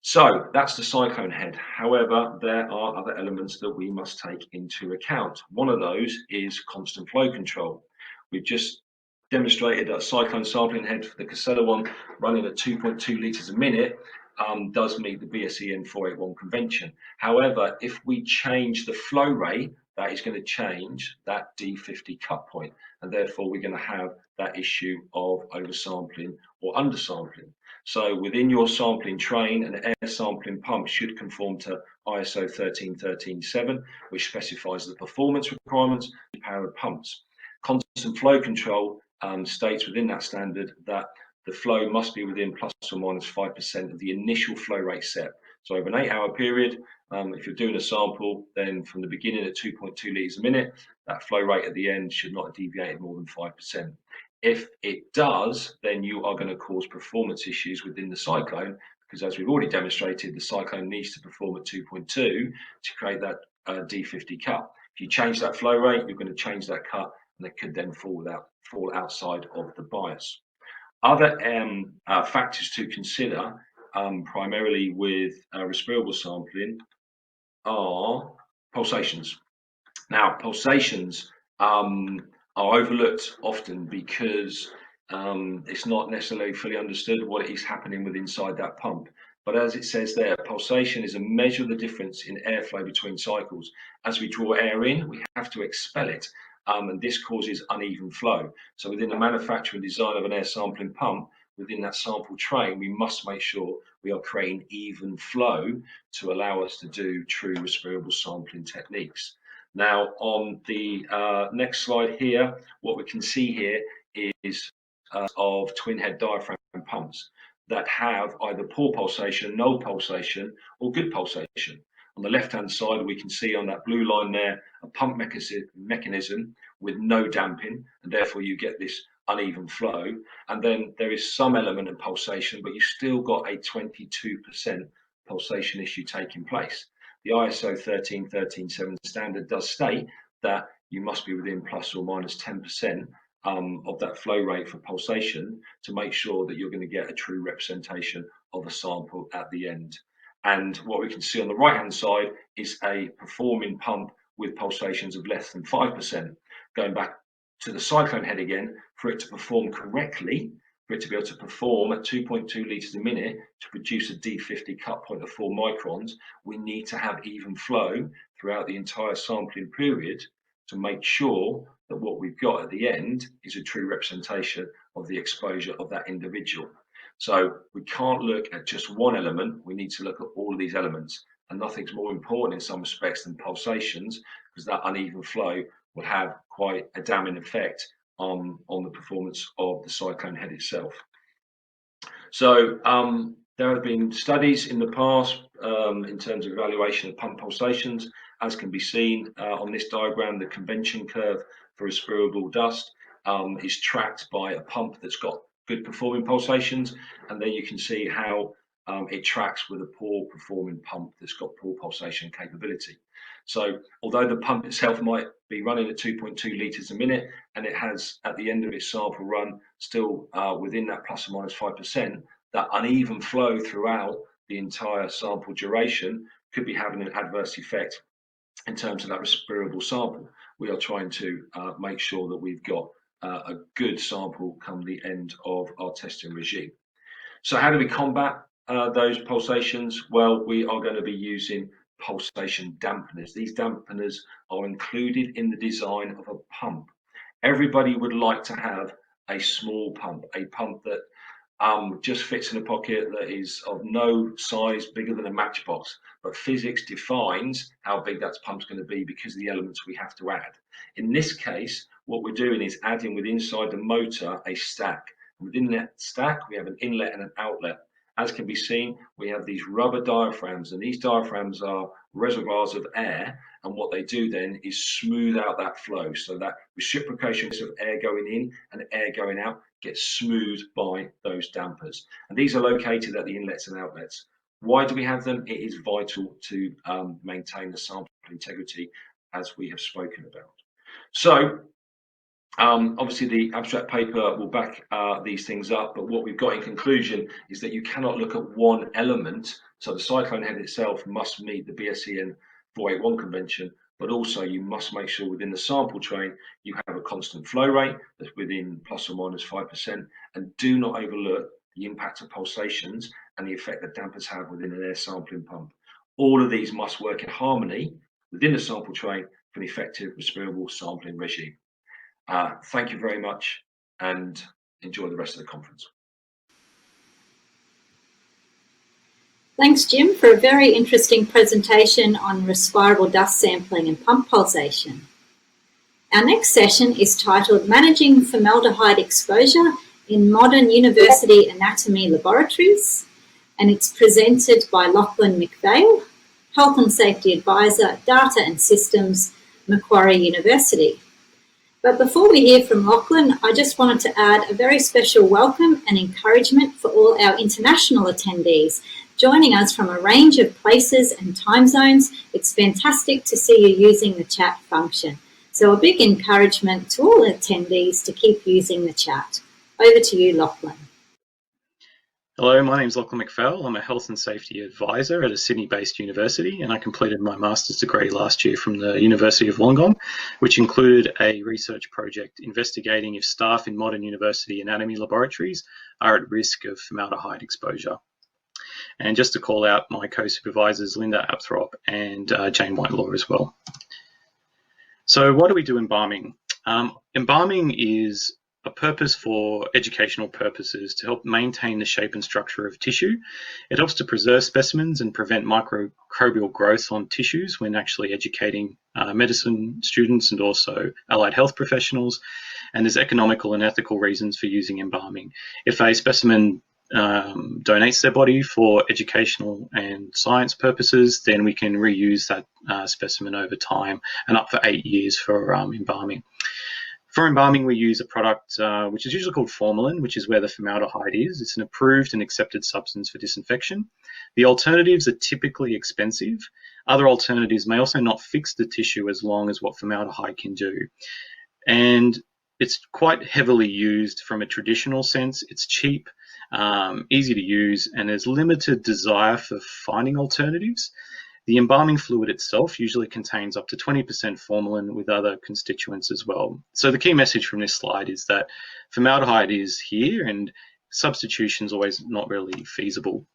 So that's the cyclone head. However, there are other elements that we must take into account. One of those is constant flow control. We've just demonstrated that a cyclone sampling head for the Casella one running at 2.2 litres a minute does meet the BS-EN 481 convention. However, if we change the flow rate that is going to change that D50 cut point, and therefore we're going to have that issue of oversampling or undersampling. So within your sampling train, an air sampling pump should conform to ISO 13137, which specifies the performance requirements of powered pumps. Constant flow control states within that standard that the flow must be within plus or minus 5% of the initial flow rate set. So over an 8-hour period, if you're doing a sample, then from the beginning at 2.2 litres a minute, that flow rate at the end should not deviate more than 5%. If it does, then you are going to cause performance issues within the cyclone, because as we've already demonstrated, the cyclone needs to perform at 2.2 to create that D50 cut. If you change that flow rate, you're going to change that cut, and it could then fall outside of the bias. Other factors to consider, primarily with respirable sampling, are pulsations. Now, pulsations are overlooked often because it's not necessarily fully understood what is happening within inside that pump. But as it says there, pulsation is a measure of the difference in airflow between cycles. As we draw air in, we have to expel it, and this causes uneven flow. So within the manufacture and design of an air sampling pump, within that sample train, we must make sure we are creating even flow to allow us to do true respirable sampling techniques. Now, on the next slide here, what we can see here is of twin head diaphragm pumps that have either poor pulsation, null pulsation, or good pulsation. On the left-hand side, we can see on that blue line there, a pump mechanism with no damping, and therefore you get this uneven flow. And then there is some element of pulsation, but you've still got a 22% pulsation issue taking place. The ISO 13137 standard does state that you must be within plus or minus 10% of that flow rate for pulsation to make sure that you're going to get a true representation of a sample at the end. And what we can see on the right hand side is a performing pump with pulsations of less than 5%. Going back to the cyclone head again, for it to perform correctly, for it to be able to perform at 2.2 litres a minute to produce a D50 cut point of 4 microns, we need to have even flow throughout the entire sampling period to make sure that what we've got at the end is a true representation of the exposure of that individual. So we can't look at just one element, we need to look at all of these elements, and nothing's more important in some respects than pulsations, because that uneven flow will have quite a damning effect on the performance of the cyclone head itself. So there have been studies in the past in terms of evaluation of pump pulsations. As can be seen on this diagram, the convention curve for respirable dust is tracked by a pump that's got good performing pulsations, and then you can see how it tracks with a poor performing pump that's got poor pulsation capability. So although the pump itself might be running at 2.2 litres a minute, and it has at the end of its sample run still within that plus or minus 5%, that uneven flow throughout the entire sample duration could be having an adverse effect in terms of that respirable sample. We are trying to make sure that we've got a good sample come the end of our testing regime. So how do we combat those pulsations? Well, we are going to be using pulsation dampeners. These dampeners are included in the design of a pump. Everybody would like to have a small pump, a pump that just fits in a pocket that is of no size bigger than a matchbox, but physics defines how big that pump's going to be because of the elements we have to add. In this case, what we're doing is adding with inside the motor a stack. Within that stack, we have an inlet and an outlet. As can be seen, we have these rubber diaphragms, and these diaphragms are reservoirs of air, and what they do then is smooth out that flow, so that reciprocation of air going in and air going out gets smoothed by those dampers. And these are located at the inlets and outlets. Why do we have them? It is vital to maintain the sample integrity, as we have spoken about. So obviously the abstract paper will back these things up, but what we've got in conclusion is that you cannot look at one element. So the cyclone head itself must meet the BSEN 481 convention, but also you must make sure within the sample train you have a constant flow rate that's within plus or minus 5%, and do not overlook the impact of pulsations and the effect that dampers have within an air sampling pump. All of these must work in harmony within the sample train for an effective respirable sampling regime. Thank you very much and enjoy the rest of the conference. Thanks, Jim, for a very interesting presentation on respirable dust sampling and pump pulsation. Our next session is titled Managing Formaldehyde Exposure in Modern University Anatomy Laboratories, and it's presented by Lachlan McPhail, Health and Safety Advisor, Data and Systems, Macquarie University. But before we hear from Lachlan, I just wanted to add a very special welcome and encouragement for all our international attendees joining us from a range of places and time zones. It's fantastic to see you using the chat function. So a big encouragement to all attendees to keep using the chat. Over to you, Lachlan. Hello, my name is Lachlan McPhail. I'm a Health and Safety Advisor at a Sydney-based university, and I completed my master's degree last year from the University of Wollongong, which included a research project investigating if staff in modern university anatomy laboratories are at risk of formaldehyde exposure. And just to call out my co-supervisors, Linda Apthrop and Jane Whitelaw as well. So what do we do embalming? Embalming is a purpose for educational purposes to help maintain the shape and structure of tissue. It helps to preserve specimens and prevent microbial growth on tissues when actually educating medicine students and also allied health professionals. And there's economical and ethical reasons for using embalming. If a specimen donates their body for educational and science purposes, then we can reuse that specimen over time and up for 8 years for embalming. For embalming, we use a product which is usually called formalin, which is where the formaldehyde is. It's an approved and accepted substance for disinfection. The alternatives are typically expensive. Other alternatives may also not fix the tissue as long as what formaldehyde can do. And it's quite heavily used from a traditional sense. It's cheap, easy to use, and there's limited desire for finding alternatives. The embalming fluid itself usually contains up to 20% formalin with other constituents as well. So the key message from this slide is that formaldehyde is here and substitution is always not really feasible.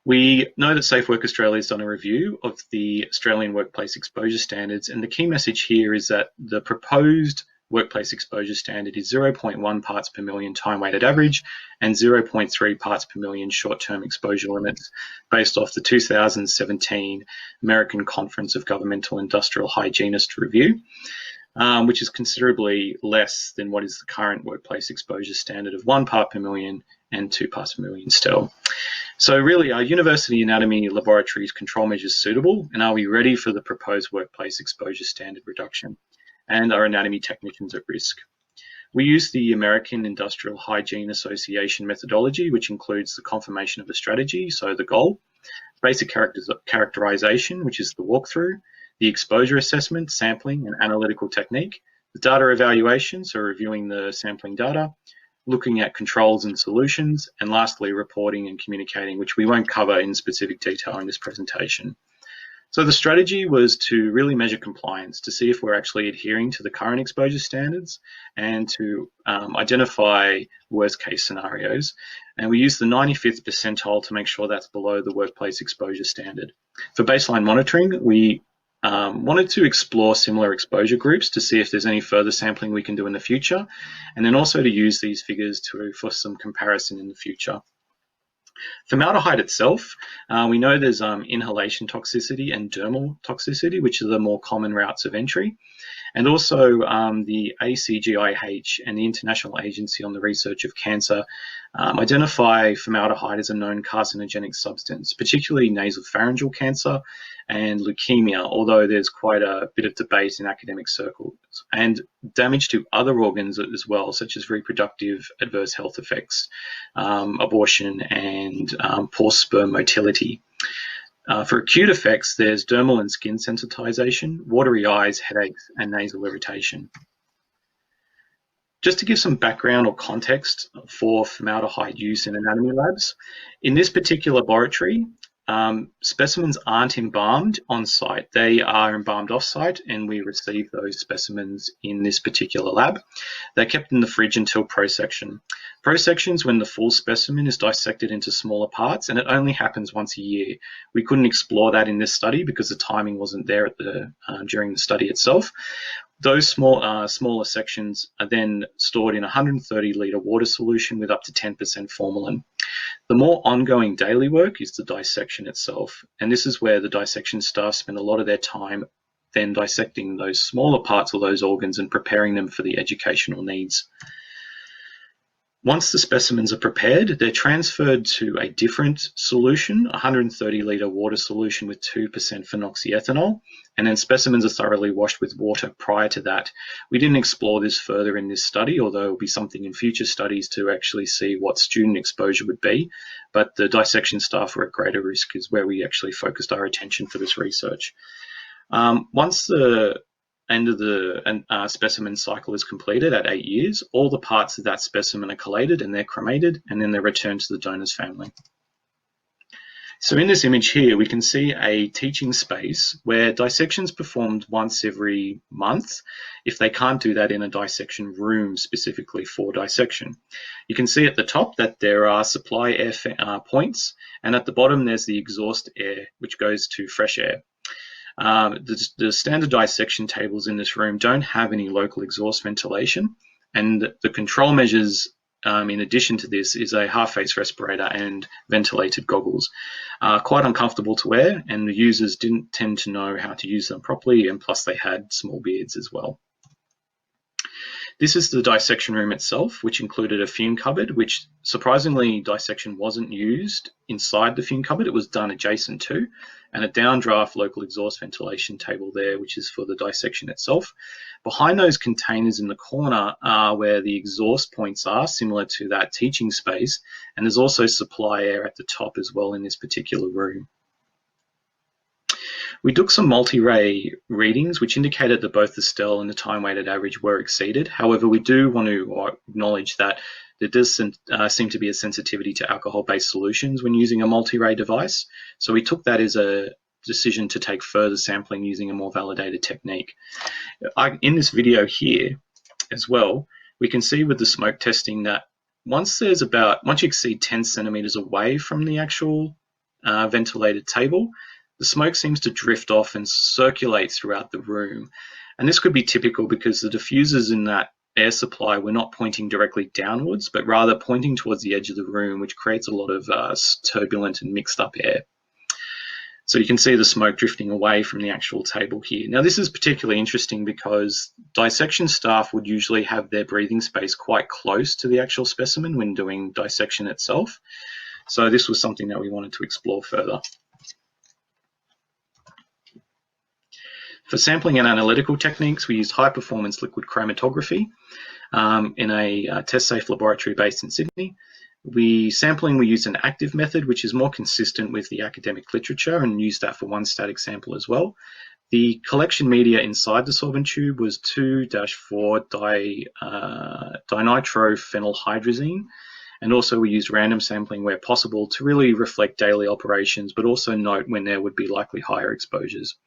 We know that Safe Work Australia has done a review of the Australian workplace exposure standards, and the key message here is that the proposed workplace exposure standard is 0.1 parts per million time-weighted average and 0.3 parts per million short-term exposure limits based off the 2017 American Conference of Governmental Industrial Hygienists review, which is considerably less than what is the current workplace exposure standard of 1 part per million and 2 parts per million still. So really, are university anatomy laboratories control measures suitable, and are we ready for the proposed workplace exposure standard reduction? And are anatomy technicians at risk? We use the American Industrial Hygiene Association methodology, which includes the confirmation of a strategy, so the goal, basic characterization, which is the walkthrough, the exposure assessment, sampling and analytical technique, the data evaluation, so reviewing the sampling data, looking at controls and solutions, and lastly, reporting and communicating, which we won't cover in specific detail in this presentation. So the strategy was to really measure compliance, to see if we're actually adhering to the current exposure standards and to identify worst case scenarios. And we used the 95th percentile to make sure that's below the workplace exposure standard. For baseline monitoring, we wanted to explore similar exposure groups to see if there's any further sampling we can do in the future, and then also to use these figures for some comparison in the future. Formaldehyde itself, we know there's inhalation toxicity and dermal toxicity, which are the more common routes of entry. And also the ACGIH and the International Agency on the Research of Cancer identify formaldehyde as a known carcinogenic substance, particularly nasopharyngeal cancer and leukemia, although there's quite a bit of debate in academic circles, and damage to other organs as well, such as reproductive adverse health effects, abortion, and poor sperm motility. For acute effects, there's dermal and skin sensitization, watery eyes, headaches, and nasal irritation. Just to give some background or context for formaldehyde use in anatomy labs, in this particular laboratory, specimens aren't embalmed on site. They are embalmed off site, and we receive those specimens in this particular lab. They're kept in the fridge until prosection. Prosection is when the full specimen is dissected into smaller parts, and it only happens once a year. We couldn't explore that in this study because the timing wasn't there at during the study itself. Those smaller sections are then stored in a 130-litre water solution with up to 10% formalin. The more ongoing daily work is the dissection itself, and this is where the dissection staff spend a lot of their time then dissecting those smaller parts of those organs and preparing them for the educational needs. Once the specimens are prepared, they're transferred to a different solution, a 130-litre water solution with 2% phenoxyethanol, and then specimens are thoroughly washed with water prior to that. We didn't explore this further in this study, although it will be something in future studies to actually see what student exposure would be, but the dissection staff were at greater risk is where we actually focused our attention for this research. Once the end of the specimen cycle is completed at 8 years, all the parts of that specimen are collated and they're cremated, and then they're returned to the donor's family. So in this image here, we can see a teaching space where dissection's performed once every month if they can't do that in a dissection room specifically for dissection. You can see at the top that there are supply air points, and at the bottom there's the exhaust air, which goes to fresh air. The standard dissection tables in this room don't have any local exhaust ventilation, and the control measures in addition to this is a half-face respirator and ventilated goggles. Quite uncomfortable to wear, and the users didn't tend to know how to use them properly, and plus they had small beards as well. This is the dissection room itself, which included a fume cupboard, which surprisingly dissection wasn't used inside the fume cupboard, it was done adjacent to, and a downdraft local exhaust ventilation table there, which is for the dissection itself. Behind those containers in the corner are where the exhaust points are, similar to that teaching space, and there's also supply air at the top as well in this particular room. We took some multi-ray readings which indicated that both the STEL and the time-weighted average were exceeded. However, we do want to acknowledge that there does seem to be a sensitivity to alcohol-based solutions when using a multi-ray device. So we took that as a decision to take further sampling using a more validated technique. In this video here as well, we can see with the smoke testing that once you exceed 10 centimeters away from the actual ventilated table, the smoke seems to drift off and circulate throughout the room. And this could be typical because the diffusers in that air supply were not pointing directly downwards, but rather pointing towards the edge of the room, which creates a lot of turbulent and mixed up air. So you can see the smoke drifting away from the actual table here. Now this is particularly interesting because dissection staff would usually have their breathing space quite close to the actual specimen when doing dissection itself. So this was something that we wanted to explore further. For sampling and analytical techniques, we used high-performance liquid chromatography in a test-safe laboratory based in Sydney. We used an active method, which is more consistent with the academic literature, and used that for one static sample as well. The collection media inside the sorbent tube was 2,4-dinitrophenylhydrazine, and also we used random sampling where possible to really reflect daily operations, but also note when there would be likely higher exposures.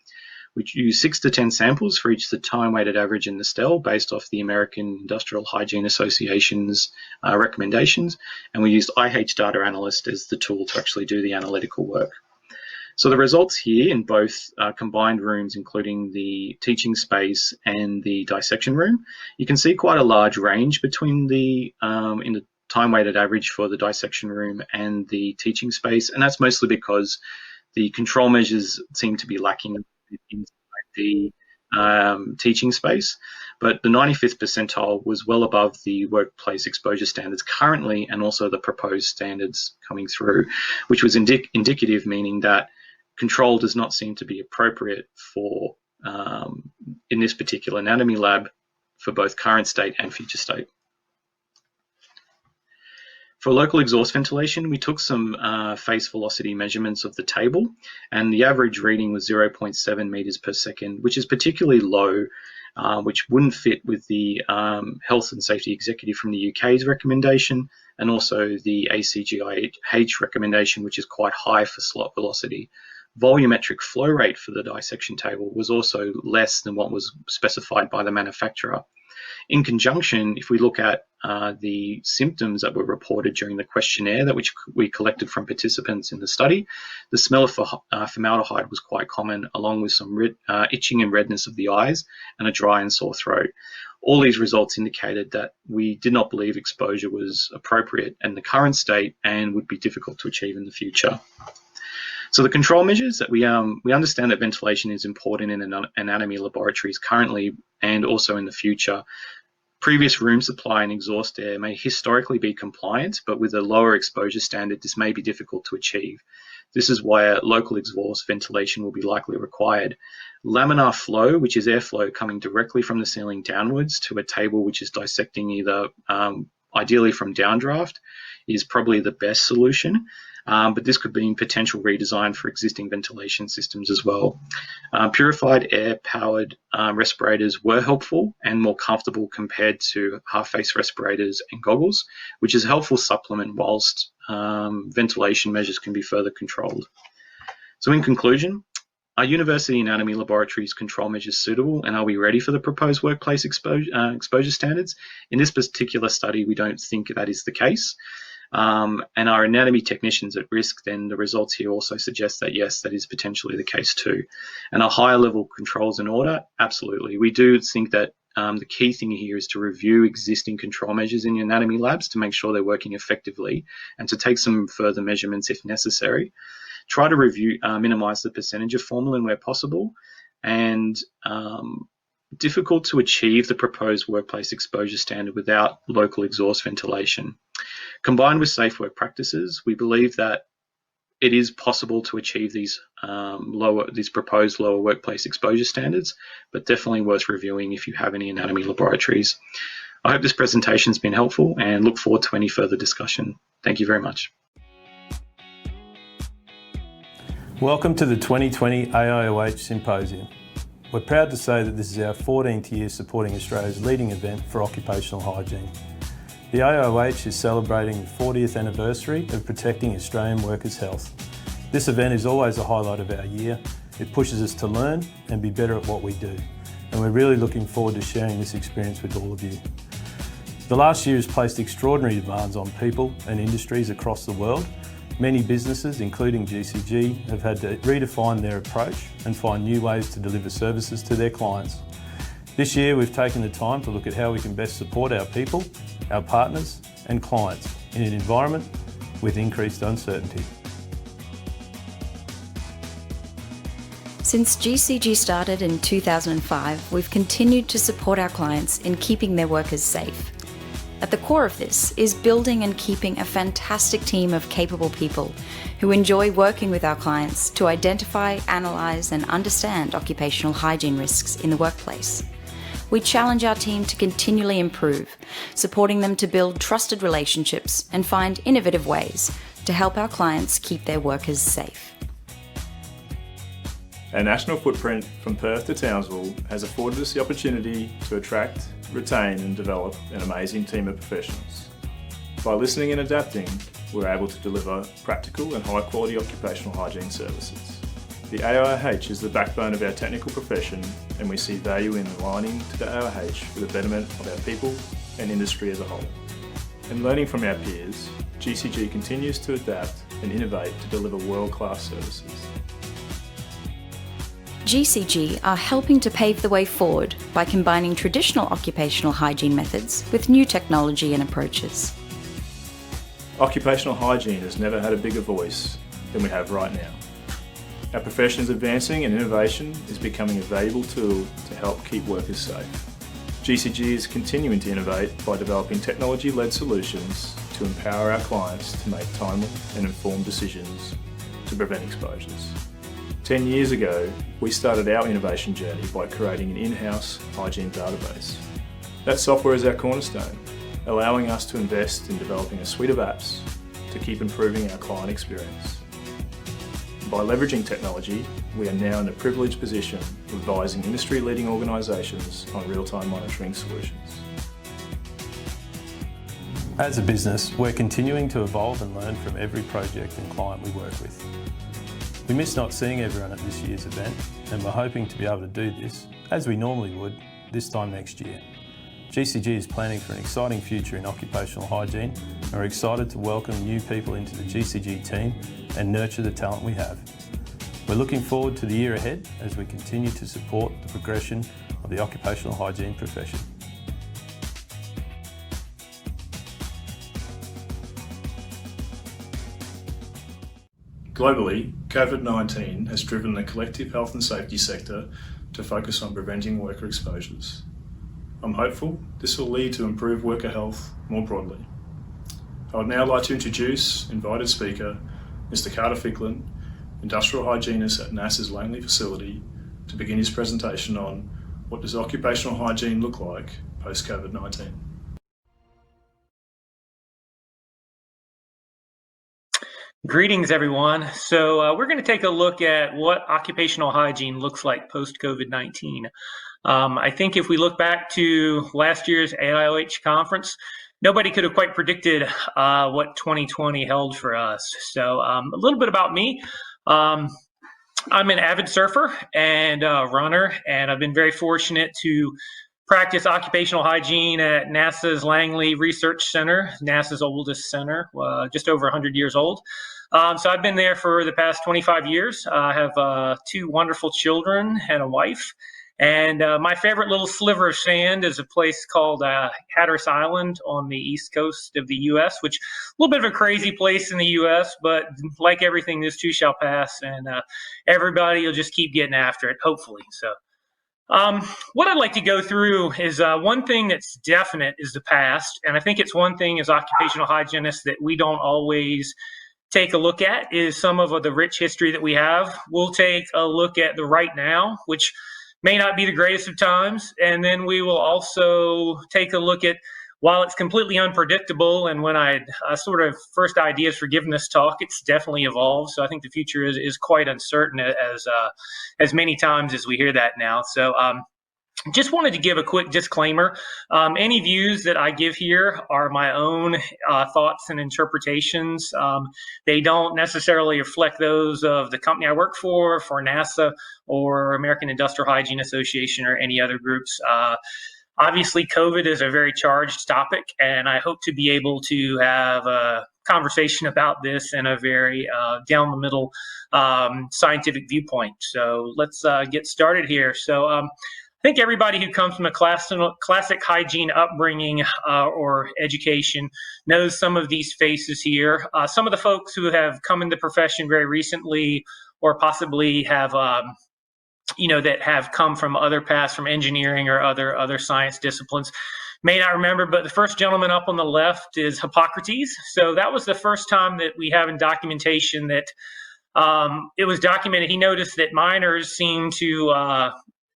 We used 6 to 10 samples for each of the time-weighted average in the STEL based off the American Industrial Hygiene Association's recommendations, and we used AIOH Data Analyst as the tool to actually do the analytical work. So the results here in both combined rooms, including the teaching space and the dissection room, you can see quite a large range between the in the time-weighted average for the dissection room and the teaching space, and that's mostly because the control measures seem to be lacking inside the teaching space, but the 95th percentile was well above the workplace exposure standards currently, and also the proposed standards coming through, which was indicative, meaning that control does not seem to be appropriate for in this particular anatomy lab for both current state and future state. For local exhaust ventilation, we took some face velocity measurements of the table, and the average reading was 0.7 meters per second, which is particularly low which wouldn't fit with the Health and Safety Executive from the UK's recommendation, and also the AIOH recommendation, which is quite high for slot velocity. Volumetric flow rate for the dissection table was also less than what was specified by the manufacturer. In conjunction, if we look at the symptoms that were reported during the questionnaire that we collected from participants in the study, the smell of formaldehyde was quite common, along with some itching and redness of the eyes and a dry and sore throat. All these results indicated that we did not believe exposure was appropriate in the current state and would be difficult to achieve in the future. So the control measures that we understand that ventilation is important in anatomy laboratories currently and also in the future. Previous room supply and exhaust air may historically be compliant, but with a lower exposure standard, this may be difficult to achieve. This is why local exhaust ventilation will be likely required. Laminar flow, which is airflow coming directly from the ceiling downwards to a table which is dissecting either ideally from downdraft, is probably the best solution. But this could be in potential redesign for existing ventilation systems as well. Purified air-powered respirators were helpful and more comfortable compared to half-face respirators and goggles, which is a helpful supplement whilst ventilation measures can be further controlled. So in conclusion, are university anatomy laboratories control measures suitable, and are we ready for the proposed workplace exposure standards? In this particular study, we don't think that is the case. And are anatomy technicians at risk? Then the results here also suggest that yes, that is potentially the case too. And are higher level controls in order? Absolutely. We do think that the key thing here is to review existing control measures in your anatomy labs to make sure they're working effectively and to take some further measurements if necessary. Try to minimize the percentage of formalin where possible, and difficult to achieve the proposed workplace exposure standard without local exhaust ventilation. Combined with safe work practices, we believe that it is possible to achieve these proposed lower workplace exposure standards, but definitely worth reviewing if you have any anatomy laboratories. I hope this presentation has been helpful and look forward to any further discussion. Thank you very much. Welcome to the 2020 AIOH Symposium. We're proud to say that this is our 14th year supporting Australia's leading event for occupational hygiene. The AIOH is celebrating the 40th anniversary of protecting Australian workers' health. This event is always a highlight of our year. It pushes us to learn and be better at what we do. And we're really looking forward to sharing this experience with all of you. The last year has placed extraordinary demands on people and industries across the world. Many businesses, including GCG, have had to redefine their approach and find new ways to deliver services to their clients. This year we've taken the time to look at how we can best support our people, our partners and clients in an environment with increased uncertainty. Since GCG started in 2005, we've continued to support our clients in keeping their workers safe. At the core of this is building and keeping a fantastic team of capable people who enjoy working with our clients to identify, analyse and understand occupational hygiene risks in the workplace. We challenge our team to continually improve, supporting them to build trusted relationships and find innovative ways to help our clients keep their workers safe. Our national footprint from Perth to Townsville has afforded us the opportunity to attract, retain and develop an amazing team of professionals. By listening and adapting, we're able to deliver practical and high quality occupational hygiene services. The AIOH is the backbone of our technical profession, and we see value in aligning to the AIOH for the betterment of our people and industry as a whole. And learning from our peers, GCG continues to adapt and innovate to deliver world-class services. GCG are helping to pave the way forward by combining traditional occupational hygiene methods with new technology and approaches. Occupational hygiene has never had a bigger voice than we have right now. Our profession is advancing and innovation is becoming a valuable tool to help keep workers safe. GCG is continuing to innovate by developing technology-led solutions to empower our clients to make timely and informed decisions to prevent exposures. 10 years ago, we started our innovation journey by creating an in-house hygiene database. That software is our cornerstone, allowing us to invest in developing a suite of apps to keep improving our client experience. By leveraging technology, we are now in a privileged position of advising industry-leading organisations on real-time monitoring solutions. As a business, we're continuing to evolve and learn from every project and client we work with. We miss not seeing everyone at this year's event, and we're hoping to be able to do this, as we normally would, this time next year. GCG is planning for an exciting future in occupational hygiene, and we're excited to welcome new people into the GCG team and nurture the talent we have. We're looking forward to the year ahead as we continue to support the progression of the occupational hygiene profession. Globally, COVID-19 has driven the collective health and safety sector to focus on preventing worker exposures. I'm hopeful this will lead to improved worker health more broadly. I would now like to introduce invited speaker, Mr. Carter Ficklin, Industrial Hygienist at NASA's Langley facility, to begin his presentation on what does occupational hygiene look like post-COVID-19. Greetings, everyone. So we're going to take a look at what occupational hygiene looks like post-COVID-19. I think if we look back to last year's AIOH conference, nobody could have quite predicted what 2020 held for us. So a little bit about me. I'm an avid surfer and runner, and I've been very fortunate to practice occupational hygiene at NASA's Langley Research Center, NASA's oldest center, just over 100 years old. So I've been there for the past 25 years. I have 2 wonderful children and a wife. And my favorite little sliver of sand is a place called Hatteras Island on the east coast of the U.S., which is a little bit of a crazy place in the U.S., but like everything, this too shall pass, and everybody will just keep getting after it, hopefully. So what I'd like to go through is one thing that's definite is the past, and I think it's one thing as occupational hygienists that we don't always take a look at is some of the rich history that we have. We'll take a look at the right now, which may not be the greatest of times, and then we will also take a look at, while it's completely unpredictable, and when I sort of first ideas for giving this talk, it's definitely evolved. So I think the future is quite uncertain as many times as we hear that now. So just wanted to give a quick disclaimer. Any views that I give here are my own thoughts and interpretations. They don't necessarily reflect those of the company I work for NASA, or American Industrial Hygiene Association, or any other groups. Obviously, COVID is a very charged topic, and I hope to be able to have a conversation about this in a very down the middle scientific viewpoint. So let's get started here. So I think everybody who comes from a classic hygiene upbringing or education knows some of these faces here. Some of the folks who have come in the profession very recently, or possibly have that have come from other paths, from engineering or other science disciplines, may not remember, but the first gentleman up on the left is Hippocrates. So that was the first time that we have in documentation that it was documented. He noticed that miners seem to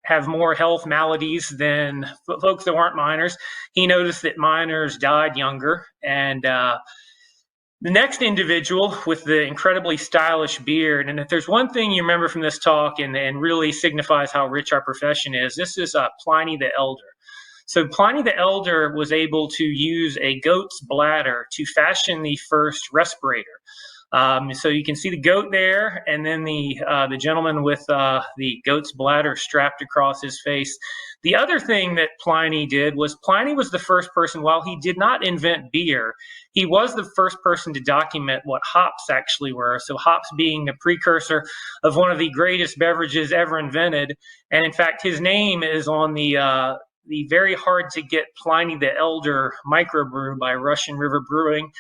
have more health maladies than folks that weren't miners. He noticed that miners died younger. And the next individual with the incredibly stylish beard, and if there's one thing you remember from this talk and really signifies how rich our profession is, this is Pliny the Elder. So Pliny the Elder was able to use a goat's bladder to fashion the first respirator. So you can see the goat there, and then the gentleman with the goat's bladder strapped across his face. The other thing that Pliny did was Pliny was the first person, while he did not invent beer, he was the first person to document what hops actually were. So hops being the precursor of one of the greatest beverages ever invented. And in fact, his name is on the very hard to get Pliny the Elder microbrew by Russian River Brewing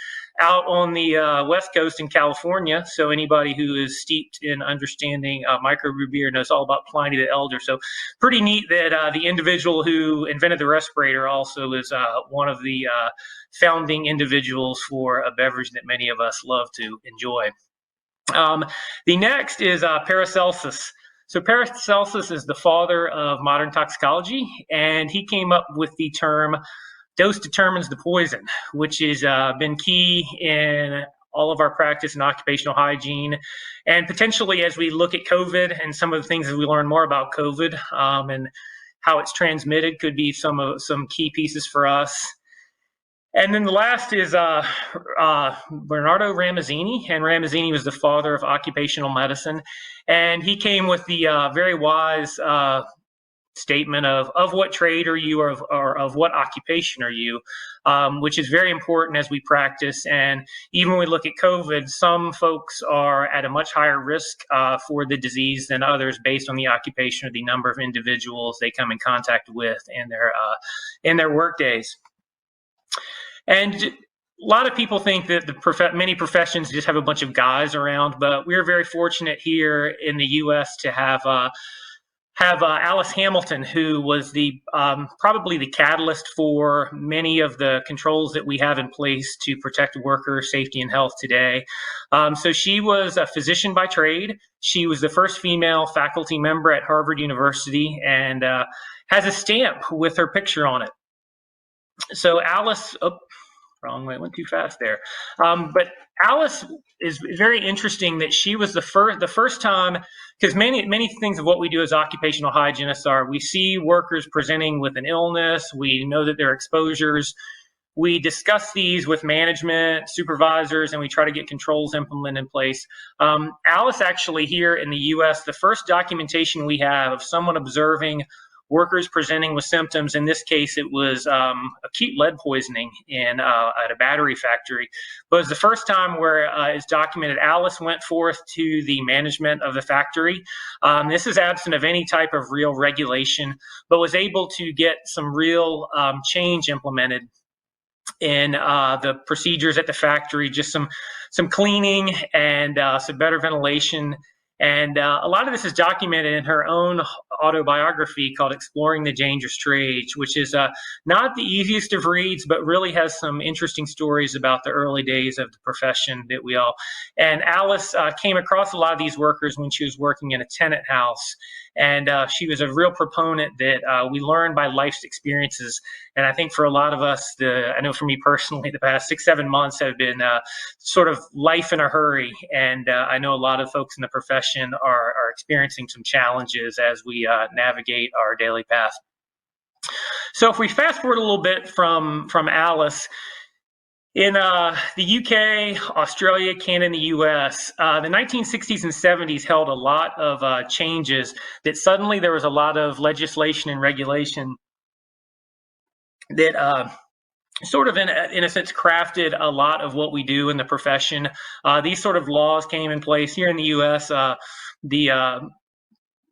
out on the West Coast in California. So anybody who is steeped in understanding microbrew beer knows all about Pliny the Elder. So pretty neat that the individual who invented the respirator also is one of the founding individuals for a beverage that many of us love to enjoy. The next is Paracelsus. So Paracelsus is the father of modern toxicology, and he came up with the term dose determines the poison, which has been key in all of our practice in occupational hygiene. And potentially as we look at COVID and some of the things that we learn more about COVID and how it's transmitted could be some key pieces for us. And then the last is Bernardo Ramazzini, and Ramazzini was the father of occupational medicine, and he came with the very wise statement of what trade are you, or of what occupation are you, which is very important as we practice. And even when we look at COVID, some folks are at a much higher risk for the disease than others based on the occupation or the number of individuals they come in contact with in their work days. And a lot of people think that many professions just have a bunch of guys around, but we're very fortunate here in the U.S. to have Alice Hamilton, who was probably the catalyst for many of the controls that we have in place to protect worker safety and health today. So she was a physician by trade. She was the first female faculty member at Harvard University and has a stamp with her picture on it. So Alice, wrong way, went too fast there. But Alice is very interesting that she was the first time, because many things of what we do as occupational hygienists are, we see workers presenting with an illness, we know that there are exposures, we discuss these with management, supervisors, and we try to get controls implemented in place. Alice actually here in the US, the first documentation we have of someone observing workers presenting with symptoms, in this case it was acute lead poisoning at a battery factory, but it was the first time where it's documented Alice went forth to the management of the factory. This is absent of any type of real regulation, but was able to get some real change implemented in the procedures at the factory, just some cleaning and some better ventilation. And a lot of this is documented in her own autobiography called Exploring the Dangerous Trades, which is not the easiest of reads, but really has some interesting stories about the early days of the profession that we all. And Alice came across a lot of these workers when she was working in a tenant house. And she was a real proponent that we learn by life's experiences. And I think for a lot of us, I know for me personally, the past 6-7 months have been sort of life in a hurry. And I know a lot of folks in the profession are experiencing some challenges as we navigate our daily path. So if we fast forward a little bit from Alice, in the UK, Australia, Canada, and the US, the 1960s and 70s held a lot of changes that suddenly there was a lot of legislation and regulation that sort of in a sense crafted a lot of what we do in the profession. These sort of laws came in place here in the US.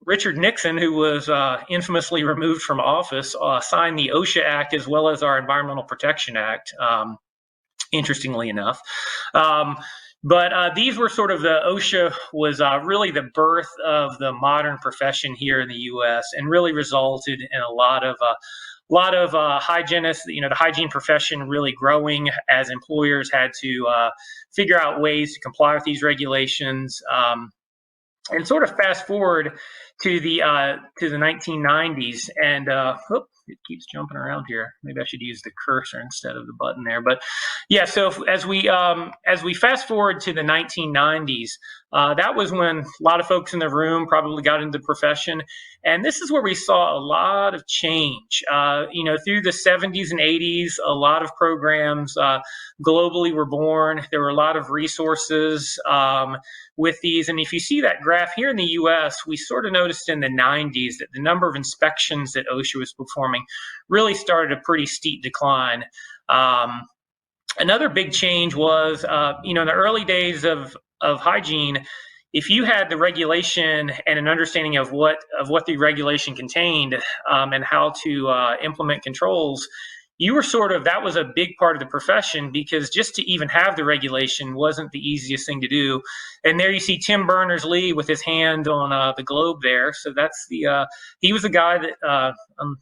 Richard Nixon, who was infamously removed from office, signed the OSHA Act as well as our Environmental Protection Act. Interestingly enough. But these were sort of OSHA was really the birth of the modern profession here in the U.S. and really resulted in a lot of hygienists, the hygiene profession really growing as employers had to figure out ways to comply with these regulations. And sort of fast forward to the 1990s, and it keeps jumping around here. Maybe I should use the cursor instead of the button there. But yeah, so as we fast forward to the 1990s, that was when a lot of folks in the room probably got into the profession, and this is where we saw a lot of change. Through the 70s and 80s, a lot of programs globally were born. There were a lot of resources with these, and if you see that graph here in the U.S., we sort of noticed in the 90s that the number of inspections that OSHA was performing really started a pretty steep decline. Another big change was, in the early days of hygiene, if you had the regulation and an understanding of what the regulation contained and how to implement controls, you were that was a big part of the profession, because just to even have the regulation wasn't the easiest thing to do. And there you see Tim Berners-Lee with his hand on the globe there. So that's he was the guy that,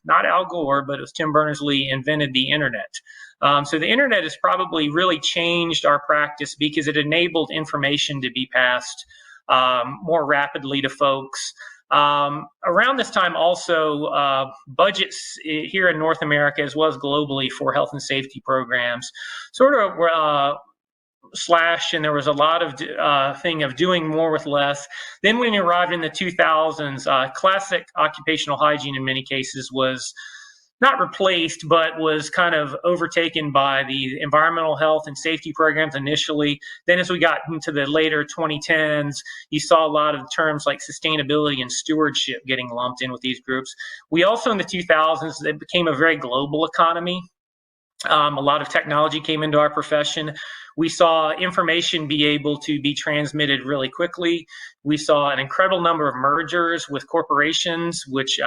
not Al Gore, but it was Tim Berners-Lee, invented the internet. So the internet has probably really changed our practice because it enabled information to be passed more rapidly to folks. Around this time also, budgets here in North America as well as globally for health and safety programs sort of slash, and there was a lot of thing of doing more with less. Then when you arrived in the 2000s, classic occupational hygiene in many cases was not replaced, but was kind of overtaken by the environmental health and safety programs initially. Then as we got into the later 2010s, you saw a lot of terms like sustainability and stewardship getting lumped in with these groups. We also in the 2000s, it became a very global economy. A lot of technology came into our profession. We saw information be able to be transmitted really quickly. We saw an incredible number of mergers with corporations, which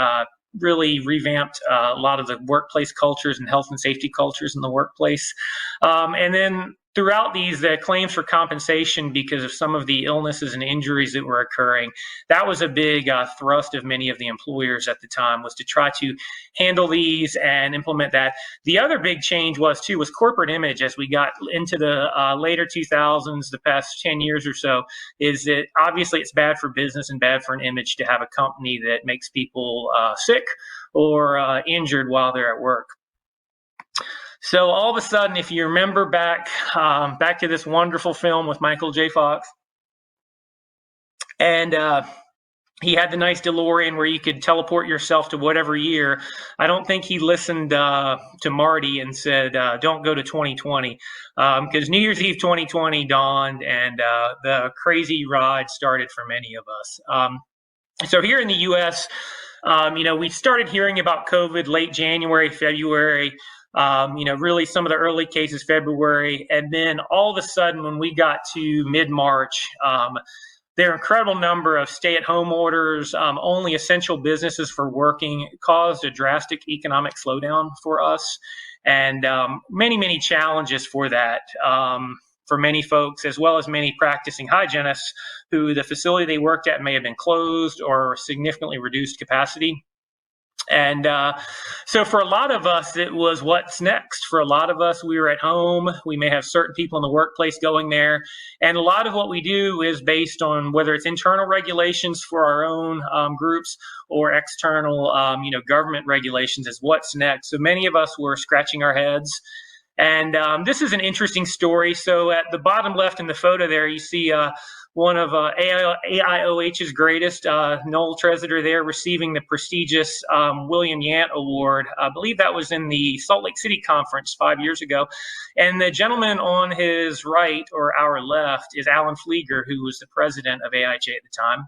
really revamped a lot of the workplace cultures and health and safety cultures in the workplace. And then throughout these, the claims for compensation because of some of the illnesses and injuries that were occurring, that was a big thrust of many of the employers at the time, was to try to handle these and implement that. The other big change was corporate image as we got into the later 2000s, the past 10 years or so, is that obviously it's bad for business and bad for an image to have a company that makes people sick or injured while they're at work. So all of a sudden, if you remember back to this wonderful film with Michael J. Fox, and he had the nice DeLorean where you could teleport yourself to whatever year. I don't think he listened to Marty and said, don't go to 2020, because New Year's Eve 2020 dawned and the crazy ride started for many of us. So here in the U.S., we started hearing about COVID late January, February, really some of the early cases February. And then all of a sudden, when we got to mid-March, there are incredible number of stay-at-home orders, only essential businesses for working, caused a drastic economic slowdown for us, and many, many challenges for that for many folks, as well as many practicing hygienists who the facility they worked at may have been closed or significantly reduced capacity. And so for a lot of us, it was what's next. For a lot of us, we were at home. We may have certain people in the workplace going there. And a lot of what we do is based on whether it's internal regulations for our own groups or external, government regulations is what's next. So many of us were scratching our heads. And this is an interesting story. So at the bottom left in the photo there, you see one of AIOH's greatest, Noel Tresidder there, receiving the prestigious William Yant Award. I believe that was in the Salt Lake City conference 5 years ago. And the gentleman on his right, or our left, is Alan Flieger, who was the president of AIOH at the time.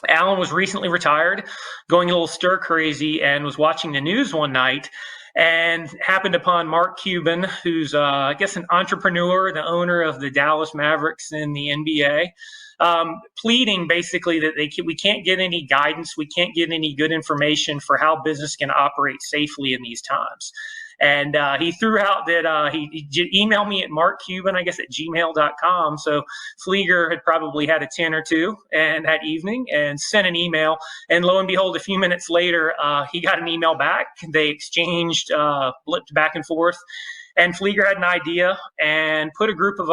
Alan was recently retired, going a little stir crazy, and was watching the news one night and happened upon Mark Cuban, who's, I guess, an entrepreneur, the owner of the Dallas Mavericks in the NBA, pleading basically that we can't get any guidance, we can't get any good information for how business can operate safely in these times. And he threw out that he emailed me at markcuban, I guess, at gmail.com. So Flieger had probably had a 10 or 2 and that evening and sent an email. And lo and behold, a few minutes later, he got an email back. They exchanged, blipped back and forth. And Flieger had an idea and put a group of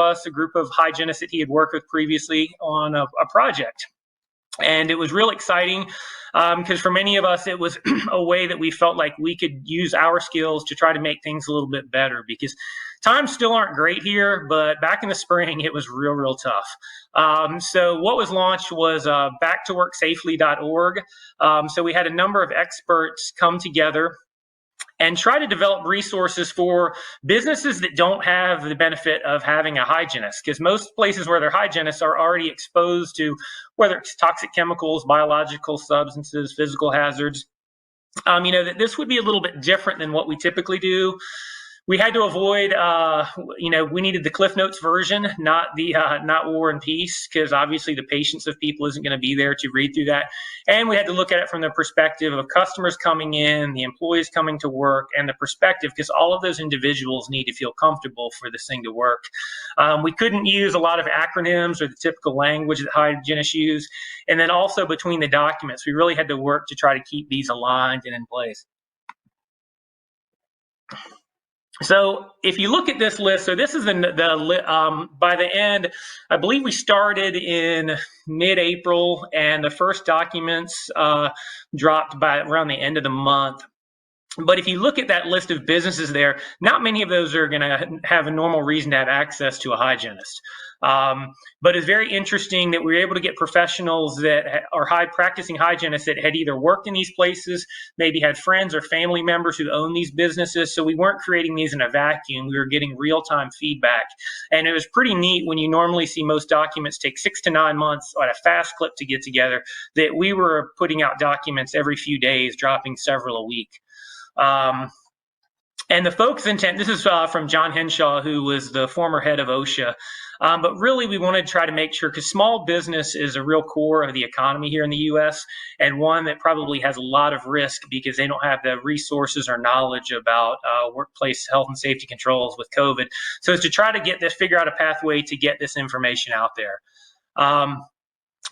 hygienists that he had worked with previously on a project. And it was real exciting because for many of us, it was a way that we felt like we could use our skills to try to make things a little bit better, because times still aren't great here, but back in the spring, it was real, real tough. So what was launched was backtoworksafely.org. So we had a number of experts come together and try to develop resources for businesses that don't have the benefit of having a hygienist, because most places where they're hygienists are already exposed to whether it's toxic chemicals, biological substances, physical hazards. That this would be a little bit different than what we typically do. We had to avoid, we needed the Cliff Notes version, not War and Peace, because obviously the patience of people isn't going to be there to read through that. And we had to look at it from the perspective of customers coming in, the employees coming to work, and the perspective, because all of those individuals need to feel comfortable for this thing to work. We couldn't use a lot of acronyms or the typical language that hygienists use. And then also between the documents, we really had to work to try to keep these aligned and in place. So if you look at this list, so this is by the end, I believe we started in mid-April, and the first documents dropped by around the end of the month. But if you look at that list of businesses there, not many of those are going to have a normal reason to have access to a hygienist. But it's very interesting that we were able to get professionals that are practicing hygienists that had either worked in these places, maybe had friends or family members who own these businesses. So we weren't creating these in a vacuum. We were getting real-time feedback. And it was pretty neat when you normally see most documents take 6 to 9 months at a fast clip to get together, that we were putting out documents every few days, dropping several a week. And the focus intent, this is from John Henshaw, who was the former head of OSHA. But really, we wanted to try to make sure, because small business is a real core of the economy here in the U.S., and one that probably has a lot of risk because they don't have the resources or knowledge about workplace health and safety controls with COVID. So it's to try to figure out a pathway to get this information out there.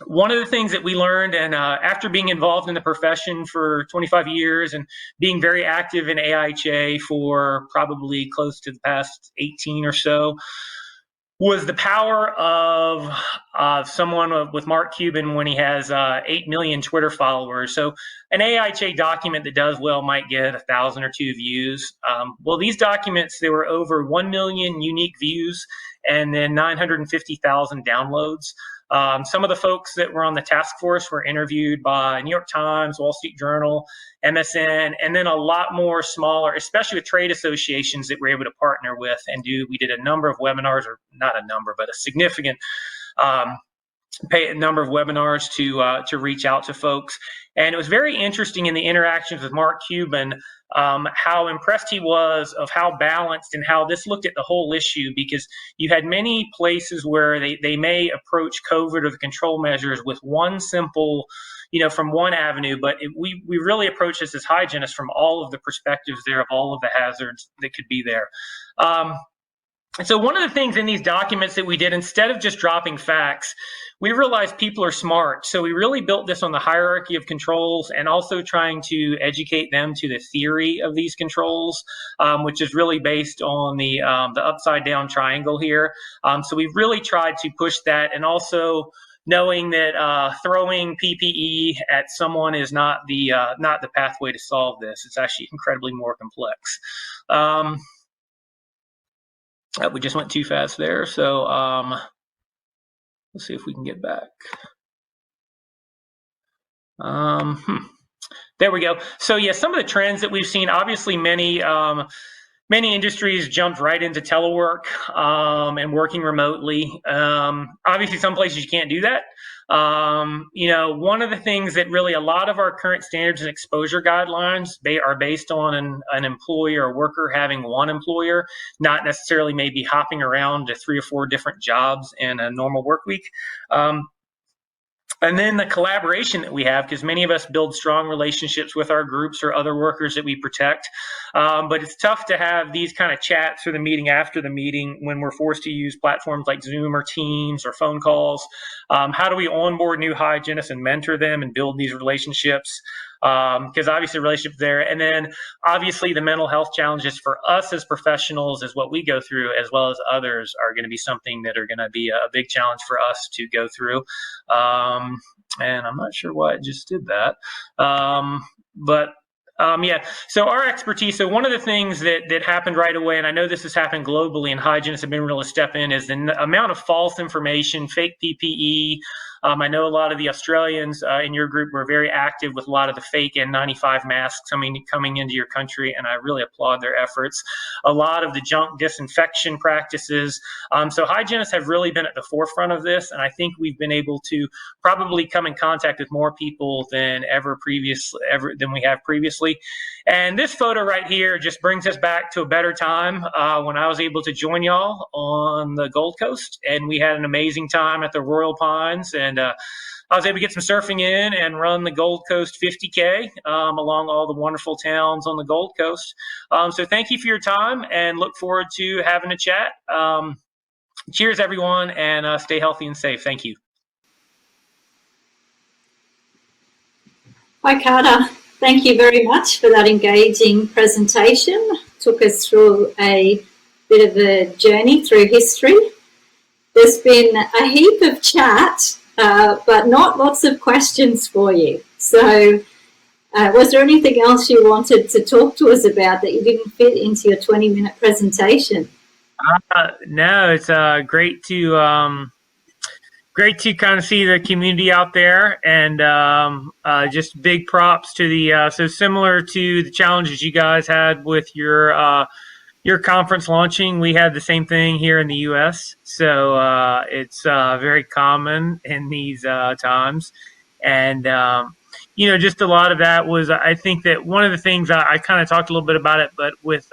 One of the things that we learned, and after being involved in the profession for 25 years and being very active in AIHA for probably close to the past 18 or so, was the power of someone with Mark Cuban when he has 8 million Twitter followers. So an AIHA document that does well might get 1,000 or 2 views. Well, these documents, there were over 1 million unique views and then 950,000 downloads. Some of the folks that were on the task force were interviewed by New York Times, Wall Street Journal, MSN, and then a lot more smaller, especially with trade associations that we're able to partner with and do. We did a number of webinars, or not a number, but a significant number of webinars to reach out to folks. And it was very interesting in the interactions with Mark Cuban, how impressed he was of how balanced and how this looked at the whole issue, because you had many places where they may approach COVID or the control measures with one simple, from one avenue, but we really approach this as hygienists from all of the perspectives there of all of the hazards that could be there. And so one of the things in these documents that we did, instead of just dropping facts, we realized people are smart. So we really built this on the hierarchy of controls and also trying to educate them to the theory of these controls, which is really based on the upside down triangle here. So we really tried to push that, and also knowing that throwing PPE at someone is not the pathway to solve this. It's actually incredibly more complex. We just went too fast there. So let's see if we can get back. There we go. So yeah, some of the trends that we've seen, obviously many industries jumped right into telework and working remotely. Obviously some places you can't do that. One of the things that really a lot of our current standards and exposure guidelines, they are based on an employee or worker having one employer, not necessarily maybe hopping around to 3 or 4 different jobs in a normal work week. And then the collaboration that we have, because many of us build strong relationships with our groups or other workers that we protect. But it's tough to have these kind of chats or the meeting after the meeting when we're forced to use platforms like Zoom or Teams or phone calls. How do we onboard new hygienists and mentor them and build these relationships? Because obviously relationships there. And then obviously the mental health challenges for us as professionals is what we go through, as well as others, are going to be something that are going to be a big challenge for us to go through. And I'm not sure why it just did that. Yeah, so our expertise, so one of the things that happened right away, and I know this has happened globally and hygienists have been able to step in, is the amount of false information, fake PPE. I know a lot of the Australians in your group were very active with a lot of the fake N95 masks coming into your country, and I really applaud their efforts. A lot of the junk disinfection practices. So hygienists have really been at the forefront of this, and I think we've been able to probably come in contact with more people than we have previously. And this photo right here just brings us back to a better time when I was able to join y'all on the Gold Coast, and we had an amazing time at the Royal Pines, and I was able to get some surfing in and run the Gold Coast 50K along all the wonderful towns on the Gold Coast. So thank you for your time, and look forward to having a chat. Cheers, everyone, and stay healthy and safe. Thank you. Hi, Carter. Thank you very much for that engaging presentation. Took us through a bit of a journey through history. There's been a heap of chat, but not lots of questions for you. So Was there anything else you wanted to talk to us about that you didn't fit into your 20-minute presentation? No, it's great to kind of see the community out there, and just big props to the so similar to the challenges you guys had with your conference launching. We had the same thing here in the U.S., so it's very common in these times, and just a lot of that was, I think that one of the things I kind of talked a little bit about it, but with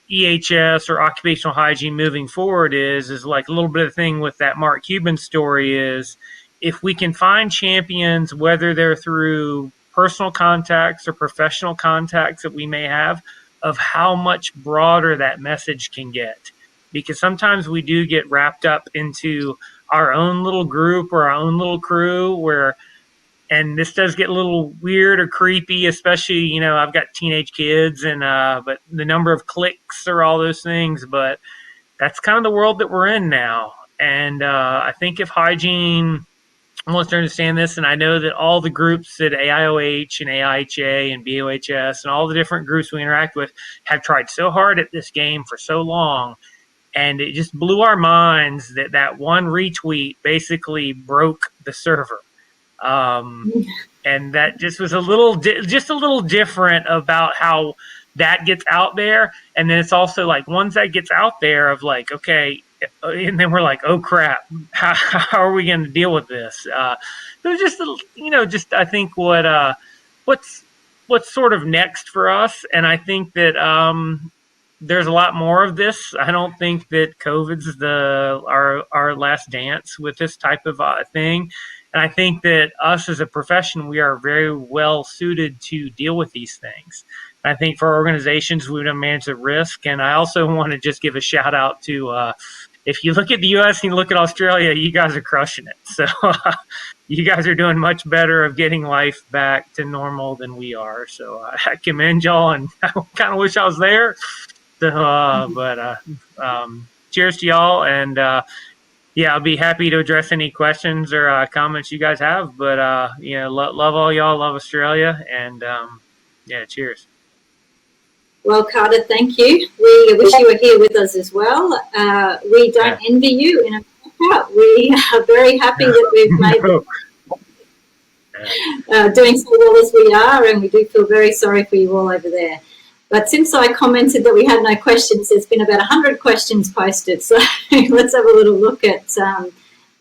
EHS or occupational hygiene moving forward is like a little bit of the thing with that Mark Cuban story is, if we can find champions, whether they're through personal contacts or professional contacts that we may have, of how much broader that message can get. Because sometimes we do get wrapped up into our own little group or our own little crew and this does get a little weird or creepy, especially, I've got teenage kids and, but the number of cliques or all those things, but that's kind of the world that we're in now. And, I think if hygiene wants to understand this, and I know that all the groups at AIOH and AIHA and BOHS and all the different groups we interact with have tried so hard at this game for so long, and it just blew our minds that one retweet basically broke the server. And that just was a little different about how that gets out there. And then it's also like, once that gets out there of like, okay, and then we're like, oh crap, how are we going to deal with this? So just I think what's sort of next for us. And I think that there's a lot more of this. I don't think that COVID's our last dance with this type of thing. And I think that us as a profession, we are very well suited to deal with these things. I think for organizations, we want to manage the risk. And I also want to just give a shout out to, if you look at the US and you look at Australia, you guys are crushing it. So you guys are doing much better of getting life back to normal than we are. So I commend y'all, and I kind of wish I was there. So, but cheers to y'all, and yeah, I'll be happy to address any questions or comments you guys have. But love all y'all, love Australia, and yeah, cheers. Well, Carter, thank you. We wish you were here with us as well. We don't envy you in America. We are very happy that we've made doing so well as we are, and we do feel very sorry for you all over there. But since I commented that we had no questions, there's been about 100 questions posted. So let's have a little look at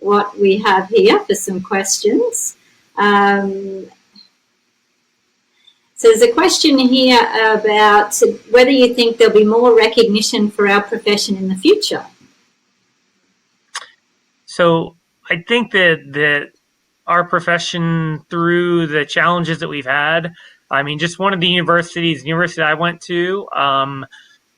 what we have here for some questions. So there's a question here about whether you think there'll be more recognition for our profession in the future. So I think that our profession, through the challenges that we've had, I mean, just one of the university I went to, I'm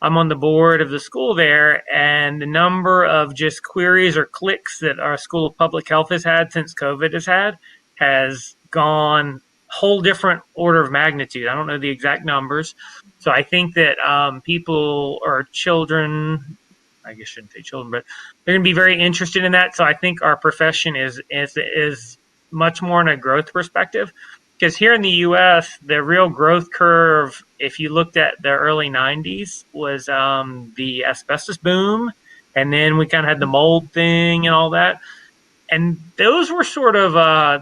on the board of the school there, and the number of just queries or clicks that our School of Public Health has had since COVID has gone whole different order of magnitude. I don't know the exact numbers. So I think that people or children, I guess I shouldn't say children, but they're going to be very interested in that. So I think our profession is much more in a growth perspective. Because here in the U.S., the real growth curve, if you looked at the early 90s, was the asbestos boom. And then we kind of had the mold thing and all that. And those were sort of,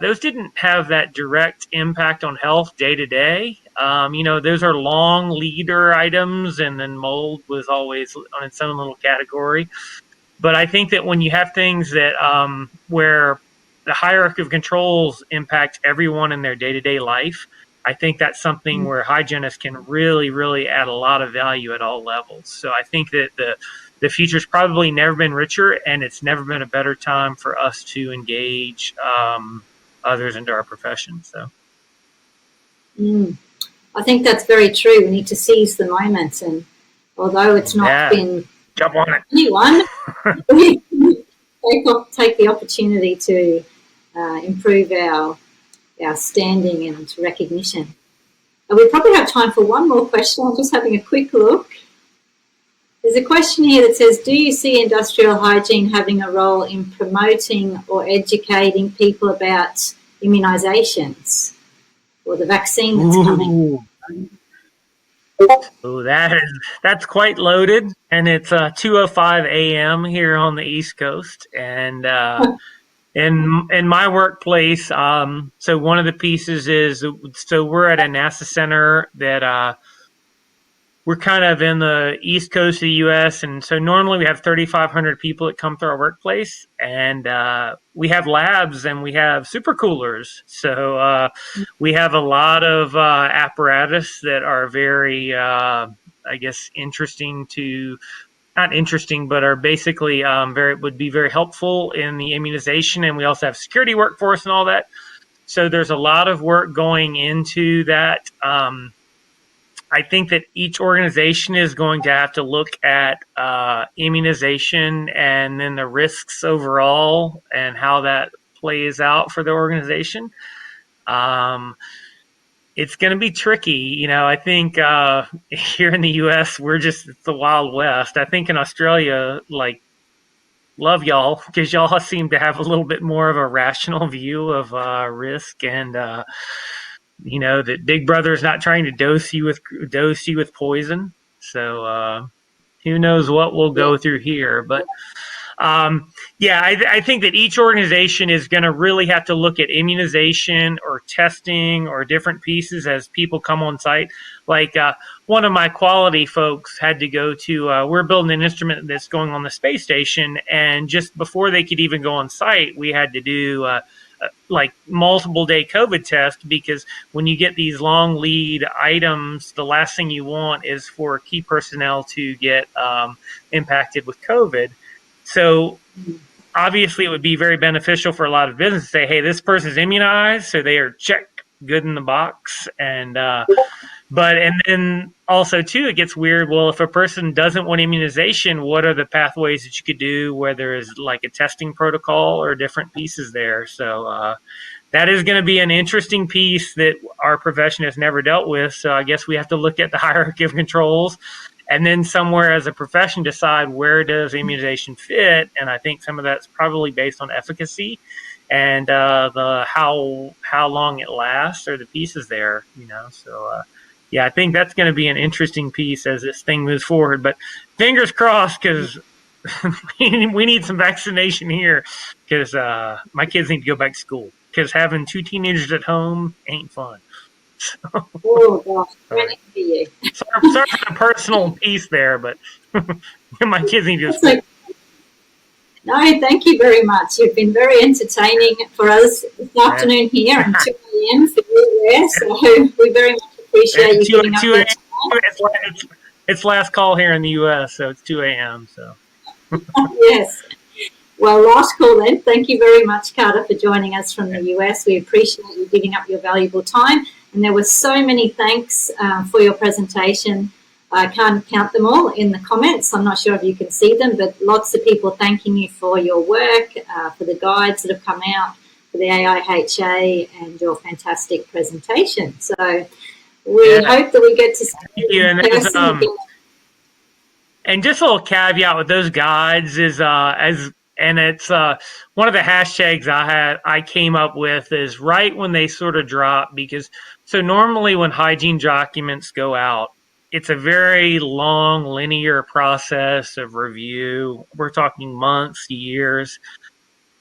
those didn't have that direct impact on health day to day. Those are long leader items, and then mold was always on its own little category. But I think that when you have things that where the hierarchy of controls impact everyone in their day-to-day life, I think that's something where hygienists can really, really add a lot of value at all levels. So I think that the future's probably never been richer, and it's never been a better time for us to engage others into our profession. So, I think that's very true. We need to seize the moment, and although it's not been jump on it. Anyone, take the opportunity to improve our standing and recognition. And we probably have time for one more question. I'm just having a quick look. There's a question here that says, do you see industrial hygiene having a role in promoting or educating people about immunisations? or the vaccine that's coming? Oh, that's quite loaded, and it's 2:05 a.m. here on the East Coast, and in my workplace, so one of the pieces is, so we're at a NASA center that we're kind of in the East Coast of the U.S., and so normally we have 3,500 people that come through our workplace, and we have labs and we have supercoolers. So we have a lot of apparatus that are very, I guess, interesting to, not interesting, but are basically would be very helpful in the immunization. And we also have security workforce and all that. So there's a lot of work going into that. I think that each organization is going to have to look at immunization and then the risks overall and how that plays out for the organization. It's going to be tricky. I think here in the U.S., it's the Wild West. I think in Australia, love y'all, because y'all seem to have a little bit more of a rational view of risk, and that Big Brother is not trying to dose you with poison. So who knows what we'll go through here, but I think that each organization is going to really have to look at immunization or testing or different pieces as people come on site. Like one of my quality folks had to go to, we're building an instrument that's going on the space station, and just before they could even go on site, we had to do multiple day COVID test, because when you get these long lead items, the last thing you want is for key personnel to get impacted with COVID. So obviously it would be very beneficial for a lot of businesses to say, hey, this person's immunized, so they are check, good in the box. And then also too, it gets weird. Well, if a person doesn't want immunization, what are the pathways that you could do where there is like a testing protocol or different pieces there? So that is going to be an interesting piece that our profession has never dealt with. So I guess we have to look at the hierarchy of controls, and then somewhere as a profession decide where does immunization fit. And I think some of that's probably based on efficacy and the how long it lasts, or the pieces there. So I think that's going to be an interesting piece as this thing moves forward. But fingers crossed, because we need some vaccination here, because my kids need to go back to school, because having two teenagers at home ain't fun. Oh gosh, sorry for you. Sorry for the personal piece there, but my kids need to go. Like, no, thank you very much. You've been very entertaining for us this afternoon here, and 2 a.m. for you there. So we very much appreciate you giving up your time. It's last call here in the U.S., so it's 2 a.m. So yes. Well, last call then. Thank you very much, Carter, for joining us from the US. We appreciate you giving up your valuable time. And there were so many thanks for your presentation. I can't count them all in the comments. I'm not sure if you can see them, but lots of people thanking you for your work, for the guides that have come out, for the AIHA, and your fantastic presentation. So we hope that we get to see you in person again. And just a little caveat with those guides is it's one of the hashtags I came up with is right when they sort of drop, because so normally when hygiene documents go out, it's a very long linear process of review. We're talking months, years.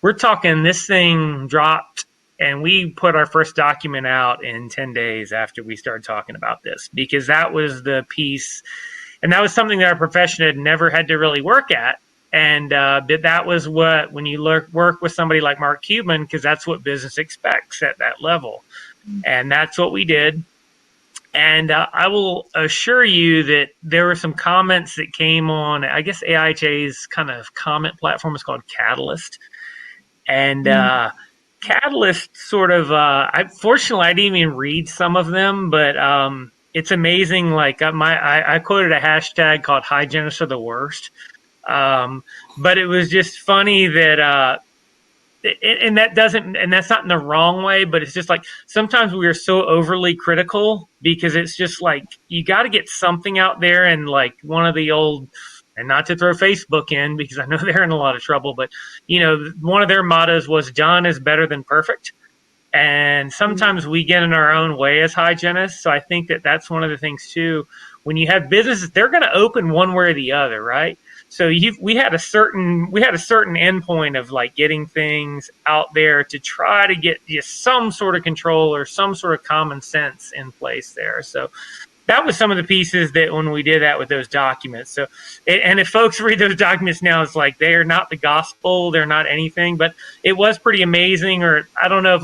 We're talking this thing dropped, and we put our first document out in 10 days after we started talking about this, because that was the piece. And that was something that our profession had never had to really work at. And that was what, when you work with somebody like Mark Cuban, because that's what business expects at that level. And that's what we did. And I will assure you that there were some comments that came on, I guess AIHA's kind of comment platform is called Catalyst. And Catalyst sort of, fortunately, I didn't even read some of them, but it's amazing. Like I quoted a hashtag called "Hygienists are the worst," but it was just funny that, and that's not in the wrong way, but it's just like sometimes we are so overly critical, because it's just like you got to get something out there. And like one of the old, and not to throw Facebook in because I know they're in a lot of trouble, but one of their mottos was "Done is better than perfect." And sometimes we get in our own way as hygienists. So I think that that's one of the things too. When you have businesses, they're going to open one way or the other, right? So we had a certain endpoint of like getting things out there to try to get just some sort of control or some sort of common sense in place there. So that was some of the pieces that when we did that with those documents. So, and if folks read those documents now, it's like they're not the gospel, they're not anything, but it was pretty amazing. Or I don't know if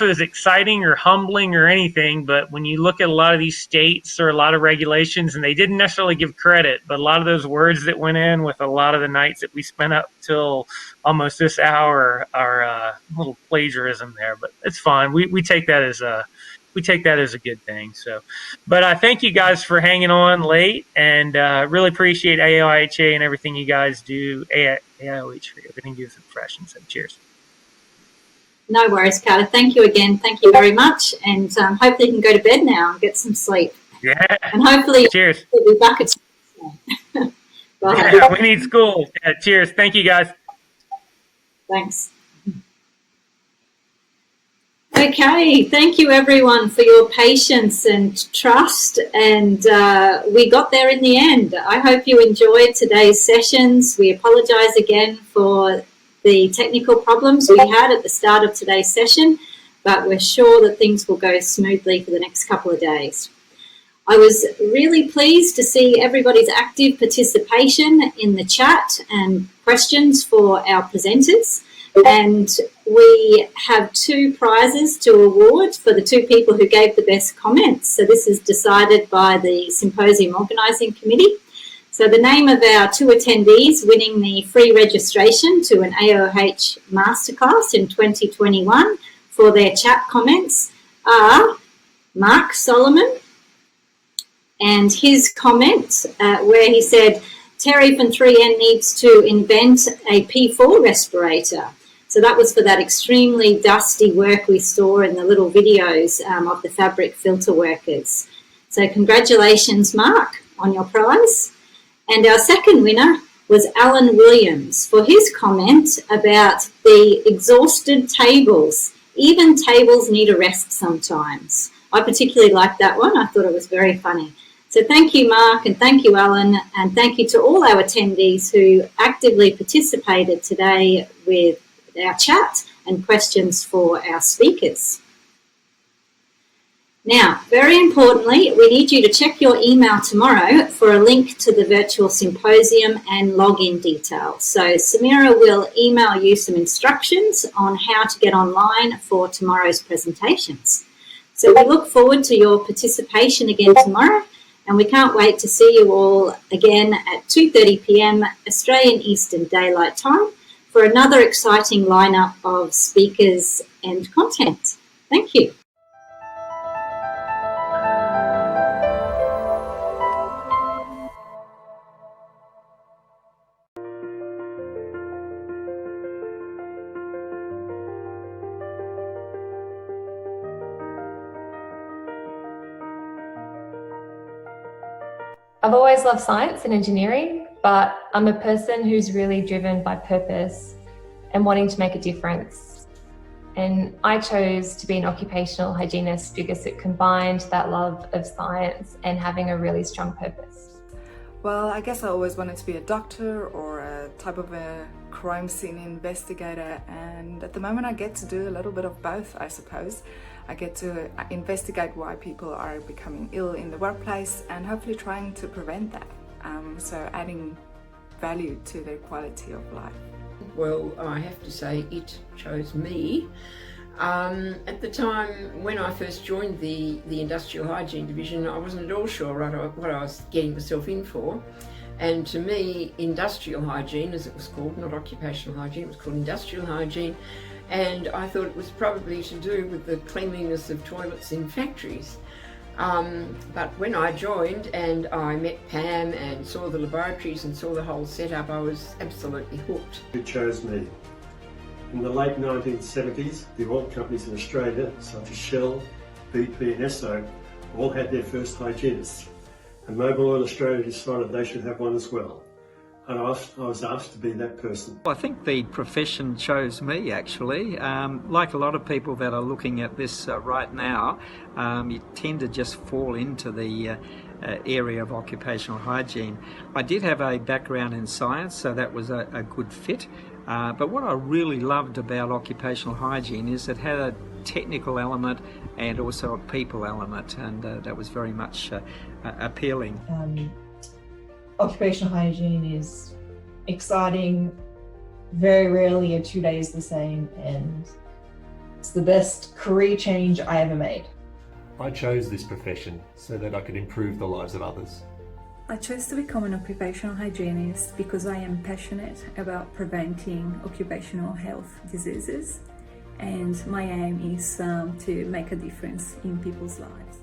it was exciting or humbling or anything, but when you look at a lot of these states or a lot of regulations, and they didn't necessarily give credit, but a lot of those words that went in with a lot of the nights that we spent up till almost this hour are a little plagiarism there, but it's fine. We take that as a good thing. So, but I thank you guys for hanging on late, and really appreciate AIOH and everything you guys do. AIOH for everything you do for the profession. So cheers. No worries, Carter. Thank you again. Thank you very much. And hopefully you can go to bed now and get some sleep. Yeah. And hopefully cheers. We'll be back at yeah, we need school. Yeah, cheers. Thank you, guys. Thanks. Okay, thank you everyone for your patience and trust, and we got there in the end. I hope you enjoyed today's sessions. We apologise again for the technical problems we had at the start of today's session, but we're sure that things will go smoothly for the next couple of days. I was really pleased to see everybody's active participation in the chat and questions for our presenters. And we have 2 prizes to award for the 2 people who gave the best comments. So this is decided by the Symposium Organising Committee. So the name of our 2 attendees winning the free registration to an AIOH Masterclass in 2021 for their chat comments are Mark Solomon, and his comment where he said, Terry from 3N needs to invent a P4 respirator. So that was for that extremely dusty work we saw in the little videos of the fabric filter workers. So congratulations, Mark, on your prize. And our second winner was Alan Williams for his comment about the exhausted tables. Even tables need a rest sometimes. I particularly liked that one. I thought it was very funny. So thank you, Mark, and thank you, Alan, and thank you to all our attendees who actively participated today with our chat and questions for our speakers. Now, very importantly, we need you to check your email tomorrow for a link to the virtual symposium and login details. So Samira will email you some instructions on how to get online for tomorrow's presentations. So we look forward to your participation again tomorrow, and we can't wait to see you all again at 2:30 p.m. Australian Eastern Daylight Time for another exciting lineup of speakers and content. Thank you. I've always loved science and engineering, but I'm a person who's really driven by purpose and wanting to make a difference. And I chose to be an occupational hygienist because it combined that love of science and having a really strong purpose. Well, I guess I always wanted to be a doctor or a type of a crime scene investigator, and at the moment I get to do a little bit of both, I suppose. I get to investigate why people are becoming ill in the workplace and hopefully trying to prevent that. So adding value to their quality of life. Well, I have to say it chose me. At the time when I first joined the industrial hygiene division, I wasn't at all sure what I was getting myself in for. And to me, industrial hygiene, as it was called, not occupational hygiene, it was called industrial hygiene. And I thought it was probably to do with the cleanliness of toilets in factories. But when I joined and I met Pam and saw the laboratories and saw the whole setup, I was absolutely hooked. Who chose me? In the late 1970s, the oil companies in Australia, such as Shell, BP and Esso, all had their first hygienists. And Mobil Oil Australia decided they should have one as well. and I was asked to be that person. I think the profession chose me, actually. Like a lot of people that are looking at this right now, you tend to just fall into the area of occupational hygiene. I did have a background in science, so that was a good fit. But what I really loved about occupational hygiene is it had a technical element and also a people element, and that was very much appealing. Occupational hygiene is exciting. Very rarely are 2 days the same, and it's the best career change I ever made. I chose this profession so that I could improve the lives of others. I chose to become an occupational hygienist because I am passionate about preventing occupational health diseases, and my aim is to make a difference in people's lives.